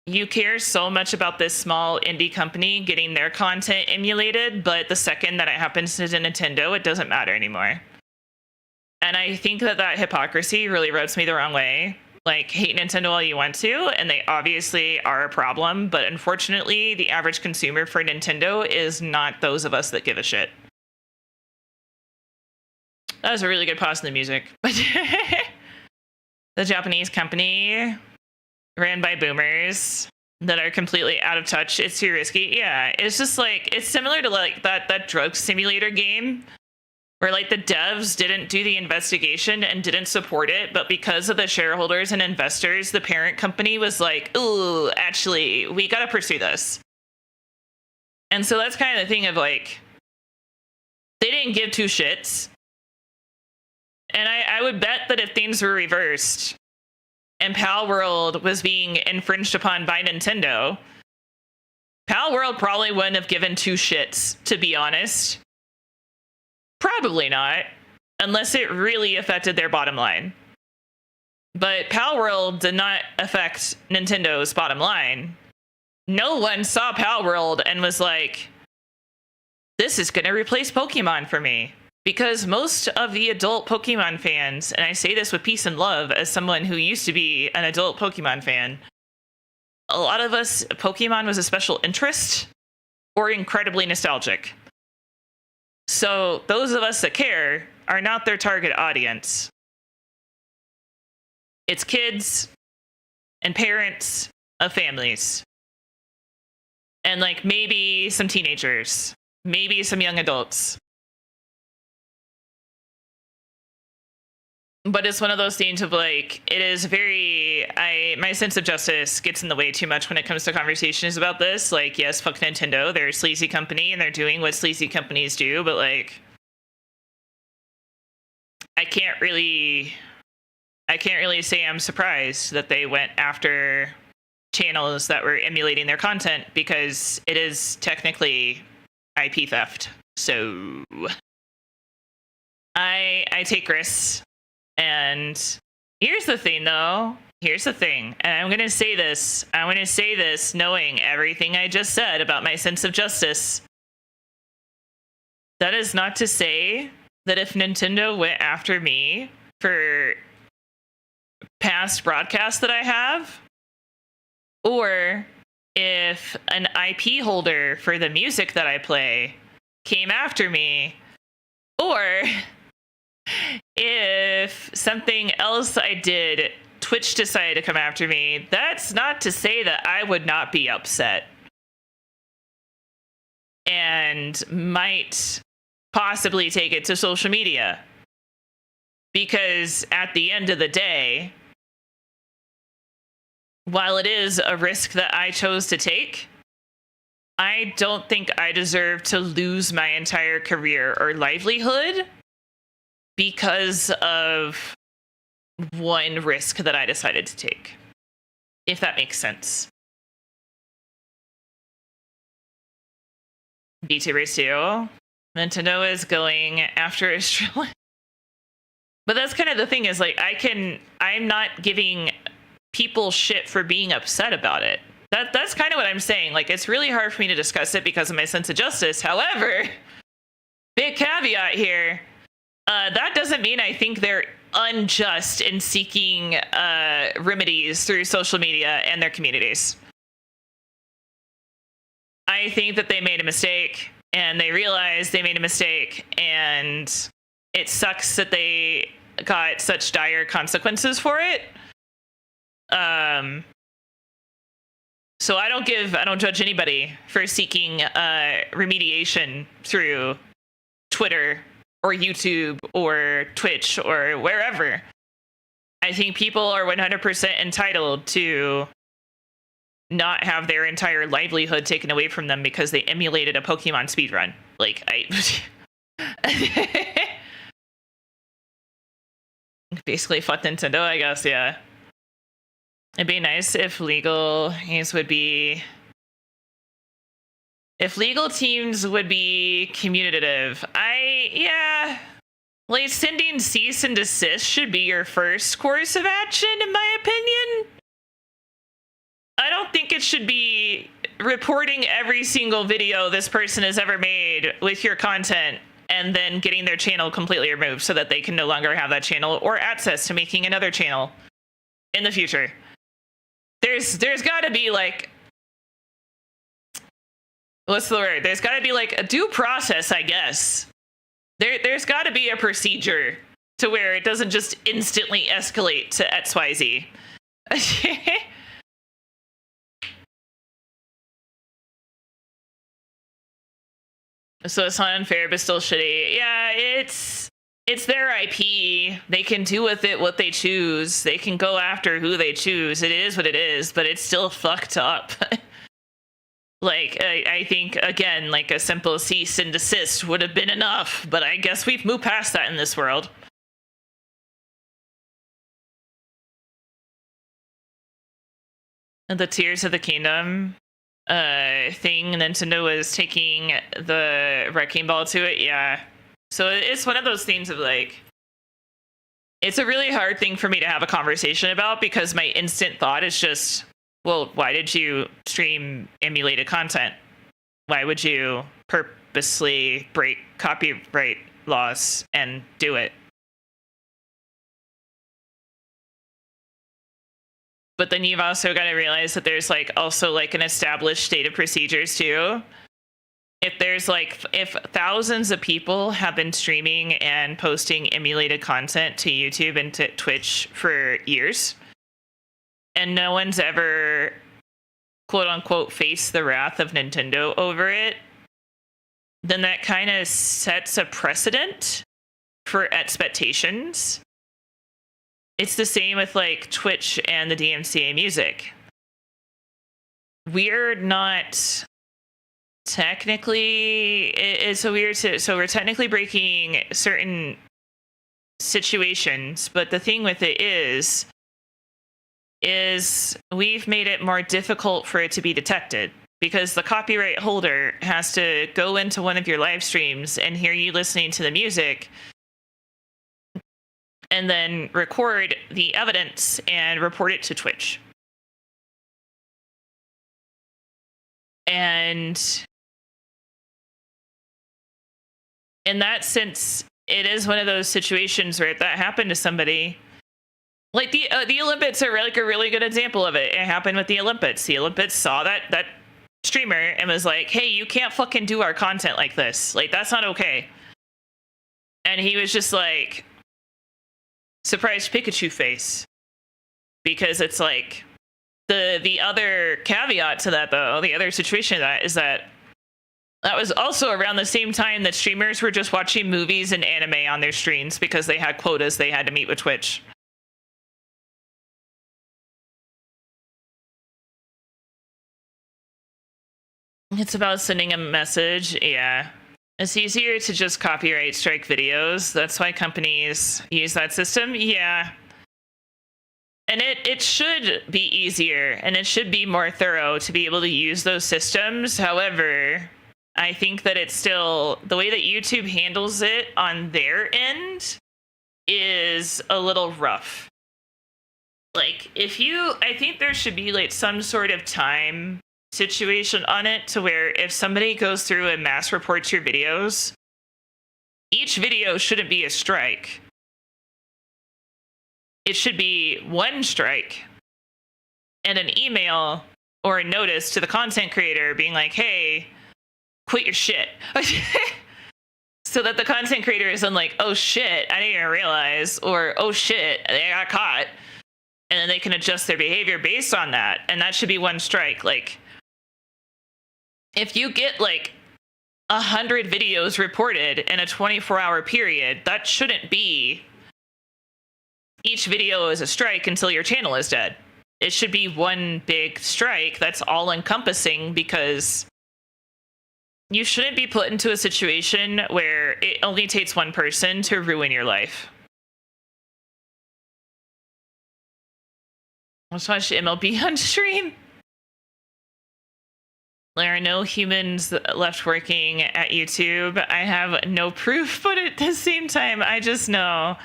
you care so much about this small indie company getting their content emulated, but the second that it happens to Nintendo, it doesn't matter anymore. And I think that hypocrisy really rubs me the wrong way. Like, hate Nintendo all you want to, and they obviously are a problem, but unfortunately, the average consumer for Nintendo is not those of us that give a shit. That was a really good pause in the music. The Japanese company ran by boomers that are completely out of touch. It's too risky. Yeah, it's just like, it's similar to like that drug simulator game where like the devs didn't do the investigation and didn't support it, but because of the shareholders and investors, the parent company was like, ooh, actually, we gotta pursue this. And so that's kind of the thing of like, they didn't give two shits. And I would bet that if things were reversed and Pal World was being infringed upon by Nintendo, Pal World probably wouldn't have given two shits, to be honest. Probably not, unless it really affected their bottom line. But Pal World did not affect Nintendo's bottom line. No one saw Pal World and was like, this is going to replace Pokemon for me. Because most of the adult Pokemon fans, and I say this with peace and love as someone who used to be an adult Pokemon fan, a lot of us, Pokemon was a special interest or incredibly nostalgic. So those of us that care are not their target audience. It's kids and parents of families. And like maybe some teenagers, maybe some young adults. But it's one of those things of like, it is very, my sense of justice gets in the way too much when it comes to conversations about this. Like, yes, fuck Nintendo, they're a sleazy company and they're doing what sleazy companies do, but like, I can't really say I'm surprised that they went after channels that were emulating their content because it is technically IP theft. So I take risks. And here's the thing, though. Here's the thing. And I'm going to say this knowing everything I just said about my sense of justice. That is not to say that if Nintendo went after me for past broadcasts that I have, or if an IP holder for the music that I play came after me, or if something else I did, Twitch decided to come after me, that's not to say that I would not be upset and might possibly take it to social media. Because at the end of the day, while it is a risk that I chose to take, I don't think I deserve to lose my entire career or livelihood because of one risk that I decided to take, if that makes sense. VTubers too. Nintendo is going after Australia. But that's kind of the thing is like, I'm not giving people shit for being upset about it. That's kind of what I'm saying. Like, it's really hard for me to discuss it because of my sense of justice. However, big caveat here, that doesn't mean I think they're unjust in seeking remedies through social media and their communities. I think that they made a mistake and they realized they made a mistake, and it sucks that they got such dire consequences for it. So I don't judge anybody for seeking remediation through Twitter or YouTube or Twitch or wherever. I think people are 100% entitled to not have their entire livelihood taken away from them because they emulated a Pokemon speedrun. Like, basically fuck Nintendo, I guess, yeah. It'd be nice if legal teams would be communicative. Like, sending cease and desist should be your first course of action, in my opinion. I don't think it should be reporting every single video this person has ever made with your content and then getting their channel completely removed so that they can no longer have that channel or access to making another channel in the future. There's got to be like, what's the word? There's got to be like a due process, I guess. There's got to be a procedure to where it doesn't just instantly escalate to XYZ. So it's not unfair, but still shitty. Yeah, it's their IP. They can do with it what they choose. They can go after who they choose. It is what it is, but it's still fucked up. Like, I think, again, like a simple cease and desist would have been enough, but I guess we've moved past that in this world. And the Tears of the Kingdom thing, Nintendo was taking the Wrecking Ball to it, yeah. So it's one of those things of like, it's a really hard thing for me to have a conversation about because my instant thought is just, well, why did you stream emulated content? Why would you purposely break copyright laws and do it? But then you've also got to realize that there's like also like an established state of procedures too. If thousands of people have been streaming and posting emulated content to YouTube and to Twitch for years, and no one's ever quote unquote faced the wrath of Nintendo over it, then that kind of sets a precedent for expectations. It's the same with like Twitch and the DMCA music. We're not technically, it's so weird. So we're technically breaking certain situations, but the thing with it is we've made it more difficult for it to be detected because the copyright holder has to go into one of your live streams and hear you listening to the music and then record the evidence and report it to Twitch. And in that sense, it is one of those situations where if that happened to somebody, like the Olympics are like a really good example of it. It happened with the Olympics. The Olympics saw that streamer and was like, hey, you can't fucking do our content like this. Like, that's not okay. And he was just like, surprised Pikachu face. Because it's like, the other caveat to that, though, the other situation to that is that was also around the same time that streamers were just watching movies and anime on their streams because they had quotas they had to meet with Twitch. It's about sending a message. Yeah. It's easier to just copyright strike videos. That's why companies use that system. Yeah. And it should be easier and it should be more thorough to be able to use those systems. However, I think that it's still the way that YouTube handles it on their end is a little rough. Like, I think there should be like some sort of time situation on it to where if somebody goes through and mass reports your videos, each video shouldn't be a strike. It should be one strike and an email or a notice to the content creator being like, hey, quit your shit. So that the content creator isn't like, oh shit, I didn't even realize, or oh shit, they got caught. And then they can adjust their behavior based on that. And that should be one strike. Like, if you get like 100 videos reported in a 24-hour period, that shouldn't be each video is a strike until your channel is dead. It should be one big strike that's all encompassing, because you shouldn't be put into a situation where it only takes one person to ruin your life. Let's watch MLB on stream. There are no humans left working at YouTube. I have no proof, but at the same time, I just know.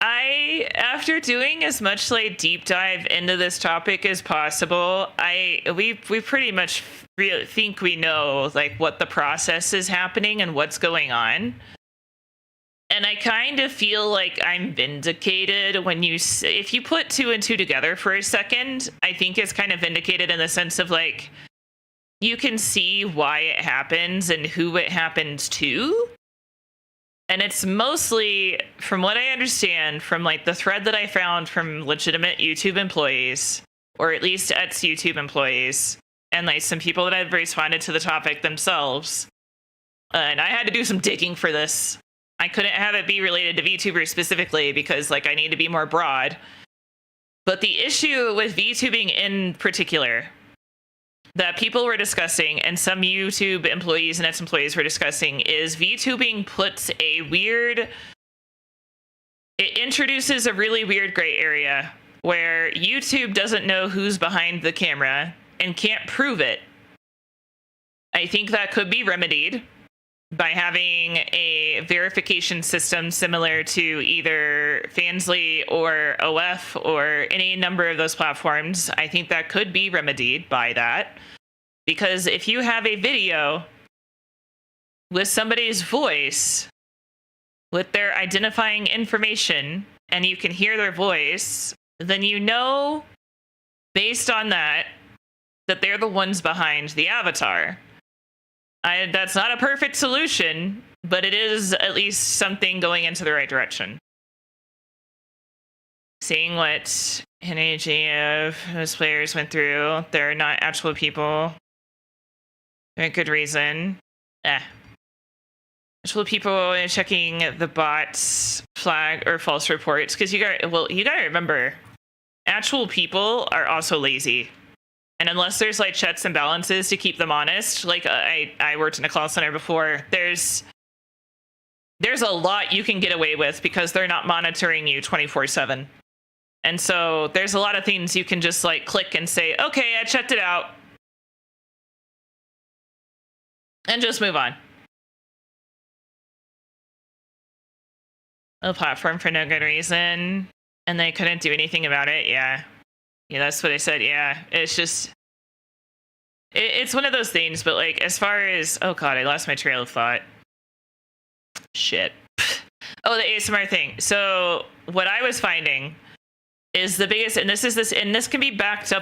After doing as much like deep dive into this topic as possible, we pretty much really think we know like what the process is happening and what's going on. And I kind of feel like I'm vindicated when if you put two and two together for a second, I think it's kind of vindicated in the sense of like, you can see why it happens and who it happens to. And it's mostly, from what I understand, from like the thread that I found from legitimate YouTube employees, or at least ex-YouTube employees, and like some people that have responded to the topic themselves. And I had to do some digging for this. I couldn't have it be related to VTubers specifically because like I need to be more broad. But the issue with VTubing in particular that people were discussing, and some YouTube employees and ex-employees were discussing, is VTubing puts it introduces a really weird gray area where YouTube doesn't know who's behind the camera and can't prove it. I think that could be remedied by having a verification system similar to either Fansly or OF or any number of those platforms. I think that could be remedied by that. Because if you have a video with somebody's voice, with their identifying information, and you can hear their voice, then you know, based on that they're the ones behind the avatar. That's not a perfect solution, but it is at least something going into the right direction. Seeing what NAG of those players went through, they're not actual people. For a good reason. Actual people checking the bots flag or false reports, because you gotta remember, actual people are also lazy. And unless there's like checks and balances to keep them honest, like I worked in a call center before, there's a lot you can get away with because they're not monitoring you 24/7. And so there's a lot of things you can just like click and say, okay, I checked it out. And just move on. A platform for no good reason. And they couldn't do anything about it. Yeah. Yeah, that's what I said. Yeah, it's just, it's one of those things. But like, as far as, oh god, I lost my trail of thought. Shit. Oh, the ASMR thing. So what I was finding is the biggest, and this can be backed up